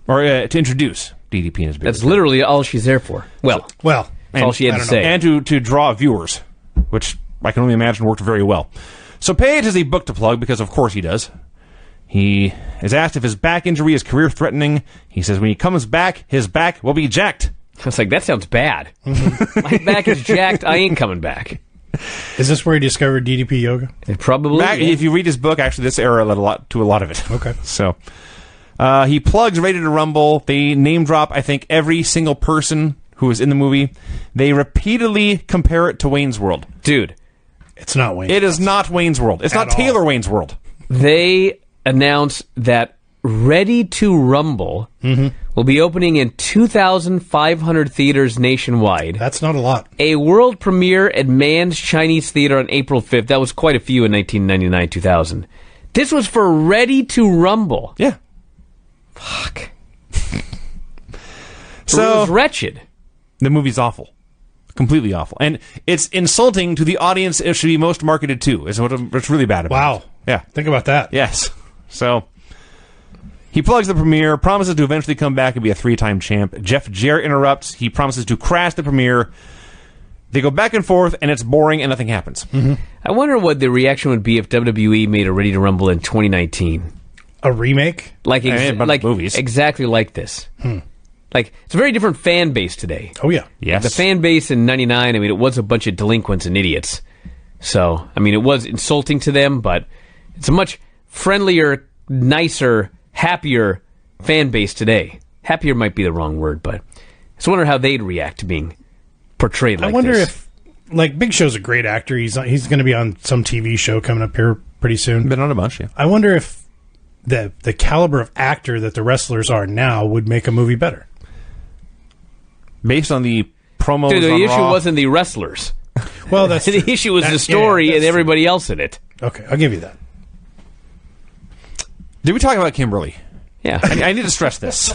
or to introduce DDP in his big That's return. literally all she's there for. Well, Well, that's all she had to say. and to draw viewers, which I can only imagine worked very well. So Paige has a book to plug because, of course, he does. He is asked if his back injury is career-threatening. He says when he comes back, his back will be jacked. I was like, that sounds bad. My back is jacked. I ain't coming back. is this where he discovered DDP yoga? It probably. Back, if you read his book, actually, this era led a lot of it. Okay. So he plugs Ready to Rumble. They name drop, I think, every single person who was in the movie. They repeatedly compare it to Wayne's World. Dude, It's not Wayne. It is not Wayne's World. It's not At all. Taylor Wayne's World. They announced that Ready to Rumble will be opening in 2,500 theaters nationwide. That's not a lot. A world premiere at Mann's Chinese Theater on April 5th. That was quite a few in 1999-2000. This was for Ready to Rumble. Yeah. Fuck. So it was wretched. the movie's awful. Completely awful. And it's insulting to the audience it should be most marketed to. Is what's really bad about it. Wow. Yeah. Think about that. Yes. So he plugs the premiere, promises to eventually come back and be a 3-time champ. Jeff Jarrett interrupts. He promises to crash the premiere. They go back and forth, and it's boring, and nothing happens. I wonder what the reaction would be if WWE made a Ready to Rumble in 2019. A remake? Like, about movies. Exactly like this. Like, it's a very different fan base today. Oh, yeah. Yes. The fan base in 99, I mean, it was a bunch of delinquents and idiots. So, I mean, it was insulting to them, but it's a much friendlier, nicer, happier fan base today. Happier might be the wrong word, but I just wonder how they'd react to being portrayed like this. I wonder if, like, Big Show's a great actor. He's going to be on some TV show coming up here pretty soon. Been on a bunch, yeah. I wonder if the caliber of actor that the wrestlers are now would make a movie better. Based on the promos Dude, the on issue Raw, wasn't the wrestlers. Well, that's The true. issue was the Yeah, story that's and true. everybody else in it. Okay, I'll give you that. Did we talk about Kimberly? Yeah. I need to stress this.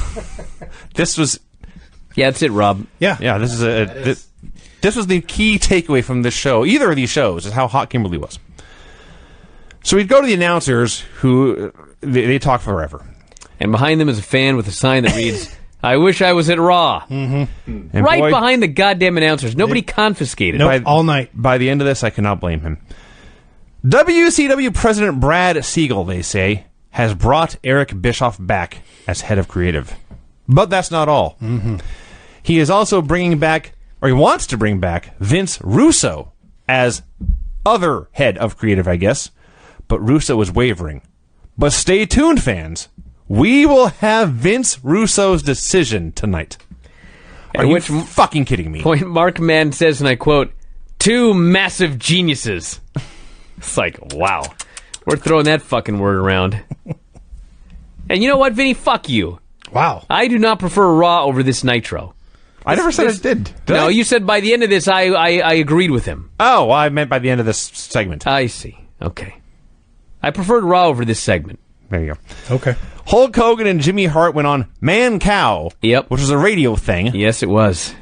This was, Yeah, that's it, Rob. Yeah. this is this was the key takeaway from this show. Either of these shows is how hot Kimberly was. So we'd go to the announcers who they talk forever. And behind them is a fan with a sign that reads, I wish I was at Raw. And Right boy, behind the goddamn announcers. Nobody confiscated Nope, it. all night. By the end of this, I cannot blame him. WCW President Brad Siegel, they say, has brought Eric Bischoff back as head of creative. But that's not all. He is also bringing back, or he wants to bring back, Vince Russo as other head of creative, I guess. But Russo is wavering. But stay tuned, fans. We will have Vince Russo's decision tonight. Are At you which fucking kidding me? point Mark Mann says, and I quote, 2 massive geniuses. It's like, wow. We're throwing that fucking word around. And you know what, Vinny? Fuck you. Wow. I do not prefer Raw over this Nitro. I never said it did. Did No, I? you said by the end of this, I agreed with him. Oh, well, I meant by the end of this segment. I see. Okay. I preferred Raw over this segment. There you go. Okay. Hulk Hogan and Jimmy Hart went on Man Cow, Yep. which was a radio thing, Yes, it was.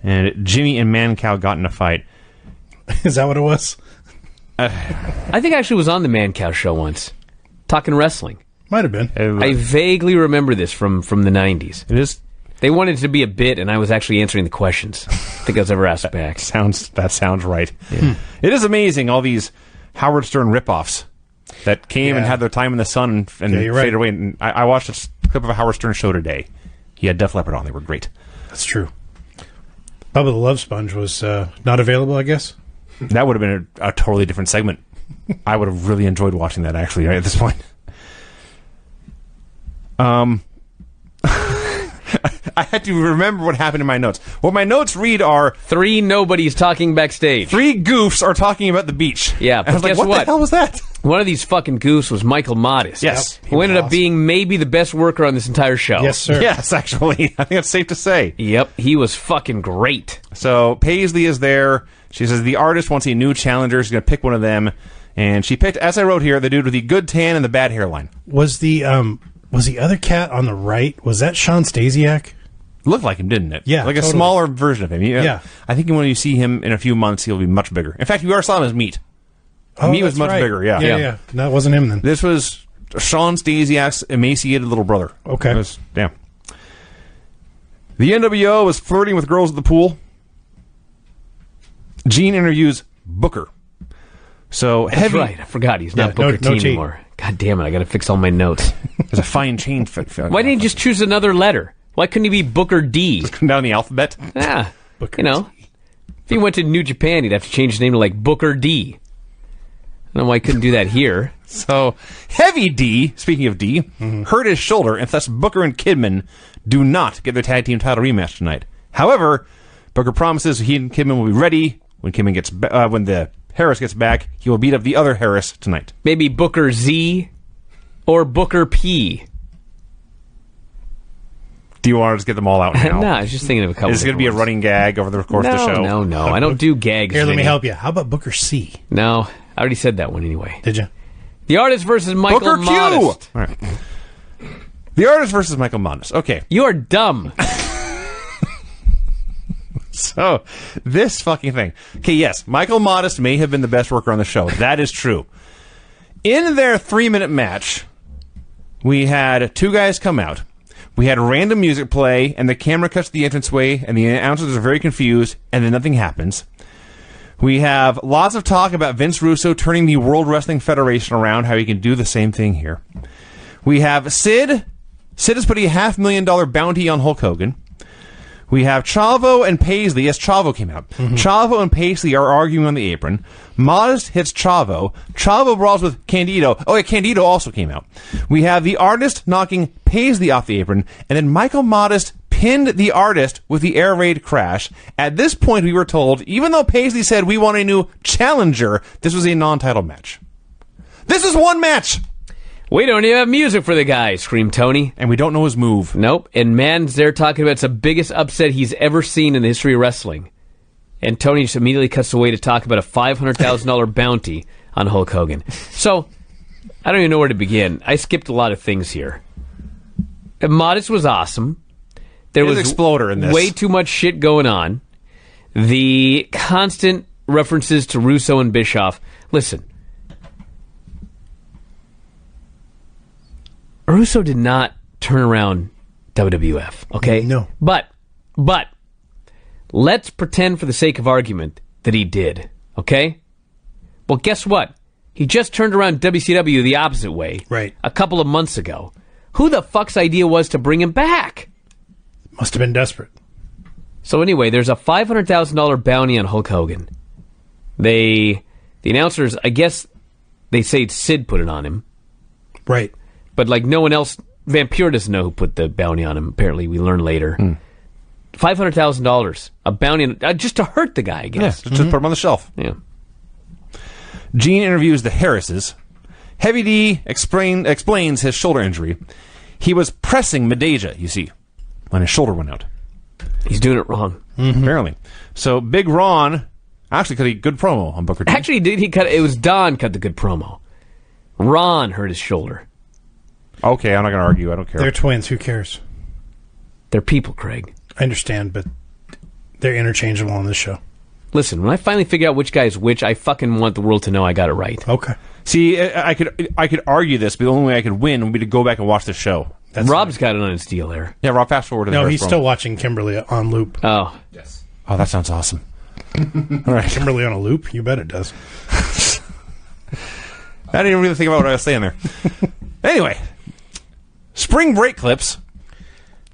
and Jimmy and Man Cow got in a fight. Is that what it was? I think I actually was on the Man Cow show once, talking wrestling. Might have been. I vaguely remember this from the 90s. It is They wanted it to be a bit, and I was actually answering the questions. I think I was ever asked back. that sounds right. It is amazing all these Howard Stern ripoffs that came and Yeah. had their time in the sun and Yeah, you're right. faded away. And I watched a clip of a Howard Stern show today. He had Def Leppard on; they were great. That's true. Bubba the Love Sponge was not available, I guess. That would have been a totally different segment. I would have really enjoyed watching that, actually, at this point. I had to remember what happened in my notes. What my notes read are 3 nobodies talking backstage. 3 goofs are talking about the beach. Yeah, And I was but like, guess what the what? hell was that? One of these fucking goofs was Michael Modest. Yes. Who ended up awesome. being maybe the best worker on this entire show. Yes, sir. Yes, actually. I think that's safe to say. Yep, he was fucking great. So Paisley is there. She says the artist wants a new challenger. She's going to pick one of them. And she picked, as I wrote here, the dude with the good tan and the bad hairline. Was the other cat on the right, was that Sean Stasiak? Looked like him, didn't it? Yeah, like a totally. smaller version of him. Yeah. I think when you see him in a few months, he'll be much bigger. In fact, you saw him as Meat. Meat was that's much right. bigger, yeah. Yeah. That wasn't him then. This was Sean Stasiak's emaciated little brother. Okay. It was- yeah. The NWO was flirting with girls at the pool. Gene interviews Booker. So That's heavy. right. I forgot he's not Yeah, Booker no T T. anymore. God damn it, I got to fix all my notes. There's a fine change. Why didn't you just choose another letter? Why couldn't he be Booker D? come down the alphabet? Ah, Booker you know. If he went to New Japan, he'd have to change his name to like Booker D. I don't know why he couldn't do that here. So Heavy D, speaking of D, hurt his shoulder, and thus Booker and Kidman do not get their tag team title rematch tonight. However, Booker promises he and Kidman will be ready when Kidman gets when the Harris gets back, he will beat up the other Harris tonight. Maybe Booker Z or Booker P. Do you want to just get them all out now? No, I was just thinking of a couple. Is it going to be a running gag over the course of the show? No. I don't do gags. Here, let me Vinny. help you. How about Booker C? No, I already said that one anyway. Did you? The Artist versus Michael Booker Q! Modest. All right. The Artist versus Michael Modest. Okay. You are dumb. So, this fucking thing. Okay, yes, Michael Modest may have been the best worker on the show. That is true. In their 3-minute match, we had two guys come out. We had random music play, and the camera cuts to the entranceway, and the announcers are very confused, and then nothing happens. We have lots of talk about Vince Russo turning the World Wrestling Federation around, how he can do the same thing here. We have Sid. Sid is putting a $500,000 bounty on Hulk Hogan. We have Chavo and Paisley. Yes, Chavo came out. Mm-hmm. Chavo and Paisley are arguing on the apron. Modest hits Chavo. Chavo brawls with Candido. Oh, yeah, Candido also came out. We have the Artist knocking Paisley off the apron, and then Michael Modest pinned the Artist with the air raid crash. At this point, we were told, even though Paisley said we want a new challenger, this was a non-title match. This is one match! We don't even have music for the guy, screamed Tony. And we don't know his move. Nope. And man's there talking about it's the biggest upset he's ever seen in the history of wrestling. And Tony just immediately cuts away to talk about a $500,000 bounty on Hulk Hogan. So, I don't even know where to begin. I skipped a lot of things here. Modest was awesome. There was Exploder in this. Way too much shit going on. The constant references to Russo and Bischoff. Listen. Russo did not turn around WWF, okay? No. But, let's pretend for the sake of argument that he did, okay? Well, guess what? He just turned around WCW the opposite way. Right. A couple of months ago. Who the fuck's idea was to bring him back? Must have been desperate. So anyway, there's a $500,000 bounty on Hulk Hogan. The announcers, I guess they say Sid put it on him. Right. But like no one else, Vampiro doesn't know who put the bounty on him. Apparently, we learn later. $500,000, a bounty, just to hurt the guy, I guess. Yeah, just put him on the shelf. Yeah. Gene interviews the Harrises. Heavy D explains his shoulder injury. He was pressing Medeja, you see, when his shoulder went out. He's doing it wrong. Apparently. So Big Ron actually cut a good promo on Booker T. Actually, it was Don cut the good promo. Ron hurt his shoulder. Okay, I'm not going to argue. I don't care. They're twins. Who cares? They're people, Craig. I understand, but they're interchangeable on this show. Listen, when I finally figure out which guy is which, I fucking want the world to know I got it right. Okay. See, I could argue this, but the only way I could win would be to go back and watch the show. Rob's got it on his deal there. Yeah, Rob, fast forward to the No, first he's promo. still watching Kimberly on loop. Oh. Oh, that sounds awesome. All right. Kimberly on a loop? You bet it does. I didn't really think about what I was saying there. Anyway, spring break clips.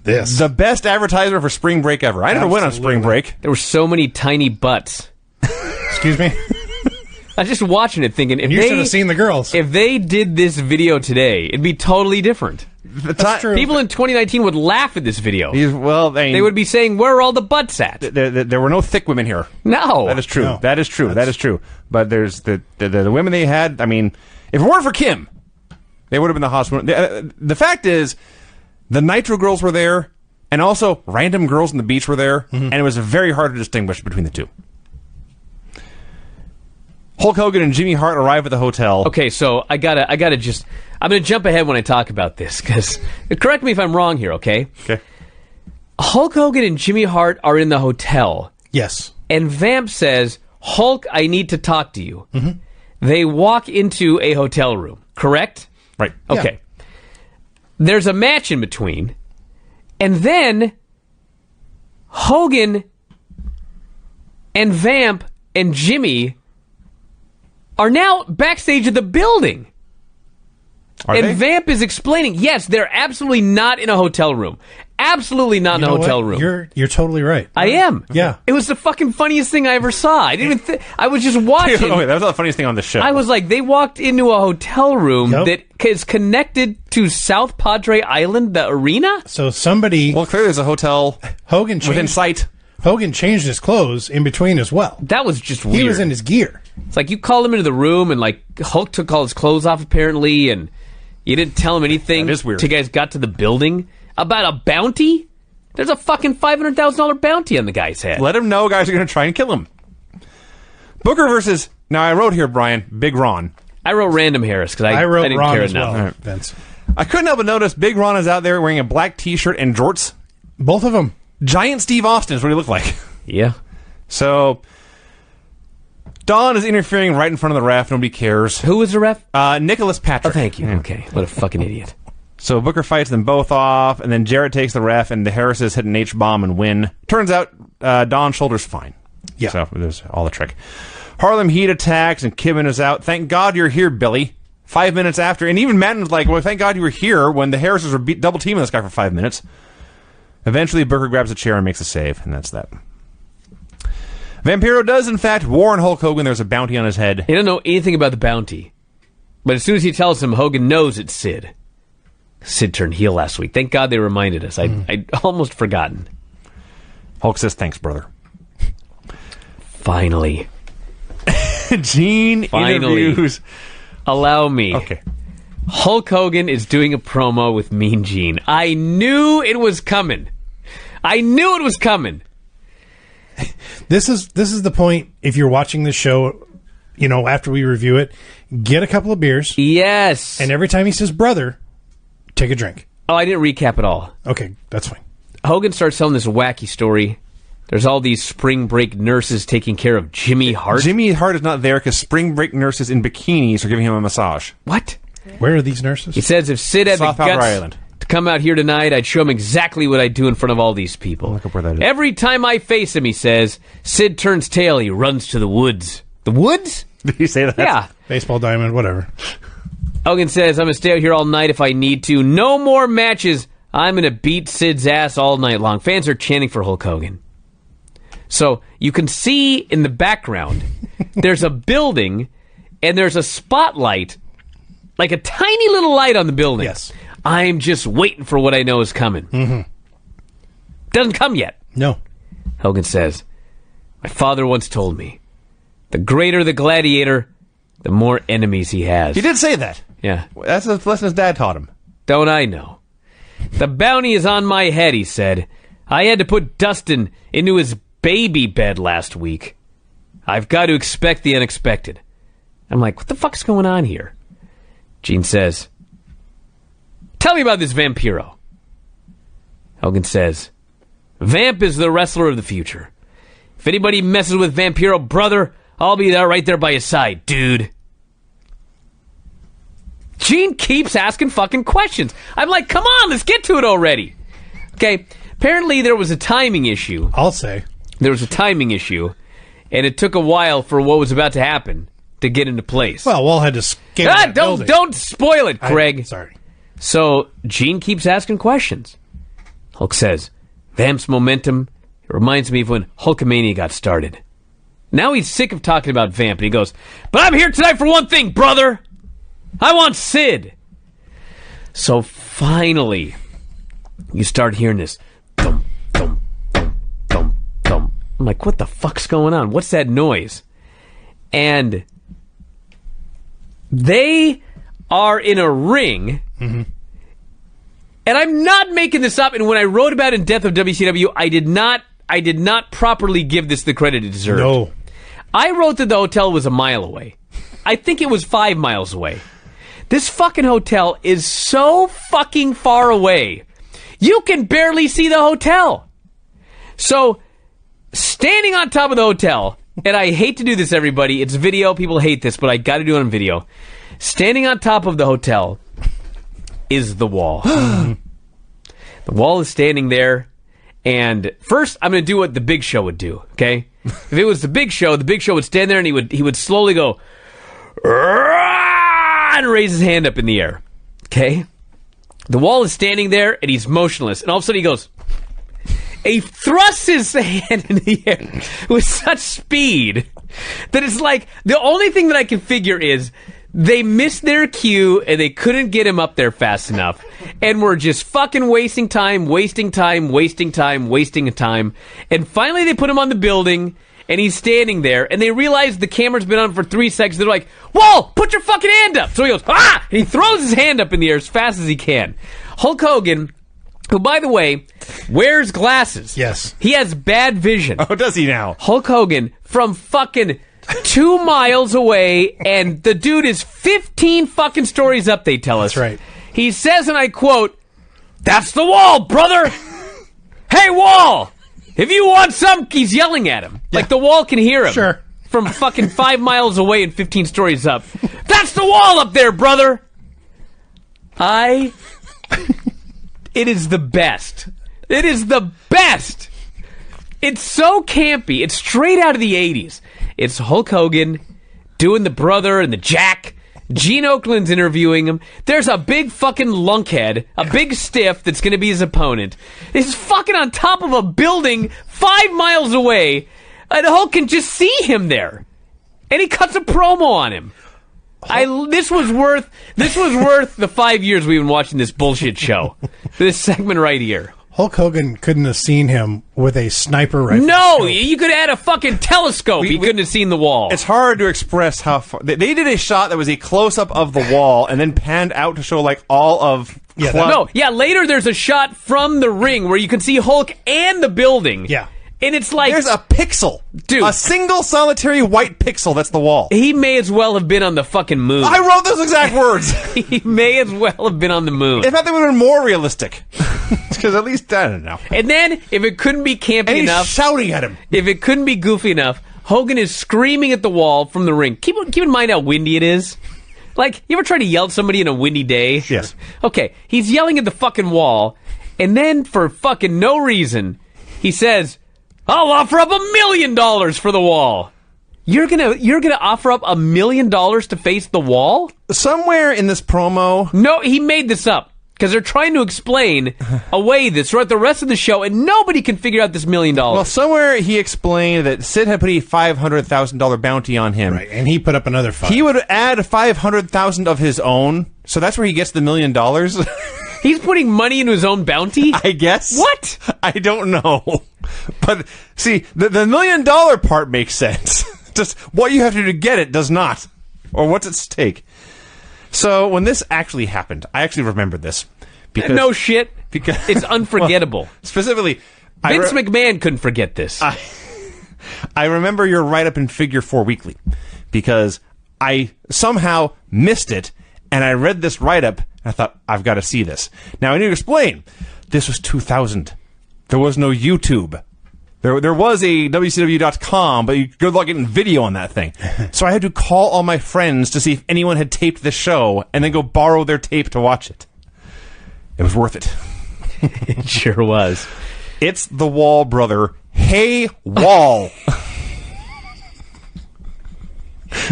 This. The best advertisement for spring break ever. I never went on spring break. There were so many tiny butts. Excuse me? I was just watching it thinking, You should have seen the girls. if they did this video today, it'd be totally different. That's true. People in 2019 would laugh at this video. They would be saying, where are all the butts at? There were no thick women here. No. That is true. No. That is true. That is true. But there's the women they had. I mean, if it weren't for Kim, they would have been the hottest women. The fact is, the Nitro girls were there, and also random girls on the beach were there, and it was very hard to distinguish between the two. Hulk Hogan and Jimmy Hart arrive at the hotel. Okay, so I gotta I'm gonna jump ahead when I talk about this, because correct me if I'm wrong here, okay? Okay. Hulk Hogan and Jimmy Hart are in the hotel, Yes. and Vamp says, Hulk, I need to talk to you. They walk into a hotel room, correct? Right. Okay. There's a match in between, and then Hogan and Vamp and Jimmy are now backstage at the building. Are and they? Vamp is explaining, yes, they're absolutely not in a hotel room. Absolutely not in a hotel room. You're totally right. I am. Yeah. It was the fucking funniest thing I ever saw. I didn't even I was just watching. Oh, wait, that was not the funniest thing on the show. I was like, they walked into a hotel room Yep. that is connected to South Padre Island, the arena? So somebody, Well, clearly there's a hotel Hogan changed, within sight. Hogan changed his clothes in between as well. That was just weird. He was in his gear. It's like you called him into the room and like Hulk took all his clothes off apparently, and you didn't tell him anything. That is weird. Till you guys got to the building about a bounty. There's a fucking $500,000 bounty on the guy's head. Let him know guys are going to try and kill him. Booker versus... Now, I wrote here, Brian, Big Ron. I wrote Random Harris because I wrote didn't Ron care as enough. well, Vince. I couldn't help but notice Big Ron is out there wearing a black T-shirt and jorts. Both of them. Giant Steve Austin is what he looked like. Yeah. So, Don is interfering right in front of the ref. Nobody cares. Who was the ref? Nicholas Patrick. Oh, thank you. Okay. What a fucking idiot. So Booker fights them both off, and then Jarrett takes the ref, and the Harrises hit an H-bomb and win. Turns out Don's shoulder's fine. Yeah. So there's all the trick. Harlem Heat attacks, and Kibben is out. Thank God you're here, Billy. 5 minutes after, and even Madden was like, well, thank God you were here when the Harrises were double-teaming this guy for 5 minutes. Eventually, Booker grabs a chair and makes a save, and that's that. Vampiro does, in fact, warn Hulk Hogan there's a bounty on his head. He doesn't know anything about the bounty. But as soon as he tells him, Hogan knows it's Sid. Sid turned heel last week. Thank God they reminded us. I'd almost forgotten. Hulk says, thanks, brother. Finally. Gene interviews. Allow me. Okay. Hulk Hogan is doing a promo with Mean Gene. I knew it was coming. This is the point. If you're watching this show, after we review it, get a couple of beers. Yes. And every time he says brother, take a drink. Oh, I didn't recap it all. Okay, that's fine. Hogan starts telling this wacky story. There's all these spring break nurses taking care of Jimmy Hart. Jimmy Hart is not there because spring break nurses in bikinis are giving him a massage. What? Where are these nurses? He says if Sid had South the Powder guts Island. to come out here tonight, I'd show him exactly what I'd do in front of all these people. Look up where that is. Every time I face him, he says, Sid turns tail, he runs to the woods. The woods? Did he say that? Yeah. Baseball diamond, whatever. Hogan says, I'm going to stay out here all night if I need to. No more matches. I'm going to beat Sid's ass all night long. Fans are chanting for Hulk Hogan. So you can see in the background, there's a building and there's a spotlight, like a tiny little light on the building. Yes. I'm just waiting for what I know is coming. Mm-hmm. Doesn't come yet. No. Hogan says, my father once told me, the greater the gladiator, the more enemies he has. He did say that. Yeah. That's a lesson his dad taught him. Don't I know? The bounty is on my head, he said. I had to put Dustin into his baby bed last week. I've got to expect the unexpected. I'm like, what the fuck's going on here? Gene says, tell me about this Vampiro. Hogan says, Vamp is the wrestler of the future. If anybody messes with Vampiro, brother, I'll be there right there by his side, dude. Gene keeps asking fucking questions. I'm like, come on, let's get to it already. Okay, apparently there was a timing issue. I'll say. There was a timing issue, and it took a while for what was about to happen to get into place. Well, Wall had to scale that building. Don't spoil it, Craig. Sorry. So Gene keeps asking questions. Hulk says, Vamp's momentum, it reminds me of when Hulkamania got started. Now he's sick of talking about Vamp, and he goes, but I'm here tonight for one thing, brother. I want Sid. So finally, you start hearing this. Thump, thump, thump, thump, thump. I'm like, what the fuck's going on? What's that noise? And they are in a ring. Mm-hmm. And I'm not making this up. And when I wrote about In Death of WCW, I did not properly give this the credit it deserved. No. I wrote that the hotel was a mile away. I think it was 5 miles away. This fucking hotel is so fucking far away. You can barely see the hotel. So, standing on top of the hotel, and I hate to do this, everybody. It's video. People hate this, but I got to do it on video. Standing on top of the hotel is the wall. The wall is standing there. And first, I'm going to do what the Big Show would do, okay? If it was the Big Show would stand there and he would slowly go, and raise his hand up in the air, okay? The wall is standing there, and he's motionless. And all of a sudden, he goes, he thrusts his hand in the air with such speed that it's like, the only thing that I can figure is They missed their cue, and they couldn't get him up there fast enough. And we're just fucking wasting time. And finally they put him on the building, and he's standing there, and they realize the camera's been on for 3 seconds. They're like, whoa, put your fucking hand up. So he goes, ah! And he throws his hand up in the air as fast as he can. Hulk Hogan, who, by the way, wears glasses. Yes. He has bad vision. Oh, does he now? Hulk Hogan from fucking 2 miles away, and the dude is 15 fucking stories up, they tell us. That's right. He says, and I quote, "That's the wall, brother! Hey, wall! If you want some," he's yelling at him. Like the wall can hear him. Sure. From fucking 5 miles away and 15 stories up. "That's the wall up there, brother!" It is the best. It is the best. It's so campy. It's straight out of the 80s. It's Hulk Hogan doing the brother and the Jack. Gene Oakland's interviewing him. There's a big fucking lunkhead, a big stiff that's going to be his opponent. He's fucking on top of a building 5 miles away, and Hulk can just see him there. And he cuts a promo on him. This was worth the 5 years we've been watching this bullshit show. This segment right here. Hulk Hogan couldn't have seen him with a sniper rifle. No, you could have had a fucking telescope. He couldn't have seen the wall. It's hard to express how far. They did a shot that was a close-up of the wall and then panned out to show, like, all of... Later there's a shot from the ring where you can see Hulk and the building. Yeah. And it's like... There's a pixel. Dude. A single solitary white pixel. That's the wall. He may as well have been on the fucking moon. I wrote those exact words. He may as well have been on the moon. In fact, they would have been more realistic. Because at least, I don't know. And then, if it couldn't be campy And he's enough... shouting at him. If it couldn't be goofy enough, Hogan is screaming at the wall from the ring. Keep in mind how windy it is. Like, you ever try to yell at somebody in a windy day? Yes. Okay, he's yelling at the fucking wall, and then, for fucking no reason, he says... I'll offer up $1 million for the wall. You're gonna offer up $1 million to face the wall? Somewhere in this promo... No, he made this up. Because they're trying to explain away this throughout the rest of the show, and nobody can figure out this $1 million. Well, somewhere he explained that Sid had put a $500,000 bounty on him. Right, and he put up another $5. He would add $500,000 of his own, so that's where he gets the $1 million. He's putting money into his own bounty? I guess. What? I don't know. But, see, the $1 million part makes sense. Just what you have to do to get it does not. Or what's at stake. So, when this actually happened, I actually remembered this. Because, No shit. Because It's unforgettable. well, specifically... Vince McMahon couldn't forget this. I remember your write-up in Figure 4 Weekly. Because I somehow missed it, and I read this write-up, and I thought, I've got to see this. Now, I need to explain. This was 2000. There was no YouTube. There was a WCW.com, but good luck getting video on that thing. So I had to call all my friends to see if anyone had taped the show, and then go borrow their tape to watch it. It was worth it. It sure was. It's the Wall brother. Hey, Wall.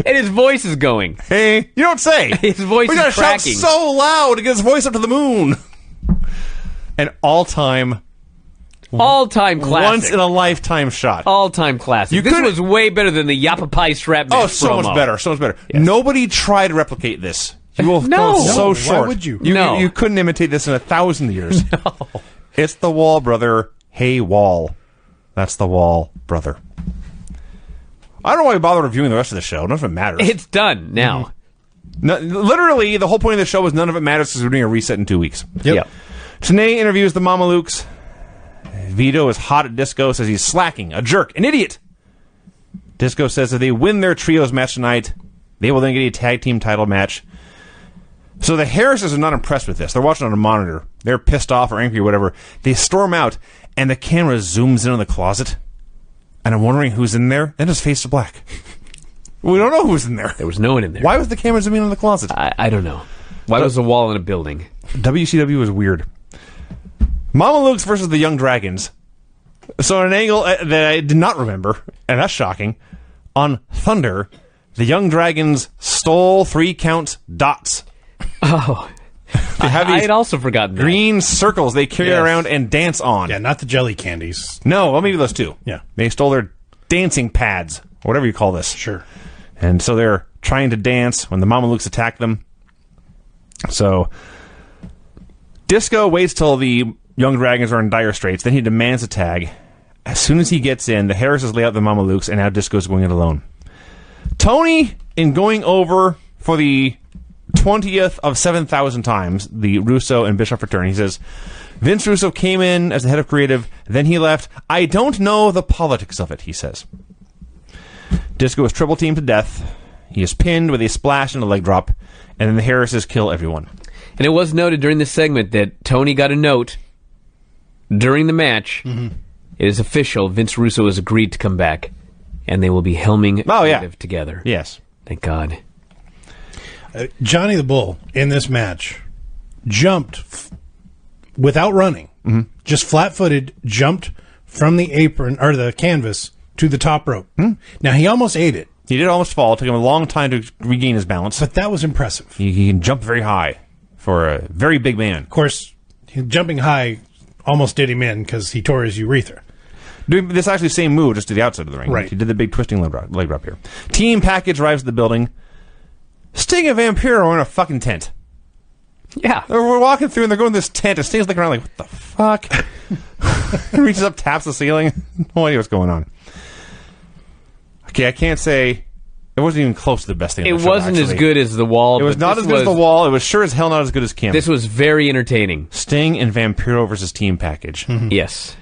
And his voice is going. Hey, you don't say. His voice we is gotta cracking. shout so loud to get his voice up to the moon. An all-time All-time classic. once in a lifetime shot. All-time classic. This was way better than the Yappa Pie Strap Oh, match so promo. much better. So much better. Yes. Nobody tried to replicate this. You will No. go so No, short. why would you? No. You couldn't imitate this in 1,000 years. No. It's the Wall brother. Hey, Wall. That's the Wall brother. I don't know why we bother reviewing the rest of the show. None of it matters. It's done now. No, literally, the whole point of the show is none of it matters because we're doing a reset in 2 weeks. Yep. Tenay interviews the Mamalukes. Vito is hot at Disco, says he's slacking, a jerk, an idiot. Disco says if they win their trios match tonight, they will then get a tag team title match. So the Harrises are not impressed with this. They're watching on a monitor. They're pissed off or angry or whatever. They storm out, and the camera zooms in on the closet. And I'm wondering who's in there. Then just fades to black. We don't know who's in there. There was no one in there. Why was the camera zooming in on the closet? I don't know. Why was the wall in a building? WCW was weird. Mamalukes versus the Young Dragons. So an angle that I did not remember, and that's shocking. On Thunder, the Young Dragons stole 3-count dots. Oh. They have I these had also forgotten that. green circles they carry Yes. around and dance on. Yeah, not the jelly candies. No, well, maybe those two. Yeah. They stole their dancing pads, or whatever you call this. Sure. And so they're trying to dance when the Mamalukes attack them. So Disco waits till the Young Dragons are in dire straits. Then he demands a tag. As soon as he gets in, the Harrises lay out the Mamalukes, and now Disco's going it alone. Tony, in going over for the 20th of 7,000 times, the Russo and Bischoff return, he says, Vince Russo came in as the head of creative, then he left. I don't know the politics of it, he says. Disco is triple teamed to death. He is pinned with a splash and a leg drop, and then the Harrises kill everyone. And it was noted during this segment that Tony got a note during the match. Mm-hmm. It is official. Vince Russo has agreed to come back, and they will be helming together. Yes. Thank God. Johnny the Bull, in this match, jumped without running. Mm-hmm. Just flat-footed, jumped from the apron, or the canvas, to the top rope. Mm-hmm. Now, he almost ate it. He did almost fall. It took him a long time to regain his balance. But that was impressive. He can jump very high for a very big man. Of course, jumping high almost did him in because he tore his urethra. Doing this actually same move just to the outside of the ring. Right. He did the big twisting leg drop here. Team package arrives at the building. Sting and Vampiro are in a fucking tent. Yeah. We're walking through and they're going to this tent and Sting's looking around like, what the fuck? He reaches up, taps the ceiling. No idea what's going on. Okay, I can't say... It wasn't even close to the best thing on the show, wasn't actually. as good as the wall. It was not as good as the wall. It was sure as hell not as good as Kim. This was very entertaining. Sting and Vampiro versus team package. Mm-hmm. Yes.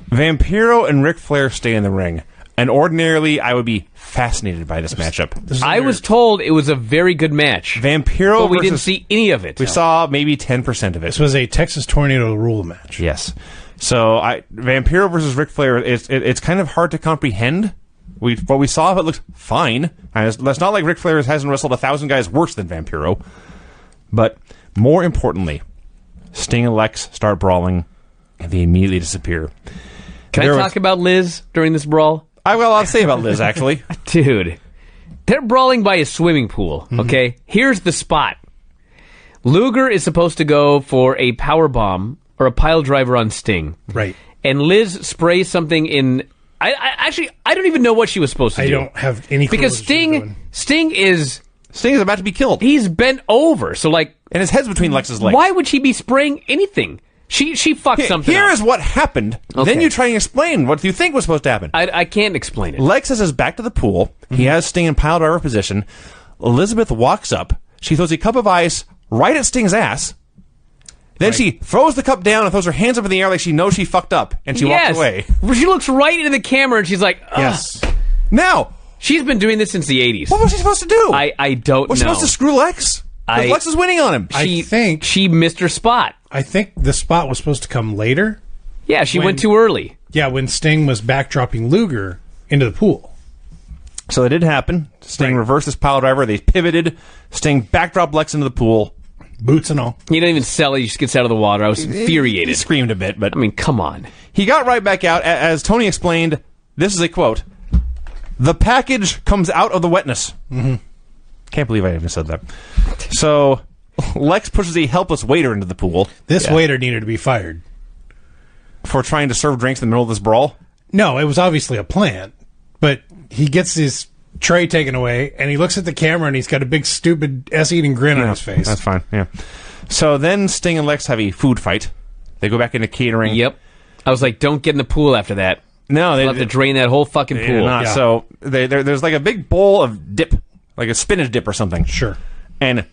Vampiro and Ric Flair stay in the ring. And ordinarily, I would be fascinated by this matchup. I was told it was a very good match. Vampiro but we didn't see any of it. We saw maybe 10% of it. This was a Texas Tornado rule match. Yes. So, Vampiro versus Ric Flair, it's kind of hard to comprehend. What we saw of it looked fine. It's not like Ric Flair hasn't wrestled 1,000 guys worse than Vampiro. But more importantly, Sting and Lex start brawling, and they immediately disappear. Can I talk about Liz during this brawl? I will. I'll say about Liz, actually. Dude, they're brawling by a swimming pool, okay? Mm-hmm. Here's the spot. Luger is supposed to go for a power bomb or a pile driver on Sting. Right. And Liz sprays something in... I don't even know what she was supposed to do. I don't have any clue. Because Sting is about to be killed. He's bent over, so like... And his head's between Lex's legs. Why would she be spraying anything? She fucked something Here up. is what happened. Okay. Then you try and explain what you think was supposed to happen. I can't explain it. Lex has his back to the pool. Mm-hmm. He has Sting in pile driver position. Elizabeth walks up. She throws a cup of ice right at Sting's ass. Then she throws the cup down and throws her hands up in the air like she knows she fucked up. And she walks away. She looks right into the camera and she's like, ugh. Yes. Now, she's been doing this since the 80s. What was she supposed to do? I don't know. Was she supposed to screw Lex? Lex is winning on him. I think she missed her spot. I think the spot was supposed to come later. Yeah, she went too early. Yeah, when Sting was backdropping Luger into the pool. So it did happen. Sting reversed his pile driver. They pivoted. Sting backdropped Lex into the pool. Boots and all. He didn't even sell it. He just gets out of the water. I was infuriated. He screamed a bit, but... I mean, come on. He got right back out. As Tony explained, this is a quote, "The package comes out of the wetness." Mm-hmm. Can't believe I even said that. So, Lex pushes a helpless waiter into the pool. This waiter needed to be fired. For trying to serve drinks in the middle of this brawl? No, it was obviously a plant. But he gets his tray taken away, and he looks at the camera, and he's got a big, stupid, ass-eating grin on his face. That's fine, yeah. So then Sting and Lex have a food fight. They go back into catering. Yep. I was like, don't get in the pool after that. No, they'll have to drain that whole fucking pool. Yeah. So there's like a big bowl of dip, like a spinach dip or something. Sure. And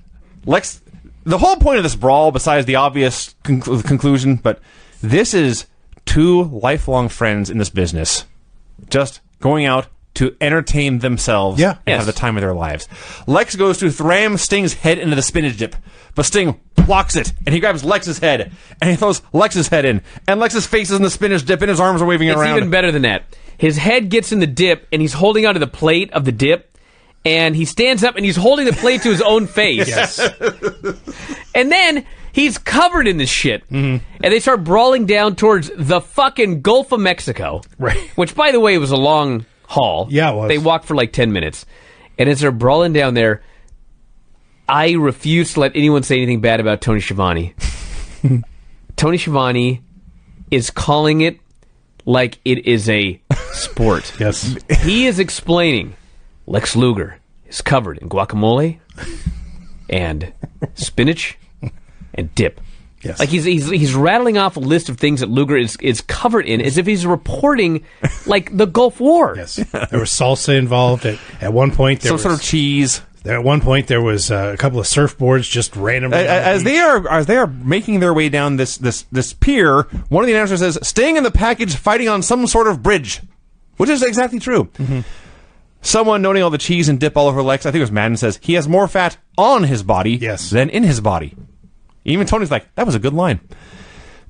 Lex... The whole point of this brawl, besides the obvious conclusion, but this is two lifelong friends in this business just going out to entertain themselves and have the time of their lives. Lex goes to ram Sting's head into the spinach dip, but Sting blocks it, and he grabs Lex's head, and he throws Lex's head in, and Lex's face is in the spinach dip, and his arms are waving around. It's even better than that. His head gets in the dip, and he's holding onto the plate of the dip, and he stands up, and he's holding the plate to his own face. Yes. And then he's covered in this shit. Mm-hmm. And they start brawling down towards the fucking Gulf of Mexico. Right. Which, by the way, was a long haul. Yeah, it was. They walked for like 10 minutes. And as they're brawling down there, I refuse to let anyone say anything bad about Tony Schiavone. Tony Schiavone is calling it like it is a sport. Yes. He is explaining Lex Luger is covered in guacamole and spinach and dip. Yes. Like he's rattling off a list of things that Luger is covered in as if he's reporting like the Gulf War. Yes. There was salsa involved. At one point, there Some was sort of cheese. At one point, there was a couple of surfboards just randomly. As they are making their way down this pier, one of the announcers says, "Staying in the package, fighting on some sort of bridge," which is exactly true. Mm-hmm. Someone noting all the cheese and dip all over Lex, I think it was Madden, says he has more fat on his body than in his body. Even Tony's like, that was a good line.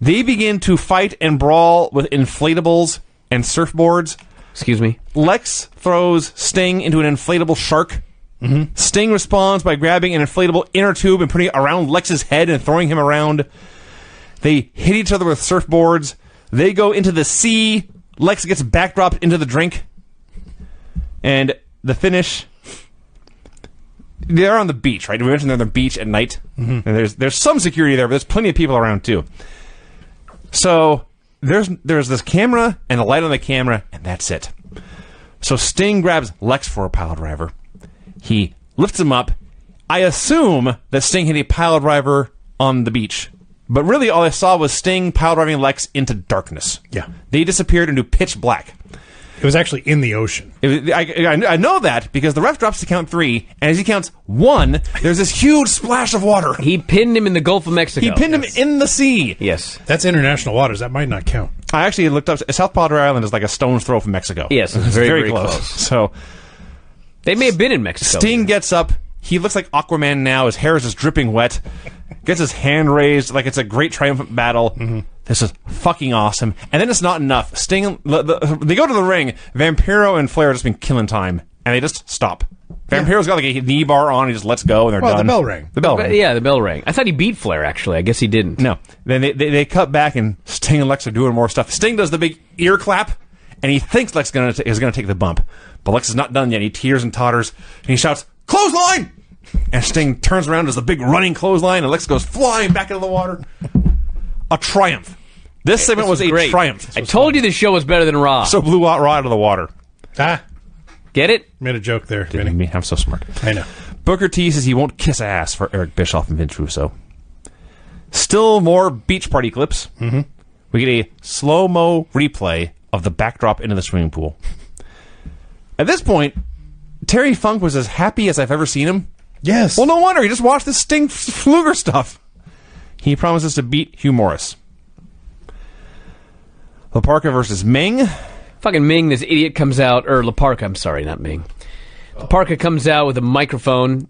They begin to fight and brawl with inflatables and surfboards. Excuse me. Lex throws Sting into an inflatable shark. Mm-hmm. Sting responds by grabbing an inflatable inner tube and putting it around Lex's head and throwing him around. They hit each other with surfboards. They go into the sea. Lex gets backdropped into the drink. And the finish... They're on the beach, right? We mentioned they're on the beach at night. Mm-hmm. And there's some security there, but there's plenty of people around, too. So there's this camera and the light on the camera, and that's it. So Sting grabs Lex for a pile driver. He lifts him up. I assume that Sting hit a pile driver on the beach. But really all I saw was Sting pile driving Lex into darkness. Yeah. They disappeared into pitch black. It was actually in the ocean. I know that because the ref drops to count 3, and as he counts 1, there's this huge splash of water. He pinned him in the Gulf of Mexico. He pinned him in the sea. Yes. That's international waters. That might not count. I actually looked up. South Padre Island is like a stone's throw from Mexico. Yes, it's very, very close. So they may have been in Mexico. Sting gets up. He looks like Aquaman now. His hair is just dripping wet. Gets his hand raised like it's a great triumphant battle. Mm-hmm. This is fucking awesome. And then it's not enough. Sting, they go to the ring. Vampiro and Flair have just been killing time. And they just stop. Vampiro's got like a knee bar on. He just lets go and they're done. The bell rang. The bell rang. Yeah, the bell rang. I thought he beat Flair, actually. I guess he didn't. No. Then they cut back and Sting and Lex are doing more stuff. Sting does the big ear clap. And he thinks Lex is going to take the bump. But Lex is not done yet. He tears and totters. And he shouts, "Clothesline!" And Sting turns around, does the big running clothesline, and Lex goes flying back into the water. A triumph. This segment was a great. Triumph. I told you this show was better than Raw. So blew Raw out of the water. Get it? Made a joke there, Vinny. Didn't mean I'm so smart. I know. Booker T says he won't kiss ass for Eric Bischoff and Vince Russo. Still more beach party clips. Mm-hmm. We get a slow-mo replay of the backdrop into the swimming pool. At this point, Terry Funk was as happy as I've ever seen him. Yes. Well, no wonder. He just watched this Sting Luger stuff. He promises to beat Hugh Morris. La Parka versus Ming. Fucking Ming, this idiot comes out, or La Parka, I'm sorry, not Ming. La Parka comes out with a microphone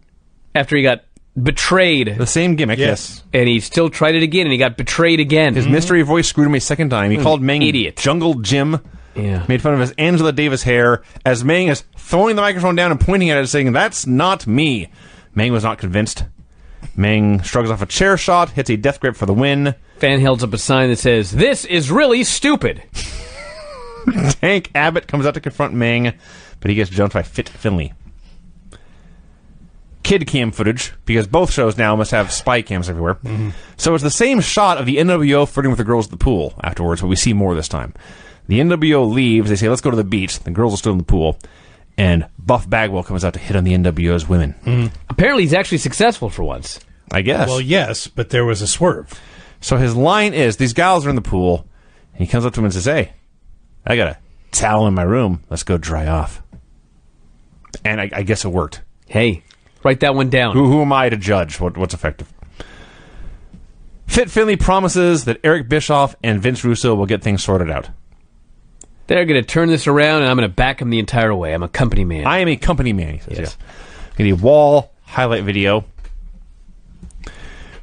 after he got betrayed. The same gimmick, yes. And he still tried it again, and he got betrayed again. His mystery voice screwed him a second time. He called Ming idiot. Jungle Jim. Yeah. Made fun of his Angela Davis hair as Ming is throwing the microphone down and pointing at it saying, "That's not me." Ming was not convinced. Ming shrugs off a chair shot, hits a death grip for the win. Fan holds up a sign that says, "This is really stupid." Tank Abbott comes out to confront Ming, but he gets jumped by Fit Finley. Kid cam footage, because both shows now must have spy cams everywhere. Mm-hmm. So it's the same shot of the NWO flirting with the girls at the pool afterwards, but we see more this time. The NWO leaves. They say, "Let's go to the beach." The girls are still in the pool. And Buff Bagwell comes out to hit on the NWO's women. Mm. Apparently he's actually successful for once. I guess. Well, yes, but there was a swerve. So his line is, these gals are in the pool, and he comes up to them and says, "Hey, I got a towel in my room. Let's go dry off." And I guess it worked. Hey, write that one down. Who am I to judge what's effective? Fit Finley promises that Eric Bischoff and Vince Russo will get things sorted out. They're going to turn this around, and I'm going to back them the entire way. I'm a company man. I am a company man, he says. Yes. Yeah. Get a wall highlight video.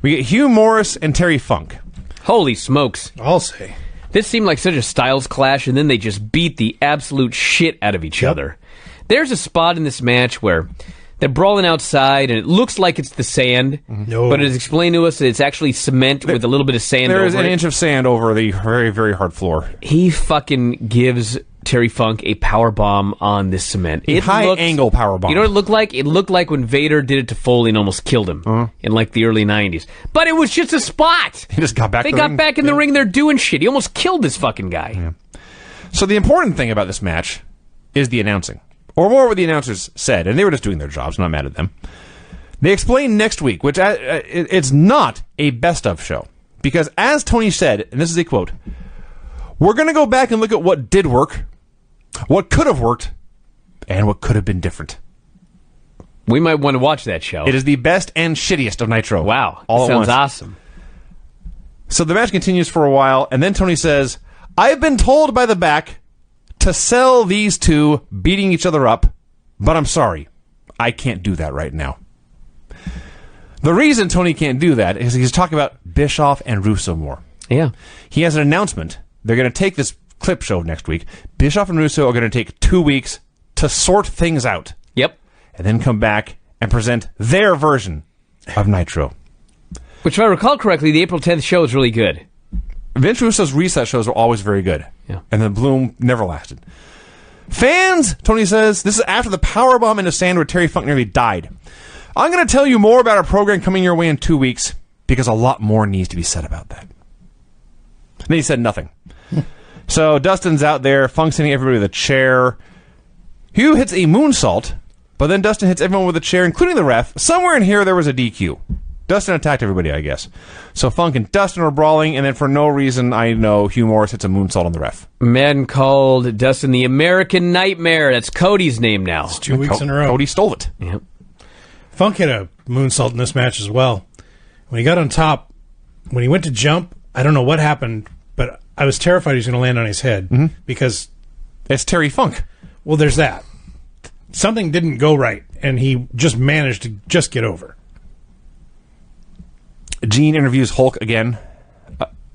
We get Hugh Morris and Terry Funk. Holy smokes. I'll say. This seemed like such a styles clash, and then they just beat the absolute shit out of each other. There's a spot in this match where they're brawling outside, and it looks like it's the sand, No. but it's explained to us that it's actually cement with a little bit of sand over it. There is an inch of sand over the very, very hard floor. He fucking gives Terry Funk a power bomb on this cement. A high-angle power bomb. You know what it looked like? It looked like when Vader did it to Foley and almost killed him in like the early 90s. But it was just a spot. He just got back They in the got ring. back in the ring, they're doing shit. He almost killed this fucking guy. Yeah. So the important thing about this match is the announcing. or more what the announcers said, and they were just doing their jobs, not mad at them. They explained next week, which it's not a best-of show. Because as Tony said, and this is a quote, we're going to go back and look at what did work, what could have worked, and what could have been different. We might want to watch that show. It is the best and shittiest of Nitro. Wow. All at sounds once. awesome. So the match continues for a while, and then Tony says, I've been told by the back to sell these two beating each other up, but I'm sorry. I can't do that right now. The reason Tony can't do that is he's talking about Bischoff and Russo more. Yeah. He has an announcement. They're going to take this clip show next week. Bischoff and Russo are going to take 2 weeks to sort things out. Yep. And then come back and present their version of Nitro. Which, if I recall correctly, the April 10th show is really good. Vince Russo's reset shows were always very good. Yeah. And the bloom never lasted. Fans, Tony says, this is after the powerbomb into sand where Terry Funk nearly died. I'm going to tell you more about our program coming your way in 2 weeks because a lot more needs to be said about that. And then he said nothing. So Dustin's out there, Funk's hitting everybody with a chair. Hugh hits a moonsault, but then Dustin hits everyone with a chair, including the ref. Somewhere in here there was a DQ. Dustin attacked everybody, I guess. So Funk and Dustin are brawling, and then for no reason, I know Hugh Morris hits a moonsault on the ref. Madden called Dustin the American Nightmare. That's Cody's name now. It's 2 weeks in a row. Cody stole it. Yep. Funk hit a moonsault in this match as well. When he got on top, when he went to jump, I don't know what happened, but I was terrified he was going to land on his head because... It's Terry Funk. Well, there's that. Something didn't go right, and he just managed to just get over. Gene interviews Hulk again.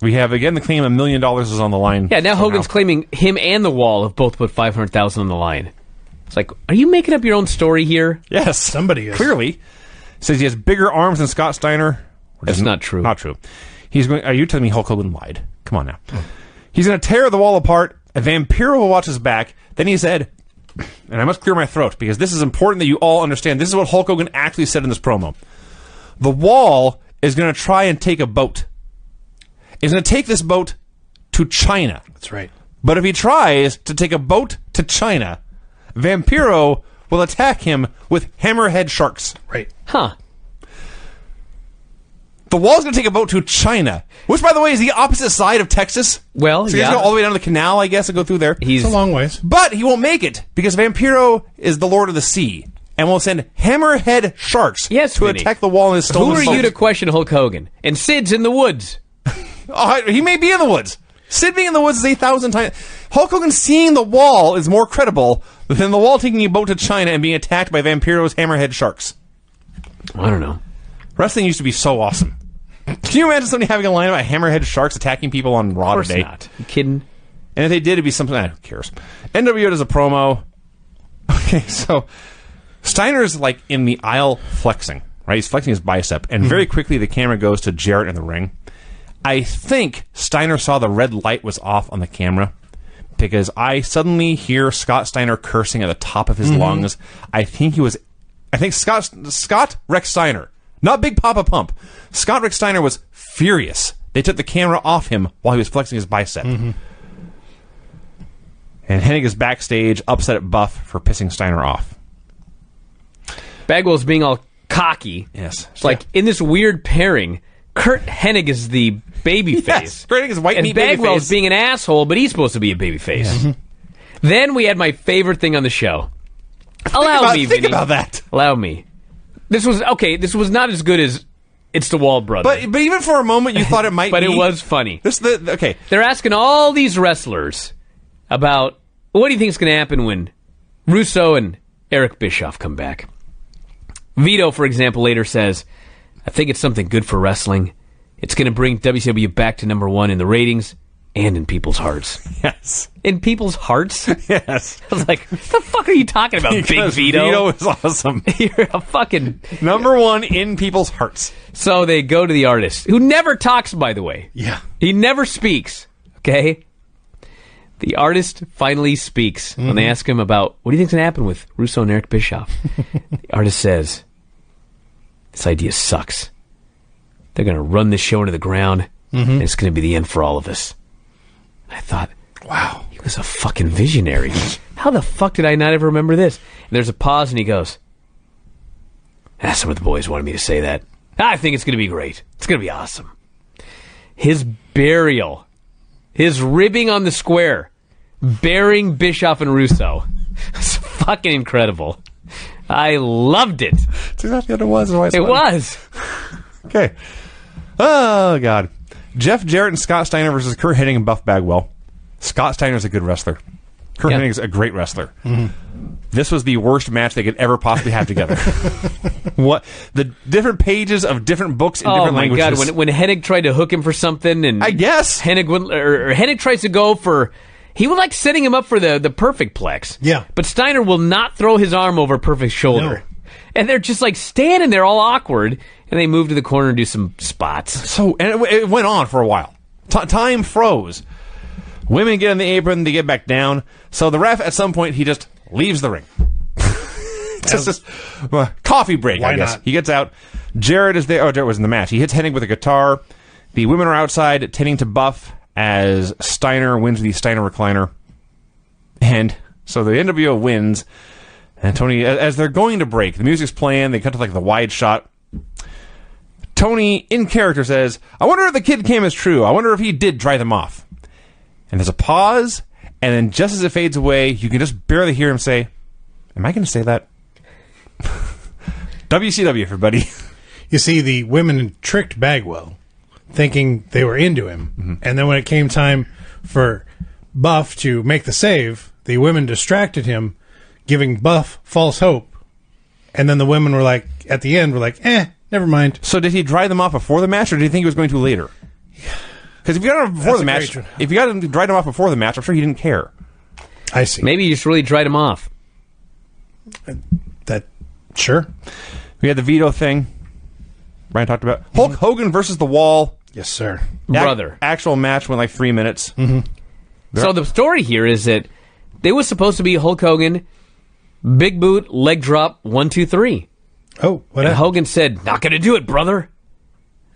We have, again, the claim $1 million is on the line. Yeah, now somehow. Hogan's claiming him and the Wall have both put $500,000 on the line. It's like, are you making up your own story here? Yes. Somebody is. Clearly. Says he has bigger arms than Scott Steiner. That's not true. Not true. He's going. Are you telling me Hulk Hogan lied? Come on now. He's going to tear the Wall apart. A Vampiro will watch his back. Then he said, and I must clear my throat because this is important that you all understand. This is what Hulk Hogan actually said in this promo. The Wall is going to try and take a boat. He's going to take this boat to China. That's right. But if he tries to take a boat to China, Vampiro will attack him with hammerhead sharks. Right. Huh. The Wall's going to take a boat to China, which, by the way, is the opposite side of Texas. Well, so he's going to go all the way down to the canal, I guess, and go through there. He's It's a long ways. But he won't make it because Vampiro is the Lord of the Sea and will send hammerhead sharks Yes, to Vinny. attack the Wall in his stolen Who are boat. you to question Hulk Hogan? And Sid's in the woods. Oh, he may be in the woods. Sid being in the woods is 1,000 times. Hulk Hogan seeing the Wall is more credible than the Wall taking a boat to China and being attacked by Vampiro's hammerhead sharks. I don't know. Wrestling used to be so awesome. Can you imagine somebody having a line about hammerhead sharks attacking people on Raw Of course today? not. You kidding? And if they did, it'd be something. Who cares? NWO does a promo. Okay, so Steiner's like in the aisle flexing, right? He's flexing his bicep, and very quickly the camera goes to Jarrett in the ring. I think Steiner saw the red light was off on the camera because I suddenly hear Scott Steiner cursing at the top of his lungs. I think Scott Rex Steiner, not Big Papa Pump. Scott Rex Steiner was furious. They took the camera off him while he was flexing his bicep. And Henning is backstage, upset at Buff for pissing Steiner off. Bagwell's being all cocky. Yes. It's like, in this weird pairing, Kurt Hennig is the baby face. Yes, Kurt Hennig is white and meat baby Bagwell's face. being an asshole, but he's supposed to be a baby face. Then we had my favorite thing on the show. Think about that. Allow me. This was not as good as It's the Wall Brother. But even for a moment, you thought it might but be. it was funny. Okay. They're asking all these wrestlers about what do you think is going to happen when Russo and Eric Bischoff come back. Vito, for example, later says, I think it's something good for wrestling. It's going to bring WCW back to #1 in the ratings and in people's hearts. Yes. In people's hearts? Yes. I was like, what the fuck are you talking about, Big Because Vito? Vito is awesome. You're a fucking... #1 in people's hearts. So they go to the artist, who never talks, by the way. Yeah. He never speaks, okay? The artist finally speaks when they ask him about, what do you think's going to happen with Russo and Eric Bischoff? The artist says, this idea sucks. They're going to run this show into the ground, and it's going to be the end for all of us. I thought, Wow. he He's a fucking visionary. How the fuck did I not ever remember this? And there's a pause, and he goes, some of the boys wanted me to say that. I think it's going to be great. It's going to be awesome. His burial. His ribbing on the square. Burying Bischoff and Russo. It's fucking incredible. I loved it. That's exactly what it was. It was. Okay. Oh, God. Jeff Jarrett and Scott Steiner versus Kurt Hennig and Buff Bagwell. Scott Steiner's a good wrestler. Kurt Hennig's a great wrestler. Mm-hmm. This was the worst match they could ever possibly have together. What the different pages of different books in different languages. Oh my God! When Hennig tried to hook him for something, and I guess Hennig wouldn't, or Hennig tries to go for, he would like setting him up for the perfect plex. Yeah, but Steiner will not throw his arm over perfect shoulder, no. And they're just like standing there all awkward, and they move to the corner and do some spots. So and it went on for a while. Time froze. Women get on the apron, they get back down. So the ref, at some point, he just leaves the ring. just coffee break, I guess. Not? He gets out. Jarrett is there. Oh, Jarrett was in the match. He hits Hennig with a guitar. The women are outside, tending to Buff as Steiner wins the Steiner recliner. And so the NWO wins. And Tony, as they're going to break, the music's playing. They cut to like the wide shot. Tony, in character, says, I wonder if the kid came as true. I wonder if he did dry them off. And there's a pause, and then just as it fades away, you can just barely hear him say, am I going to say that? WCW, everybody. You see, the women tricked Bagwell, thinking they were into him. Mm-hmm. And then when it came time for Buff to make the save, the women distracted him, giving Buff false hope. And then the women were like, at the end, were like, never mind. So did he dry them off before the match, or did he think he was going to later? Because if you got him before the match, if you got him to dry him off before the match, I'm sure he didn't care. I see. Maybe you just really dried him off. Sure. We had the veto thing. Brian talked about Hulk Hogan versus the Wall. Yes, sir. Brother. Actual match went like 3 minutes. Mm-hmm. So the story here is that they was supposed to be Hulk Hogan, big boot, leg drop, 1, 2, 3. Oh, what? And Hogan said, "Not going to do it, brother."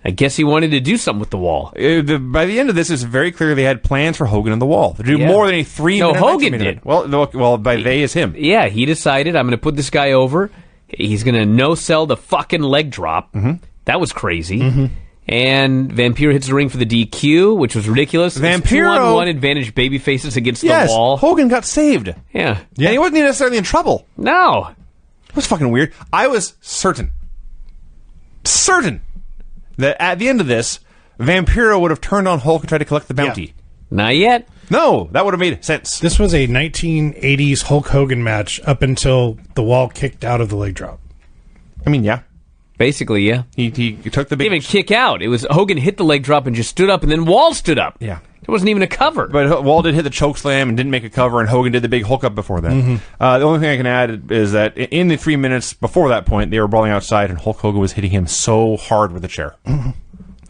I guess he wanted to do something with the Wall. By the end of this, it's very clear they had plans for Hogan and the Wall to do more than a 3-minute. No, Hogan did. Well, by they is him. Yeah, he decided, I'm going to put this guy over. He's going to no-sell the fucking leg drop. Mm-hmm. That was crazy. Mm-hmm. And Vampiro hits the ring for the DQ, which was ridiculous. Vampiro 2-on-1 advantage baby faces against the Wall. Hogan got saved. Yeah. And he wasn't even necessarily in trouble. No. It was fucking weird. I was certain that at the end of this, Vampiro would have turned on Hulk and tried to collect the bounty. Yeah. Not yet. No, that would have made sense. This was a 1980s Hulk Hogan match up until the Wall kicked out of the leg drop. I mean, yeah. Basically, yeah. He took the big... He didn't even kick out. It was Hogan hit the leg drop and just stood up, and then Wall stood up. Yeah. It wasn't even a cover. But Wall did hit the choke slam and didn't make a cover, and Hogan did the big Hulk up before that. Mm-hmm. The only thing I can add is that in the 3 minutes before that point, they were brawling outside, and Hulk Hogan was hitting him so hard with the chair. Mm-hmm.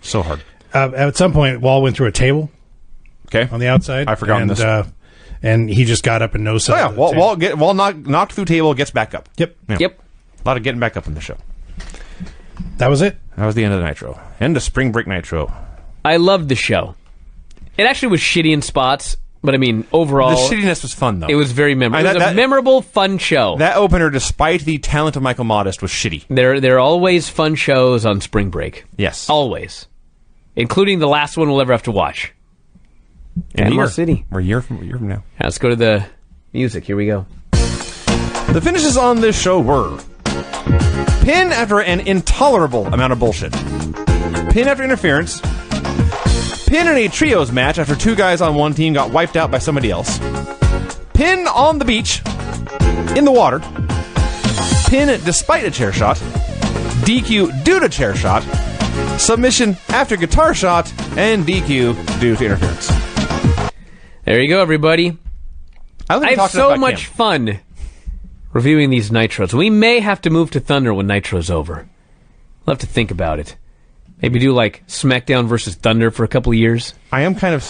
So hard. At some point, Wall went through a table. Okay. On the outside. I forgot this. And he just got up and no-sold. Oh, yeah. Wall knocked through table, gets back up. Yep. Yeah. Yep. A lot of getting back up in the show. That was it? That was the end of the Nitro. End of Spring Break Nitro. I loved the show. It actually was shitty in spots, but I mean, overall... The shittiness was fun, though. It was very memorable. It was a memorable, fun show. That opener, despite the talent of Michael Modest, was shitty. There are always fun shows on Spring Break. Yes. Always. Including the last one we'll ever have to watch. Panama City. We're a year from now. Let's go to the music. Here we go. The finishes on this show were... pin after an intolerable amount of bullshit. Pin after interference. Pin in a trios match after 2 guys on one team got wiped out by somebody else. Pin on the beach. In the water. Pin despite a chair shot. DQ due to chair shot. Submission after guitar shot. And DQ due to interference. There you go, everybody. I have so much fun reviewing these Nitros. We may have to move to Thunder when Nitro's over. We'll have to think about it. Maybe do like SmackDown versus Thunder for a couple of years. I am kind of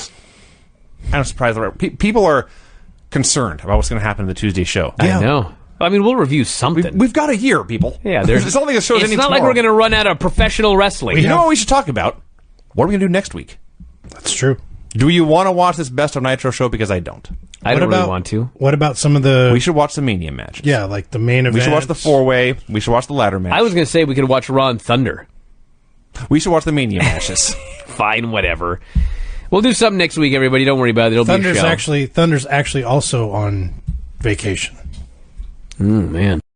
surprised. People are concerned about what's going to happen in the Tuesday show. Yeah. I know. I mean, we'll review something. We've got a year, people. Yeah, there's something that shows. It's not like we're going to run out of professional wrestling. You know what we should talk about? What are we going to do next week? That's true. Do you want to watch this Best of Nitro show? Because I don't. I don't really want to. What about some of the... We should watch the Mania matches. Yeah, like the main event. We should watch the 4-way. We should watch the ladder match. I was going to say we could watch Raw and Thunder. We should watch the Mania matches. Fine, whatever. We'll do something next week, everybody. Don't worry about it. It'll be a show. Thunder's actually also on vacation. Man.